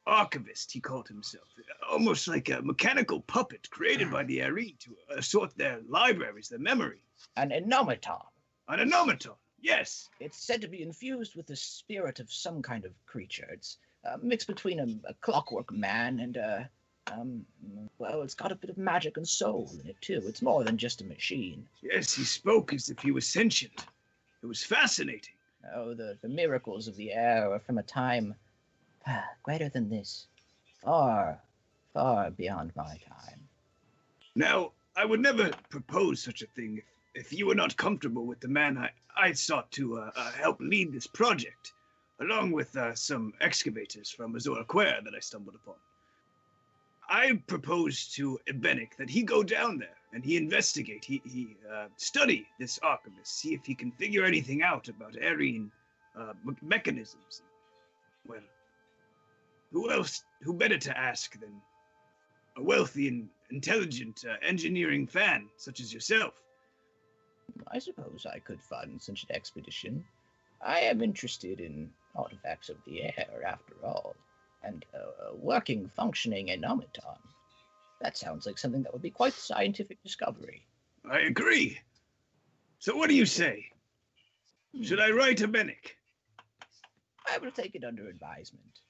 archivist, he called himself, almost like a mechanical puppet created by the Arene to assort their libraries, their memory. An enomaton. An enomaton, yes. It's said to be infused with the spirit of some kind of creature. It's mixed between a clockwork man and well, it's got a bit of magic and soul in it too. It's more than just a machine. Yes, he spoke as if he was sentient. It was fascinating. Oh, the miracles of the air are from a time greater than this. Far, far beyond my time. Now, I would never propose such a thing if you were not comfortable with the man I sought to help lead this project, along with some excavators from Azoraquare that I stumbled upon. I proposed to Ebenic that he go down there and he investigate, he study this archivist, see if he can figure anything out about Aryan mechanisms. Well, who better to ask than a wealthy and intelligent engineering fan such as yourself? I suppose I could fund such an expedition. I am interested in artifacts of the air, after all, and a working, functioning automaton. That sounds like something that would be quite a scientific discovery. I agree. So what do you say? Should I write Ebenic? I will take it under advisement.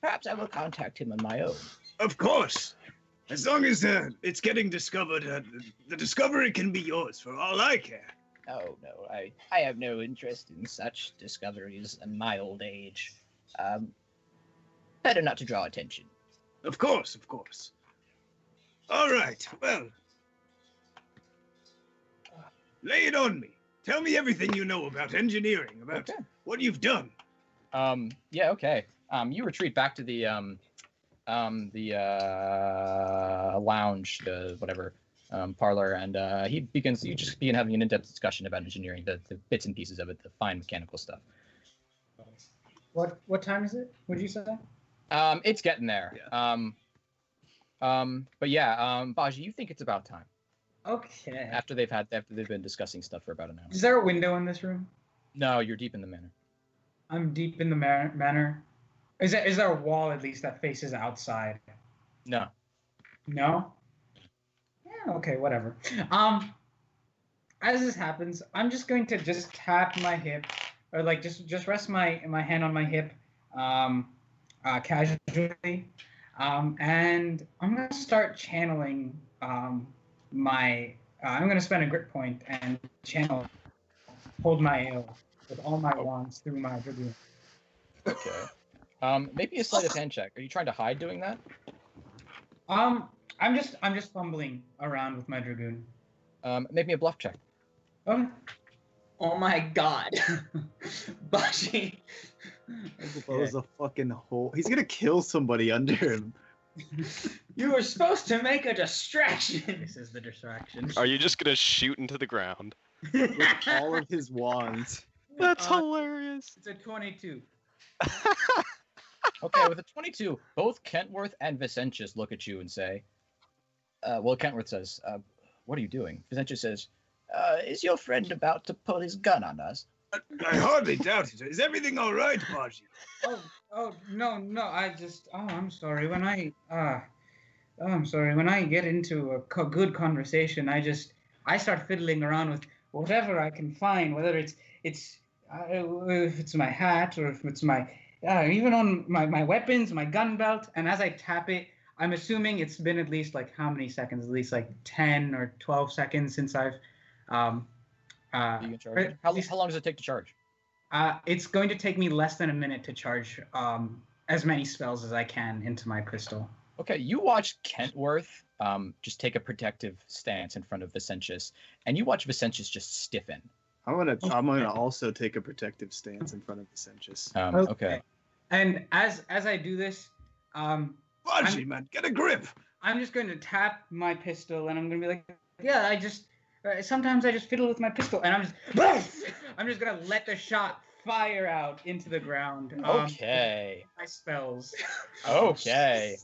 Perhaps I will contact him on my own. Of course. As long as it's getting discovered, the discovery can be yours for all I care. Oh, no, I have no interest in such discoveries in my old age. Better not to draw attention. Of course, of course. All right, well. Lay it on me. Tell me everything you know about engineering, about what you've done. Yeah, okay. You retreat back to the lounge, the whatever, parlor, and you just begin having an in-depth discussion about engineering, the bits and pieces of it, the fine mechanical stuff. What time is it? Would you say? It's getting there. Yeah. But yeah, Baji, you think it's about time Okay. after they've been discussing stuff for about an hour. Is there a window in this room? No, you're deep in the manor. I'm deep in the manor. Is there a wall at least that faces outside? No. No? Yeah, okay, whatever. As this happens, I'm just going to just tap my hip, or like just rest my hand on my hip, casually, and I'm gonna start channeling I'm gonna spend a grit point and channel hold my ale with all my wands through my dragoon. Okay. Maybe a sleight of hand check. Are you trying to hide doing that? I'm just fumbling around with my dragoon. Make me a bluff check. Okay. Oh my god. Bashi. Blows a fucking hole. He's gonna kill somebody under him. You were supposed to make a distraction. This is the distraction. Are you just gonna shoot into the ground? With all of his wands. That's hilarious. It's a 22. Okay, with a 22, both Kentworth and Vicentias look at you and say, well, Kentworth says, what are you doing? Vicentias says, is your friend about to pull his gun on us? I hardly doubt it. Is everything all right, Baji? No, I'm sorry. When I get into a good conversation, I start fiddling around with whatever I can find, whether if it's my hat or if it's my, even on my weapons, my gun belt. And as I tap it, I'm assuming it's been at least like how many seconds? At least like 10 or 12 seconds since I've, You can charge. How long does it take to charge? It's going to take me less than a minute to charge as many spells as I can into my crystal. Okay, you watch Kentworth just take a protective stance in front of Vicentias, and you watch Vicentias just stiffen. I'm gonna also take a protective stance in front of Vicentias. Okay. And as I do this, Baji, man, get a grip. I'm just going to tap my pistol, and I'm going to be like, yeah, sometimes I just fiddle with my pistol, and I'm just going to let the shot fire out into the ground. Okay. My spells. Okay.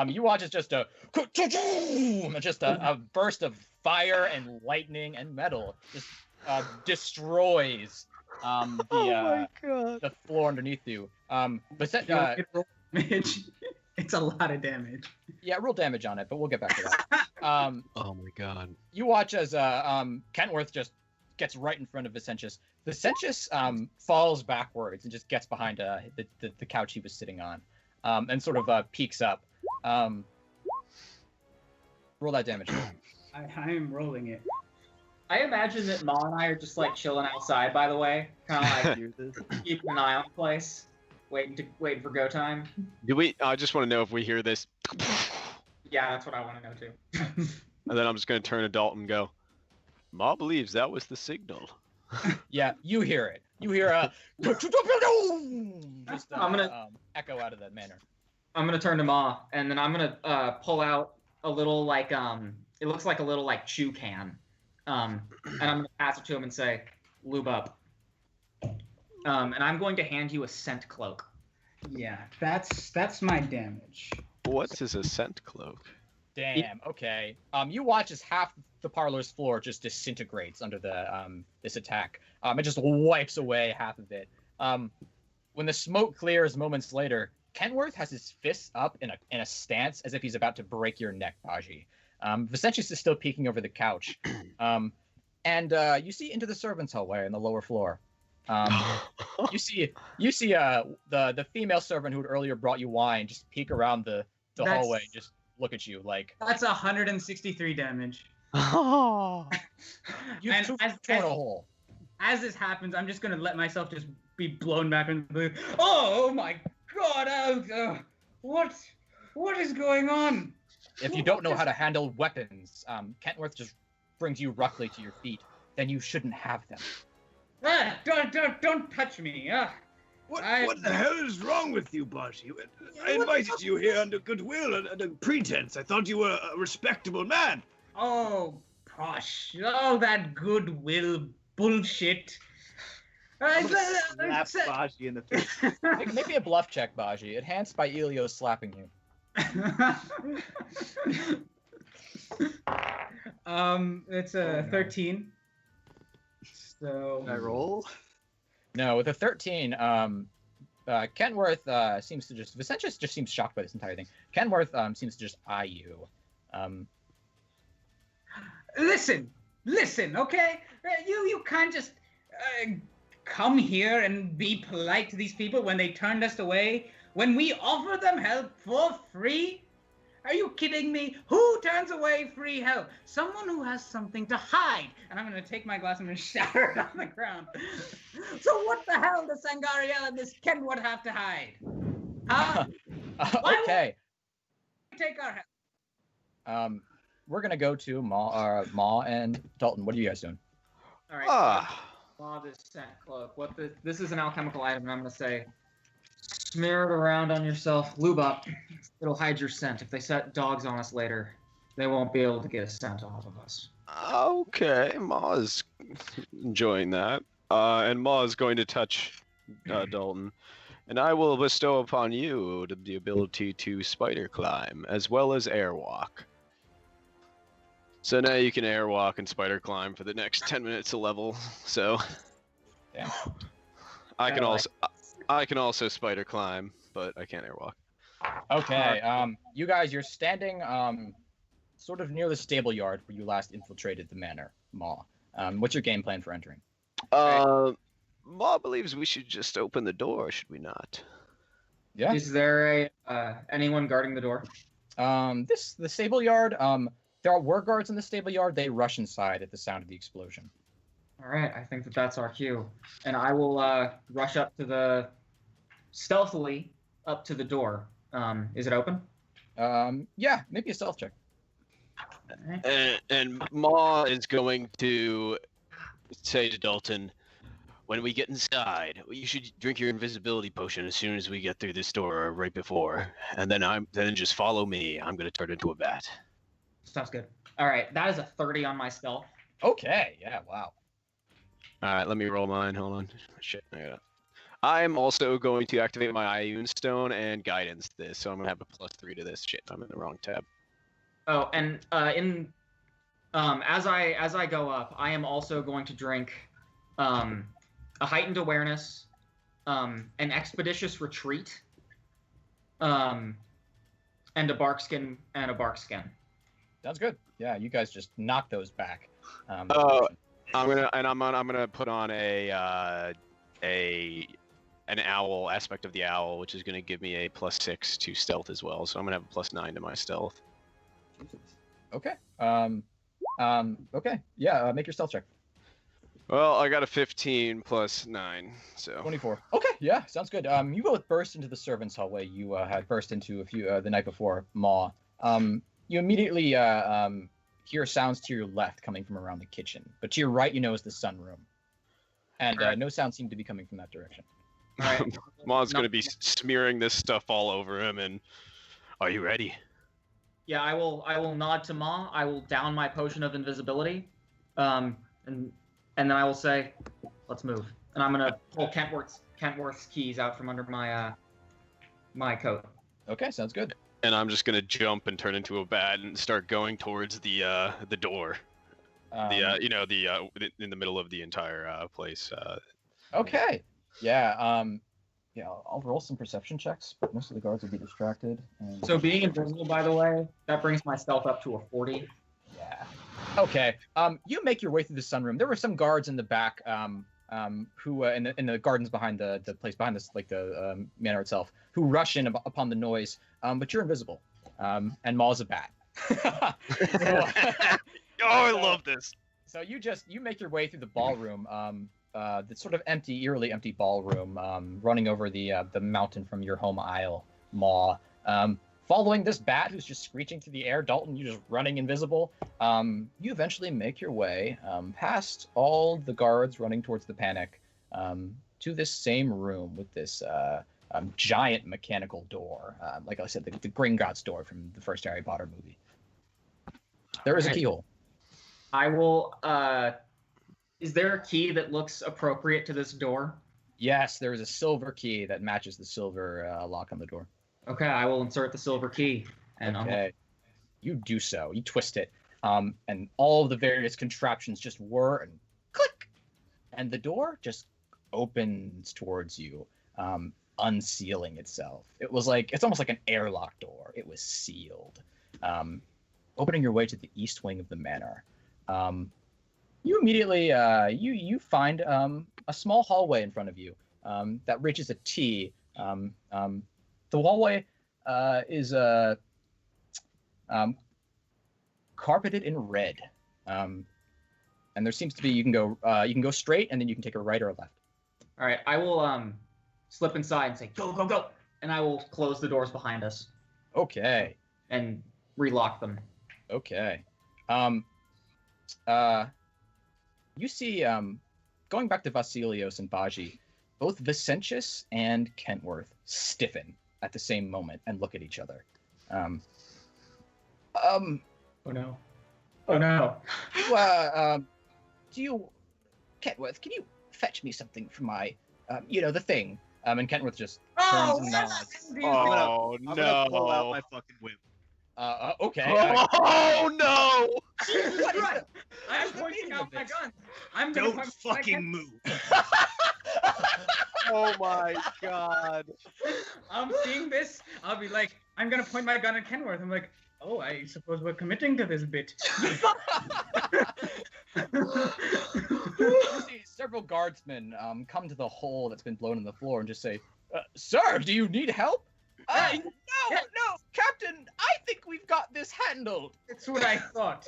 You watch it's just a burst of fire and lightning and metal just destroys the floor underneath you. It's a lot of damage. Yeah, roll damage on it, but we'll get back to that. Oh my god. You watch as Kentworth just gets right in front of Vicentias. Vicentias falls backwards and just gets behind the couch he was sitting on, and sort of peeks up. Roll that damage. I am rolling it. I imagine that Ma and I are just like chilling outside, by the way. Kind of like keeping an eye on the place, waiting for go time. Do we? I just want to know if we hear this. Yeah, that's what I want to know too. And then I'm just gonna turn to Dalton and go, Ma believes that was the signal. Yeah, you hear it. You hear just I'm gonna echo out of that manor. I'm gonna turn to Ma, and then I'm gonna pull out a little like it looks like a little like chew can, and I'm gonna pass it to him and say, "Lube up." And I'm going to hand you a scent cloak. Yeah, that's my damage. What is a scent cloak? Damn. Okay. You watch as half the parlor's floor just disintegrates under the this attack. It just wipes away half of it. When the smoke clears moments later, Kenworth has his fists up in a stance as if he's about to break your neck, Baji. Vicentias is still peeking over the couch. And you see into the servants' hallway on the lower floor. You see the female servant who had earlier brought you wine just peek around the hallway and just look at you like. That's 163 damage. You've And torn a hole. As this happens, I'm just gonna let myself just be blown back into the. Oh my god! What is going on? If you don't know how to handle weapons, Kentworth just brings you roughly to your feet. Then you shouldn't have them. Don't touch me! What the hell is wrong with you, Baji? I invited you here under goodwill and a pretense. I thought you were a respectable man. Oh, posh! Oh, that goodwill bullshit! Slap Baji in the face. Make me a bluff check, Baji. Enhanced by Elio slapping you. It's a 13. So I roll? No, with a 13, Kenworth seems to just. Vicentias just seems shocked by this entire thing. Kenworth seems to just eye you. Listen, okay? You can't just come here and be polite to these people when they turned us away, when we offer them help for free? Are you kidding me? Who turns away free help? Someone who has something to hide. And I'm going to take my glass and shatter it on the ground. So what the hell does Sangaraeal and this Kenwood have to hide? Okay. Take our help. We're gonna go to Ma and Dalton. What are you guys doing? All right. This scent cloak. This is an alchemical item, and I'm gonna say, smear it around on yourself. Lube up. It'll hide your scent. If they set dogs on us later, they won't be able to get a scent off of us. Okay, Ma's enjoying that. And Ma's going to touch Dalton. And I will bestow upon you the ability to spider climb, as well as airwalk. So now you can airwalk and spider climb for the next 10 minutes a level. So Damn. I can also spider climb, but I can't airwalk. Okay. You guys, you're standing sort of near the stable yard where you last infiltrated the manor, Ma. What's your game plan for entering? Ma believes we should just open the door, should we not? Yeah. Is there anyone guarding the door? The stable yard. There were guards in the stable yard. They rush inside at the sound of the explosion. All right, I think that's our cue, and I will rush up to stealthily up to the door. Is it open? Yeah, maybe a stealth check. And Ma is going to say to Dalton, when we get inside, you should drink your invisibility potion as soon as we get through this door, or right before, and then just follow me. I'm going to turn into a bat. Sounds good. All right, that is a 30 on my stealth. Okay, yeah, wow. All right, let me roll mine. Hold on. Shit, I'm also going to activate my Ioun Stone and Guidance this, so I'm going to have a +3 to this. Shit, I'm in the wrong tab. Oh, and as I go up, I am also going to drink a heightened awareness, an expeditious retreat, and a bark skin and a bark skin. Sounds good. Yeah, you guys just knock those back. I'm gonna put on an owl aspect of the owl, which is gonna give me a +6 to stealth as well. So I'm gonna have a +9 to my stealth. Okay. Okay. Yeah. Make your stealth check. Well, I got a 15 + 9, so 24. Okay. Yeah. Sounds good. You both burst into the servants' hallway. You had burst into a few the night before, Ma. You immediately hear sounds to your left coming from around the kitchen, but to your right, you know, is the sunroom, and no sounds seem to be coming from that direction. All right. Ma's gonna be smearing this stuff all over him and Are you ready? Yeah, I will nod to Ma. I will down my potion of invisibility, and then I will say, "Let's move." And I'm gonna pull Kentworth's keys out from under my my coat. Okay, sounds good. And I'm just gonna jump and turn into a bat and start going towards the door. In the middle of the entire place. Okay. Yeah. Yeah. I'll roll some perception checks, but most of the guards will be distracted. And... So being invisible, by the way, that brings my stealth up to a 40. Yeah. Okay. You make your way through the sunroom. There were some guards in the back. Who in the gardens behind the place behind this the manor itself, who rush in upon the noise. But you're invisible. And Maul's a bat. I love this. So you make your way through the ballroom, the sort of eerily empty ballroom, running over the mountain from your home isle, Maw. Following this bat who's just screeching through the air, Dalton, you just running invisible. You eventually make your way past all the guards running towards the panic to this same room with this giant mechanical door. Like I said, the Gringotts door from the first Harry Potter movie. There is a keyhole. I will. Is there a key that looks appropriate to this door? Yes, there is a silver key that matches the silver lock on the door. Okay, I will insert the silver key. And okay. You do so. You twist it. And all of the various contraptions just whir and click. And the door just opens towards you, unsealing itself. It's almost like an airlock door. It was sealed. Opening your way to the east wing of the manor. You immediately you find a small hallway in front of you that reaches a T. The hallway is carpeted in red, and there seems to be you can go straight and then you can take a right or a left. All right, I will slip inside and say go go go, and I will close the doors behind us. Okay. And relock them. Okay. You see, going back to Vasilios and Baji, both Vicentias and Kentworth stiffen at the same moment and look at each other. Oh no. Oh no. Kentworth, can you fetch me something from my, the thing? And Kentworth just turns and nods. I'm gonna pull out my fucking whip. Okay. Oh no! Jesus Christ! I'm pointing out my gun. I'm gonna Don't fucking move. Oh my god. I'm seeing this. I'll be like, I'm gonna point my gun at Kenworth. I'm like, oh, I suppose we're committing to this bit. You see several guardsmen come to the hole that's been blown in the floor and just say, "Sir, do you need help?" No, Captain. I think we've got this handled. That's what I thought.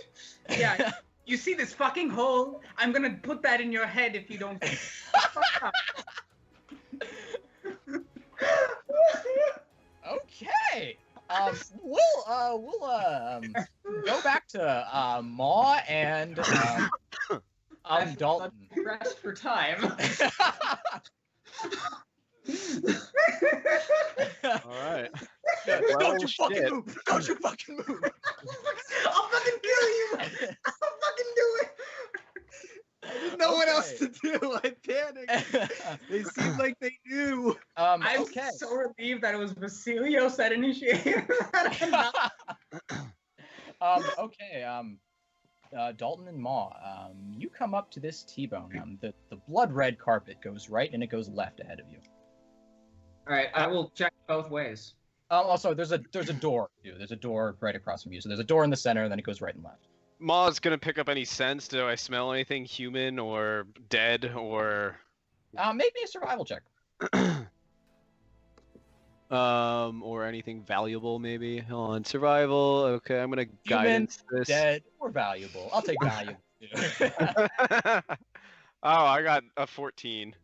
Yeah. You see this fucking hole? I'm gonna put that in your head if you don't. Okay. We'll go back to Maw and Dalton. Rest for time. All right. Don't you fucking move! Don't you fucking move! I'll fucking kill you! I'll fucking do it! I didn't know what else to do. I panicked. They seemed like they knew. I'm so relieved that it was Vasilios that initiated that. Dalton and Maw, you come up to this T-bone. The blood red carpet goes right and it goes left ahead of you. All right, I will check both ways. Also, there's a door too. There's a door right across from you. So there's a door in the center, and then it goes right and left. Maw's gonna pick up any sense. Do I smell anything human or dead or? Maybe a survival check. Or anything valuable, maybe. Hold on, survival. Okay, I'm gonna guidance this. Dead or valuable. I'll take valuable. Oh, I got a 14.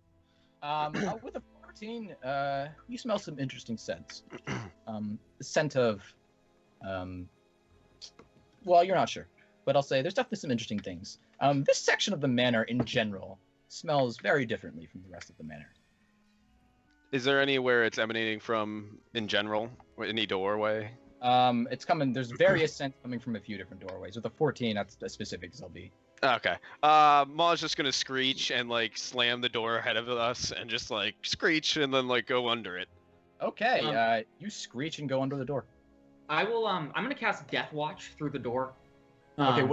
With a 14, you smell some interesting scents. The scent of, well, you're not sure, but I'll say there's definitely some interesting things. This section of the manor in general smells very differently from the rest of the manor. Is there anywhere it's emanating from in general? Any doorway? It's coming. There's various scents coming from a few different doorways. With a 14, that's as specific as I'll be. Okay. Ma's just gonna screech and like slam the door ahead of us and just like screech and then like go under it. Okay. You screech and go under the door. I will. I'm gonna cast Death Watch through the door. Okay.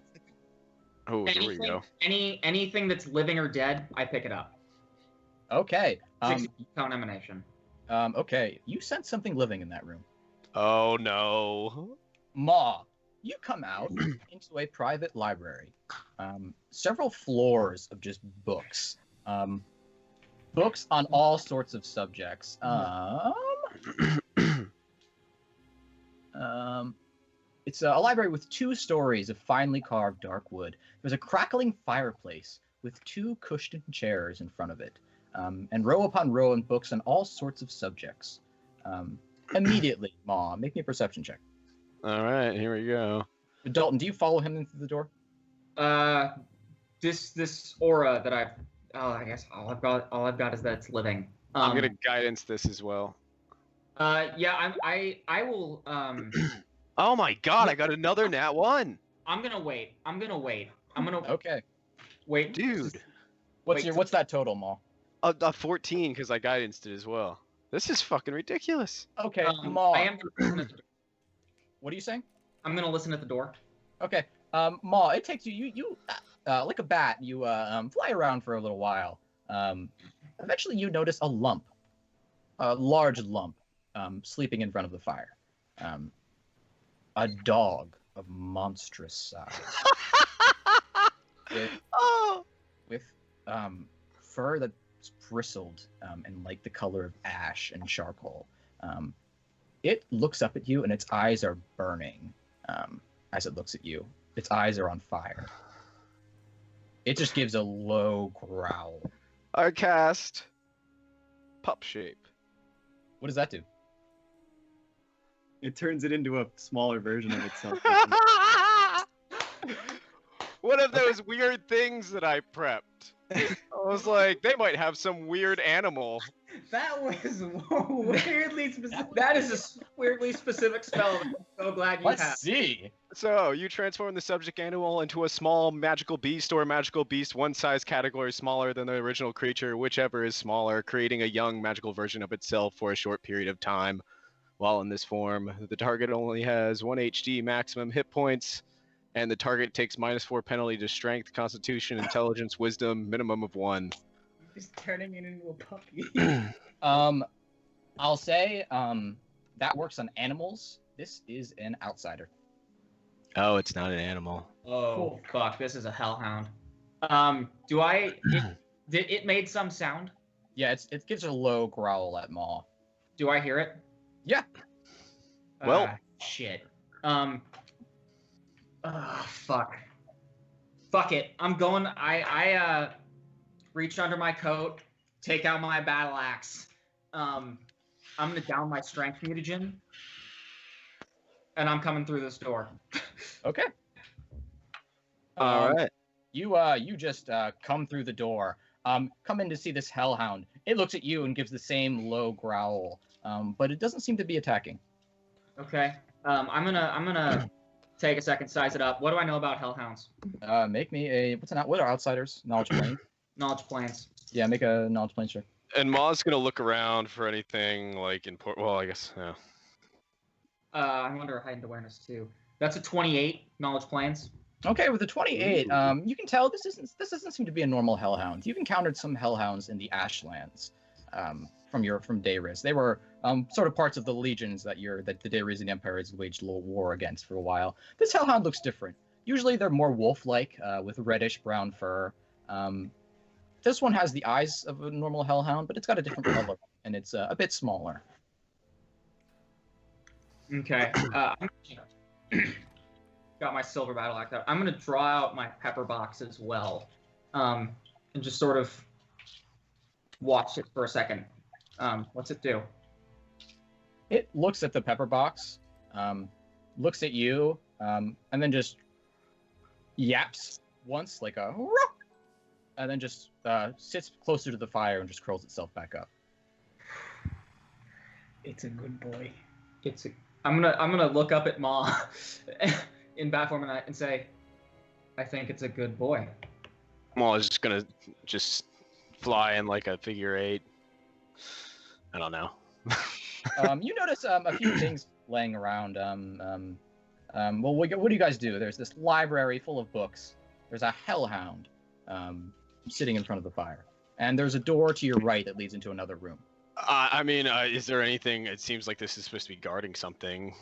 Oh, here we go. Anything that's living or dead, I pick it up. Okay. 60 count emanation. Okay. You sense something living in that room. Oh no. Ma, you come out into a private library. Several floors of just books. Books on all sorts of subjects. It's a library with 2 stories of finely carved dark wood. There's a crackling fireplace with 2 cushioned chairs in front of it, and row upon row of books on all sorts of subjects. Immediately, Ma, make me a perception check. All right, here we go. Dalton, do you follow him into the door? This aura that I guess all I've got is that it's living. I'm gonna guidance this as well. Yeah, I will. Oh my God! I got another nat 1. I'm gonna wait. Okay. Wait, dude. What's that total, Ma? A 14 because I guidanced it as well. This is fucking ridiculous. Okay, Ma. I am gonna listen at the door. What are you saying? I'm gonna listen at the door. Okay. Ma, it takes you like a bat. You fly around for a little while. Eventually, you notice a lump, a large lump, sleeping in front of the fire. A dog of monstrous size. with fur that's bristled and like the color of ash and charcoal. It looks up at you and its eyes are burning as it looks at you. Its eyes are on fire. It just gives a low growl. I cast Pup Shape. What does that do? It turns it into a smaller version of itself. One of those weird things that I prepped. I was like, they might have some weird animal. That was weirdly specific. That is a weirdly specific spell. I'm so glad you have. Let's see. So, you transform the subject animal into a small magical beast or a magical beast one size category smaller than the original creature, whichever is smaller, creating a young magical version of itself for a short period of time. While in this form, the target only has 1 HD maximum hit points, and the target takes -4 penalty to strength, constitution, intelligence, wisdom, minimum of 1. Just turning it into a puppy. I'll say that works on animals. This is an outsider. Oh, it's not an animal. Oh, Cool. fuck, this is a hellhound. It made some sound? Yeah, it gives a low growl at Maw. Do I hear it? Yeah. Well. Shit. Fuck. Fuck it. I'm going. I reach under my coat, take out my battle axe. I'm gonna down my strength mutagen, and I'm coming through this door. Okay. All right. You just come through the door. Come in to see this hellhound. It looks at you and gives the same low growl, but it doesn't seem to be attacking. Okay. I'm gonna take a second, size it up. What do I know about hellhounds? Make me a what are outsiders? Knowledge plane. Knowledge plans. Yeah, make a knowledge plane check. And Ma's gonna look around for anything like important. Well, I guess, yeah. I'm under heightened awareness too. That's a 28 knowledge plans. Okay, with the 28, you can tell this doesn't seem to be a normal hellhound. You've encountered some hellhounds in the Ashlands, from Dayriz. They were sort of parts of the legions that the Dayrizian Empire has waged a little war against for a while. This hellhound looks different. Usually they're more wolf-like, with reddish brown fur. This one has the eyes of a normal hellhound, but it's got a different color, and it's a bit smaller. Okay. Got my silver battle axe out. I'm gonna draw out my pepper box as well, and just sort of watch it for a second. What's it do? It looks at the pepper box, looks at you, and then just yaps once, like a "Roar!" and then just sits closer to the fire and just curls itself back up. It's a good boy. I'm gonna look up at Ma in bat form and say, I think it's a good boy. Maul is just gonna fly in like a figure 8. I don't know. You notice a few things laying around. Well, what do you guys do? There's this library full of books. There's a hellhound sitting in front of the fire. And there's a door to your right that leads into another room. Is there anything? It seems like this is supposed to be guarding something.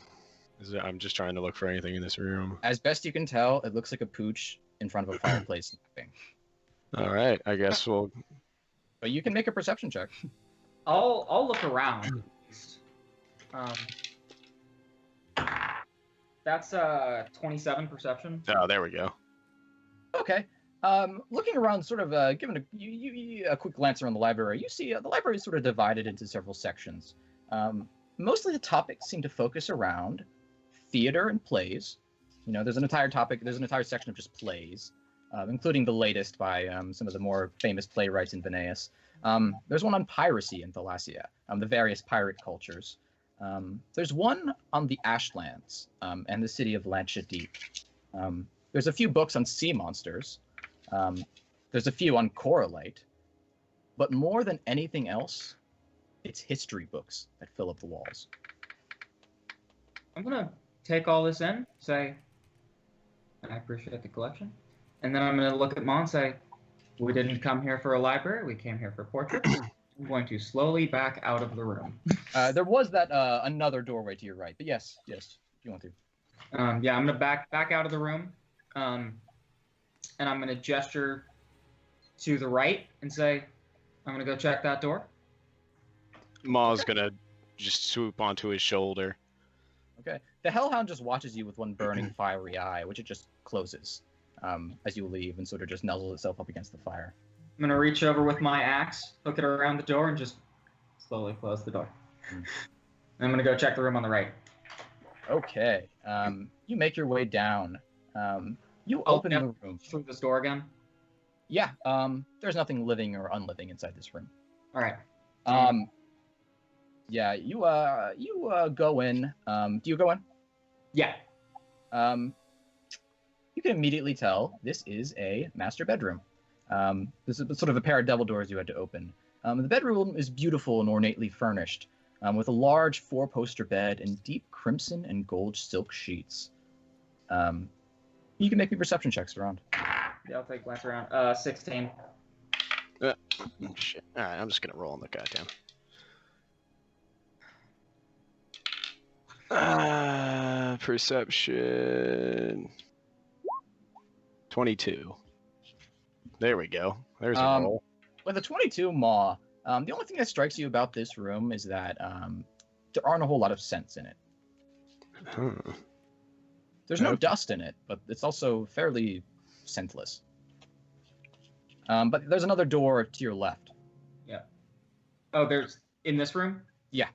I'm just trying to look for anything in this room. As best you can tell, it looks like a pooch in front of a fireplace. All right, I guess we'll... But you can make a perception check. I'll look around. That's 27 perception. Oh, there we go. Okay. Looking around, sort of giving a quick glance around the library, you see the library is sort of divided into several sections. Mostly the topics seem to focus around theater and plays. You know, there's an entire section of just plays, including the latest by some of the more famous playwrights in Veneias. There's one on piracy in Thalassia, the various pirate cultures. There's one on the Ashlands and the city of Lancia Deep. There's a few books on sea monsters. There's a few on Coralite. But more than anything else, it's history books that fill up the walls. I'm going to take all this in, say, I appreciate the collection. And then I'm going to look at Ma and say, we didn't come here for a library, we came here for portraits. I'm going to slowly back out of the room. There was that another doorway to your right, but yes, if you want to. Yeah, I'm going to back out of the room. And I'm going to gesture to the right and say, I'm going to go check that door. Ma's going to just swoop onto his shoulder. Okay. The Hellhound just watches you with one burning, fiery eye, which it just closes as you leave and sort of just nuzzles itself up against the fire. I'm going to reach over with my axe, hook it around the door, and just slowly close the door. I'm going to go check the room on the right. Okay. You make your way down. You open the room. Through this door again? Yeah. There's nothing living or unliving inside this room. All right. Yeah. You go in. Do you go in? Yeah. You can immediately tell this is a master bedroom. This is sort of a pair of double doors you had to open. The bedroom is beautiful and ornately furnished, with a large 4-poster bed and deep crimson and gold silk sheets. You can make me perception checks around. Yeah, I'll take a glance around. 16. Shit. All right, I'm just gonna roll on the goddamn. Perception. 22. There we go. There's a roll. With a 22, Ma, the only thing that strikes you about this room is that there aren't a whole lot of scents in it. There's no dust in it, but it's also fairly scentless. But there's another door to your left. Yeah. Oh, there's in this room? Yeah.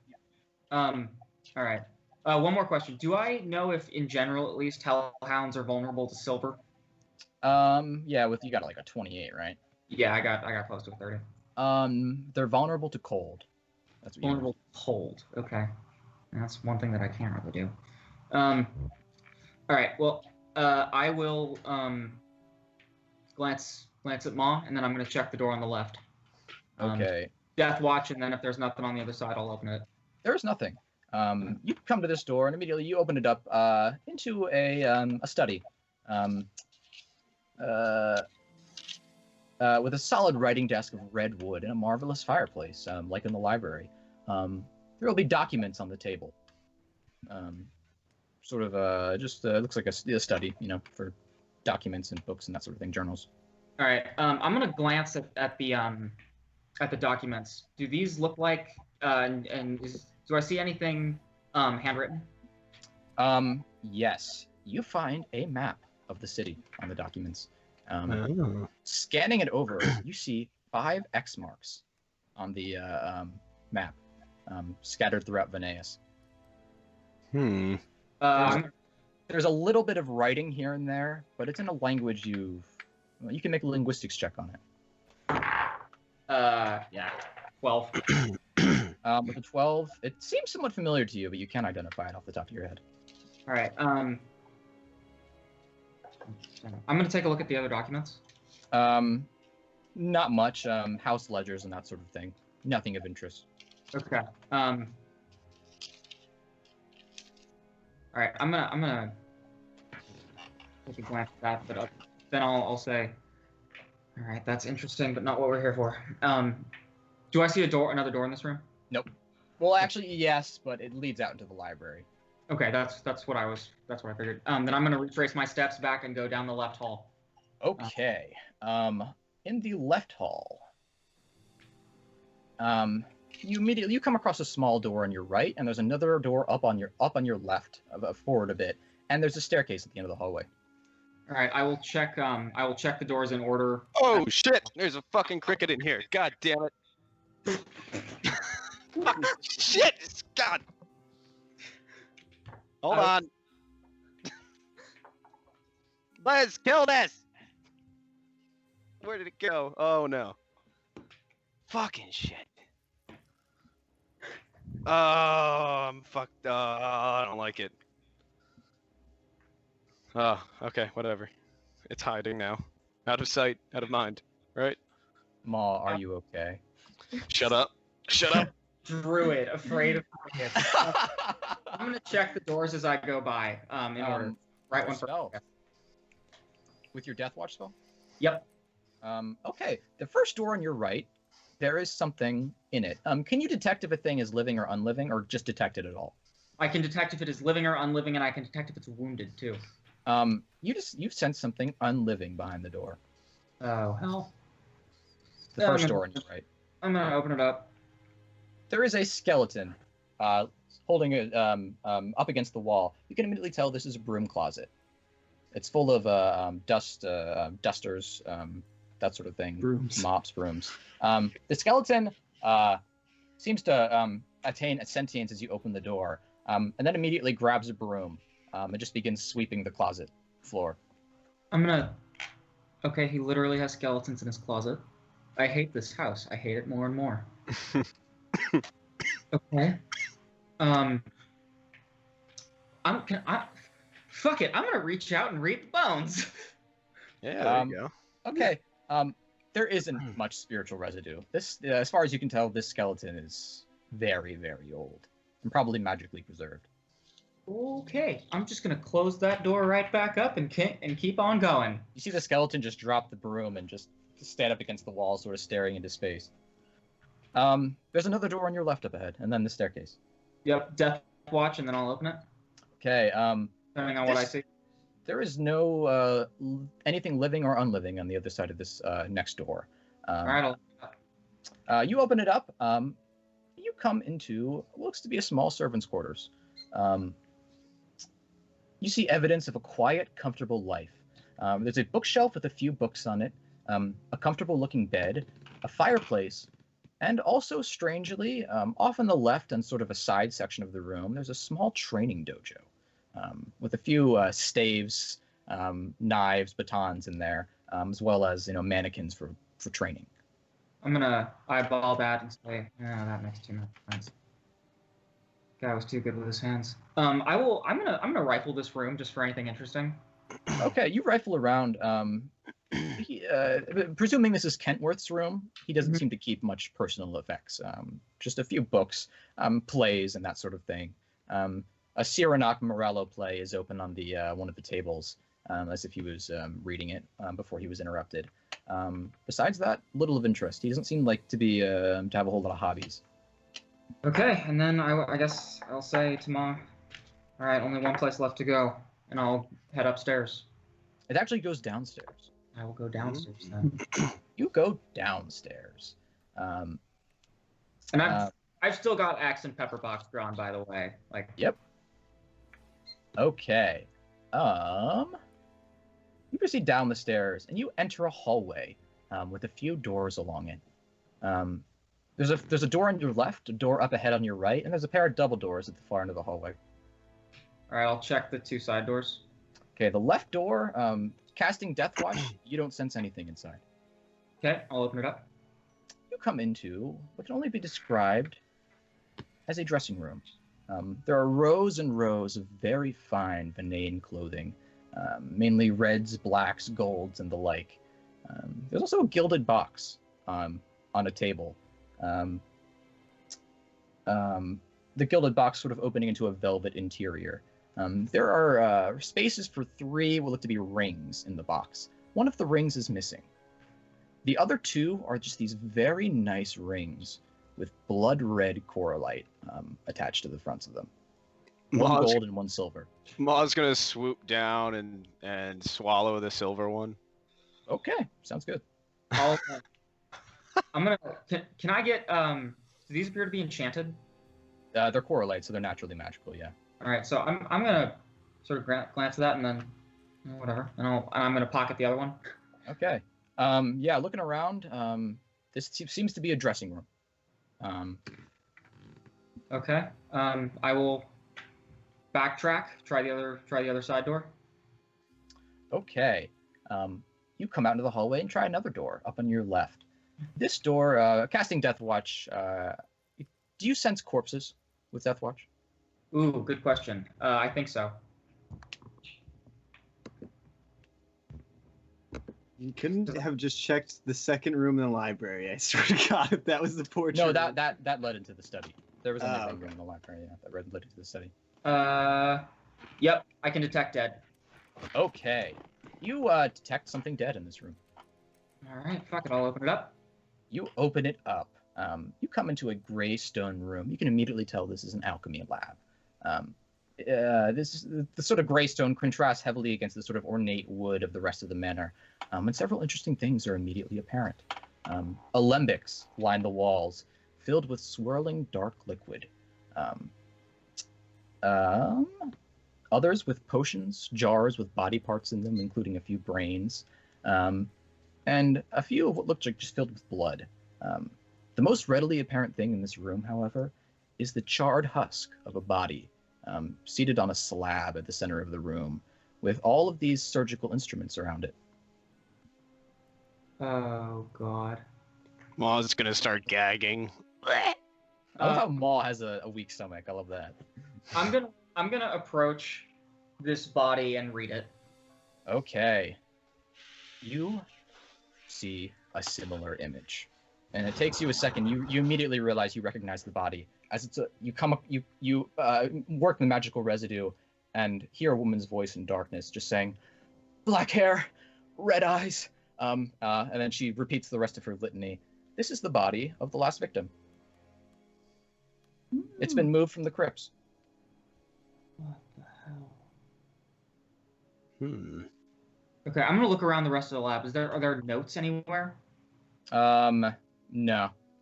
All right. One more question. Do I know if, in general, at least, hellhounds are vulnerable to silver? Yeah. You got like a 28, right? Yeah, I got close to a 30. They're vulnerable to cold. That's what vulnerable to cold. Okay. That's one thing that I can't really do. All right. Well, I will glance at Ma, and then I'm going to check the door on the left. Okay. Death watch, and then if there's nothing on the other side, I'll open it. There's nothing. You come to this door, and immediately you open it up into a study. With a solid writing desk of red wood and a marvelous fireplace, like in the library. There will be documents on the table. Looks like a study, for documents and books and that sort of thing, journals. All right. I'm gonna glance at the documents. Do these look like do I see anything handwritten? Yes. You find a map of the city on the documents. Scanning it over, you see 5 X marks on the map, scattered throughout Veneias. There's a little bit of writing here and there, but it's in a language you can make a linguistics check on it. Yeah, 12. With a 12, it seems somewhat familiar to you, but you can't identify it off the top of your head. All right. I'm gonna take a look at the other documents. Not much. House ledgers and that sort of thing. Nothing of interest. Okay. All right. I'm gonna take a glance at that, but then I'll say, all right, that's interesting, but not what we're here for. Do I see another door in this room? Nope. Well, actually, yes, but it leads out into the library. Okay, that's what I figured. Then I'm gonna retrace my steps back and go down the left hall. Okay. In the left hall, you come across a small door on your right, and there's another door up on your left, forward a bit, and there's a staircase at the end of the hallway. All right, I will check the doors in order. Oh shit! There's a fucking cricket in here. God damn it! Shit! God. Hold on. Let's kill this. Where did it go? Oh no. Fucking shit. Oh, I'm fucked. I don't like it. Oh, okay, whatever. It's hiding now. Out of sight, out of mind, right? Ma, are you okay? Shut up. Shut up. Druid, afraid of crickets. I'm gonna check the doors as I go by. In order. Right one spell. first. With your Death Watch spell? Yep. Okay. The first door on your right, there is something in it. Can you detect if a thing is living or unliving, or just detect it at all? I can detect if it is living or unliving, and I can detect if it's wounded too. You sense something unliving behind the door. Oh hell. The first door on your right. I'm gonna open it up. There is a skeleton, holding it up against the wall. You can immediately tell this is a broom closet. It's full of dusters, that sort of thing. Brooms. Mops, brooms. The skeleton seems to attain a sentience as you open the door, and then immediately grabs a broom and just begins sweeping the closet floor. Okay, he literally has skeletons in his closet. I hate this house. I hate it more and more. Okay. Fuck it. I'm gonna reach out and read the bones. Yeah, there you go. Okay. There isn't much spiritual residue. This, as far as you can tell, this skeleton is very, very old and probably magically preserved. Okay, I'm just gonna close that door right back up and keep on going. You see the skeleton just drop the broom and just stand up against the wall, sort of staring into space. There's another door on your left up ahead, and then the staircase. Yep, Death Watch, and then I'll open it. Okay. Depending on what I see. There is no anything living or unliving on the other side of this next door. All right, you open it up. You come into what looks to be a small servant's quarters. You see evidence of a quiet, comfortable life. There's a bookshelf with a few books on it, a comfortable-looking bed, a fireplace, and also, strangely, off on the left and sort of a side section of the room, there's a small training dojo with a few staves, knives, batons in there, as well as mannequins for training. I'm gonna eyeball that and say, "Yeah, that makes too much sense." Guy was too good with his hands. I'm gonna rifle this room just for anything interesting. Okay, you rifle around. Presuming this is Kentworth's room, he doesn't seem to keep much personal effects. Just a few books, plays, and that sort of thing. A Cyrenaic Morello play is open on the one of the tables, as if he was reading it before he was interrupted. Besides that, little of interest. He doesn't seem like to have a whole lot of hobbies. Okay, and then I guess I'll say to Mom, all right, only one place left to go, and I'll head upstairs. It actually goes downstairs. I will go downstairs then. You go downstairs. And I've still got axe and pepper box drawn, by the way. Yep. Okay. You proceed down the stairs and you enter a hallway with a few doors along it. There's a door on your left, a door up ahead on your right, and there's a pair of double doors at the far end of the hallway. All right, I'll check the two side doors. Okay, the left door, casting Death Watch, you don't sense anything inside. Okay, I'll open it up. You come into what can only be described has a dressing room. There are rows and rows of very fine Veneian clothing, mainly reds, blacks, golds, and the like. There's also a gilded box on a table. The gilded box sort of opening into a velvet interior. There are spaces for 3 what look to be rings in the box. One of the rings is missing. The other 2 are just these very nice rings with blood red coralite attached to the fronts of them. One gold and one silver. Ma's gonna swoop down and swallow the silver one. Okay, sounds good. I'm gonna. Can I get? Do these appear to be enchanted? They're coralite, so they're naturally magical. Yeah. All right, so I'm gonna sort of glance at that and then whatever, and I'm gonna pocket the other one. Okay. Yeah, looking around, this seems to be a dressing room. Okay. I will backtrack. Try the other side door. Okay. You come out into the hallway and try another door up on your left. This door, casting Death Watch. Do you sense corpses with Death Watch? Ooh, good question. I think so. You couldn't have just checked the second room in the library. I swear to God, if that was the portrait. No, that led into the study. There was another room in the library. Yeah, that led into the study. Yep, I can detect dead. Okay, you detect something dead in this room. All right, fuck it, I'll open it up. You open it up. You come into a gray stone room. You can immediately tell this is an alchemy lab. The sort of gray stone contrasts heavily against the sort of ornate wood of the rest of the manor, and several interesting things are immediately apparent. Alembics line the walls, filled with swirling dark liquid. Others with potions, jars with body parts in them, including a few brains, and a few of what looked like just filled with blood. The most readily apparent thing in this room, however, is the charred husk of a body, seated on a slab at the center of the room, with all of these surgical instruments around it. Oh, God. Ma's gonna start gagging. I love how Maw has a weak stomach. I love that. I'm gonna approach this body and read it. Okay. You see a similar image, and it takes you a second. You immediately realize you recognize the body as you work the magical residue and hear a woman's voice in darkness just saying, "Black hair, red eyes," and then she repeats the rest of her litany. This is the body of the last victim. It's been moved from the crypts. What the hell? Okay, I'm gonna look around the rest of the lab. Are there notes anywhere? No,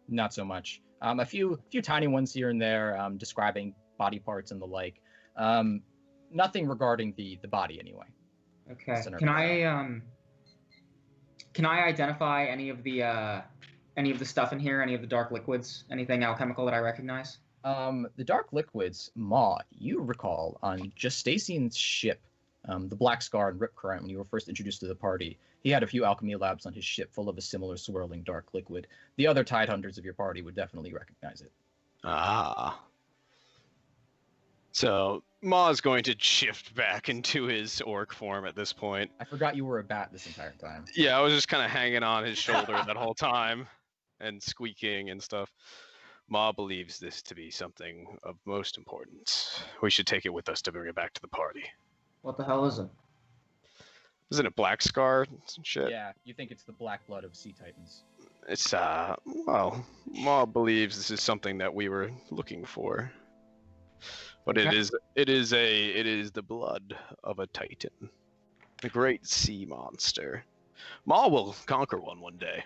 not so much. A few tiny ones here and there, describing body parts and the like. Nothing regarding the body anyway. Okay. Can I identify any of the stuff in here? Any of the dark liquids? Anything alchemical that I recognize? The dark liquids, Ma, you recall on Justasian's ship, the Black Scar and Rip Current, when you were first introduced to the party, he had a few alchemy labs on his ship full of a similar swirling dark liquid. The other Tidehunters of your party would definitely recognize it. Ah. So, Ma's going to shift back into his orc form at this point. I forgot you were a bat this entire time. Yeah, I was just kind of hanging on his shoulder that whole time and squeaking and stuff. Ma believes this to be something of most importance. We should take it with us to bring it back to the party. What the hell is it? Isn't it Black Scar and shit? Yeah, you think it's the black blood of sea titans. It's, well, Ma believes this is something that we were looking for. But Okay. it is the blood of a titan. A great sea monster. Ma will conquer one day.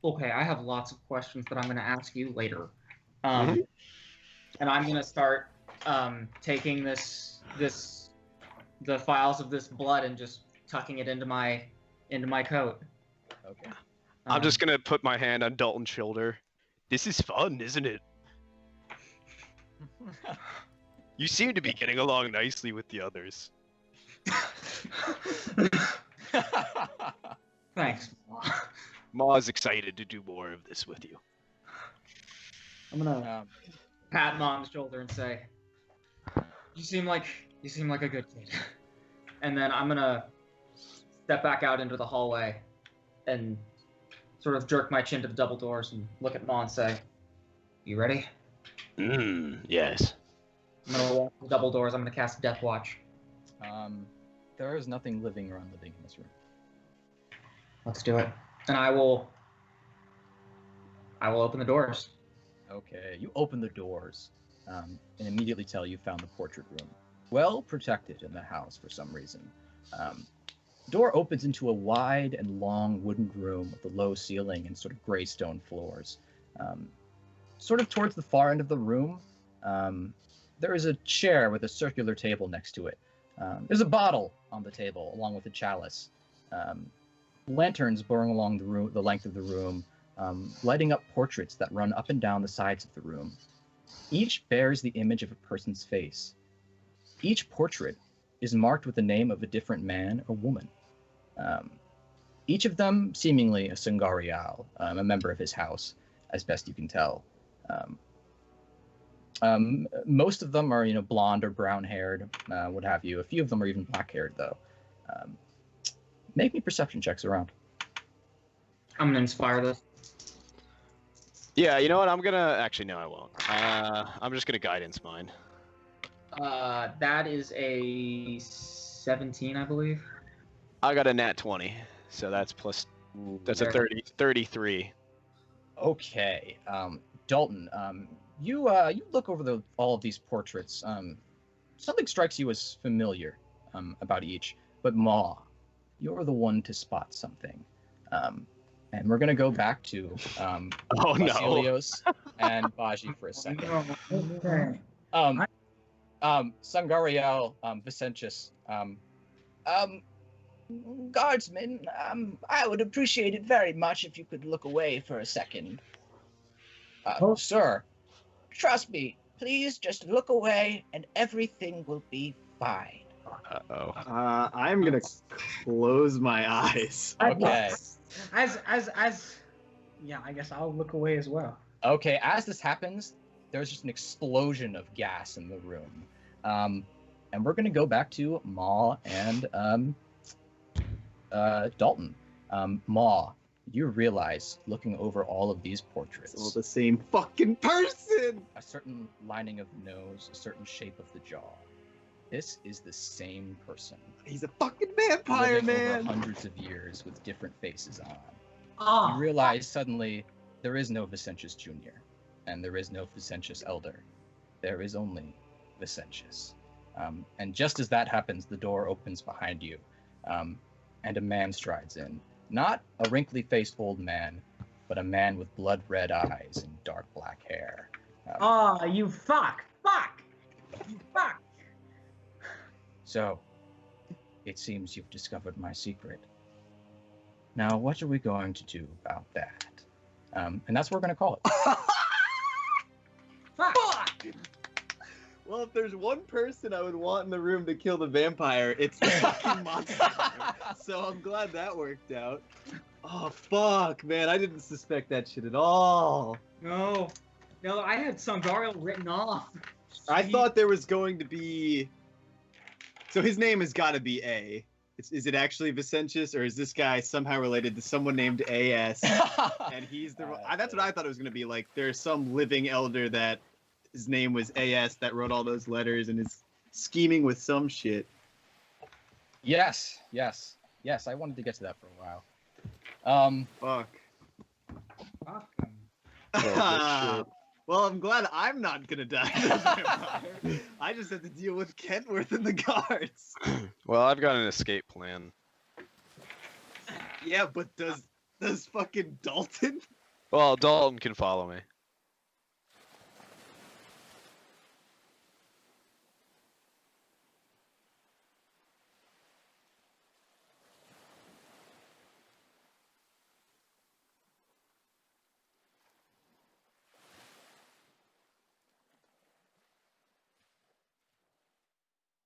Okay, I have lots of questions that I'm going to ask you later. Mhm. And I'm going to start taking the files of this blood and just tucking it into my coat. Okay. I'm just gonna put my hand on Dalton's shoulder. This is fun, isn't it? You seem to be getting along nicely with the others. Thanks. Ma's excited to do more of this with you. I'm gonna pat Mom on the shoulder and say, You seem like a good kid. And then I'm gonna step back out into the hallway and sort of jerk my chin to the double doors and look at Ma and say, You ready? Yes. I'm gonna walk the double doors. I'm gonna cast Death Watch. There is nothing living or unliving in this room. Let's do it. And I will open the doors. Okay, you open the doors, and immediately tell you found the portrait room. Well protected in the house for some reason. The door opens into a wide and long wooden room with a low ceiling and sort of gray stone floors. Sort of towards the far end of the room, there is a chair with a circular table next to it. There's a bottle on the table, along with a chalice. Lanterns burning along the length of the room, lighting up portraits that run up and down the sides of the room. Each bears the image of a person's face. Each portrait is marked with the name of a different man or woman. Each of them seemingly a Sangaraeal, a member of his house, as best you can tell. Most of them are, blonde or brown-haired, what have you. A few of them are even black-haired, though. Make me perception checks around. I'm gonna inspire this. Yeah, you know what? I'm gonna actually no, I won't. I'm just gonna guidance mine. That is a 17, I believe. I got a nat 20, so that's plus. That's a 33. Okay, Dalton. You look over all of these portraits. Something strikes you as familiar about each, but Ma, you're the one to spot something. And we're gonna go back to Vasilios and Baji for a second. Sangaraeal, Vicentias, guardsmen, I would appreciate it very much if you could look away for a second. Sir, trust me, please just look away and everything will be fine. Uh-oh. I'm gonna close my eyes. Okay. Yeah, I guess I'll look away as well. Okay, as this happens, there's just an explosion of gas in the room. And we're gonna go back to Ma and Dalton. Ma, you realize, looking over all of these portraits, It's all the same fucking person! a certain lining of the nose, a certain shape of the jaw. This is the same person. He's a fucking vampire, living man! over hundreds of years with different faces on. Oh, You realize suddenly there is no Vicentias Jr. and there is no Vicentias Elder. There is only Vicentias. And just as that happens, the door opens behind you, and a man strides in. Not a wrinkly-faced old man, but a man with blood-red eyes and dark black hair. Oh, you fuck! You fuck! So, it seems you've discovered my secret. Now, what are we going to do about that? And that's what we're going to call it. Fuck! Well, if there's one person I would want in the room to kill the vampire, it's the fucking monster. So I'm glad that worked out. Oh, fuck, man. I didn't suspect that shit at all. No, I had Sangaraeal written off. I thought there was going to be... So his name has got to be A. Is it actually Vicentias, or is this guy somehow related to someone named AS? And he's the... That's what I thought it was going to be. Like, there's some living elder that his name was AS that wrote all those letters and is scheming with some shit. Yes, I wanted to get to that for a while. Fuck. Fuck. Oh, Well, I'm glad I'm not gonna die as a vampire. I just have to deal with Kentworth and the guards. Well, I've got an escape plan. Yeah, but does fucking Dalton? Well, Dalton can follow me.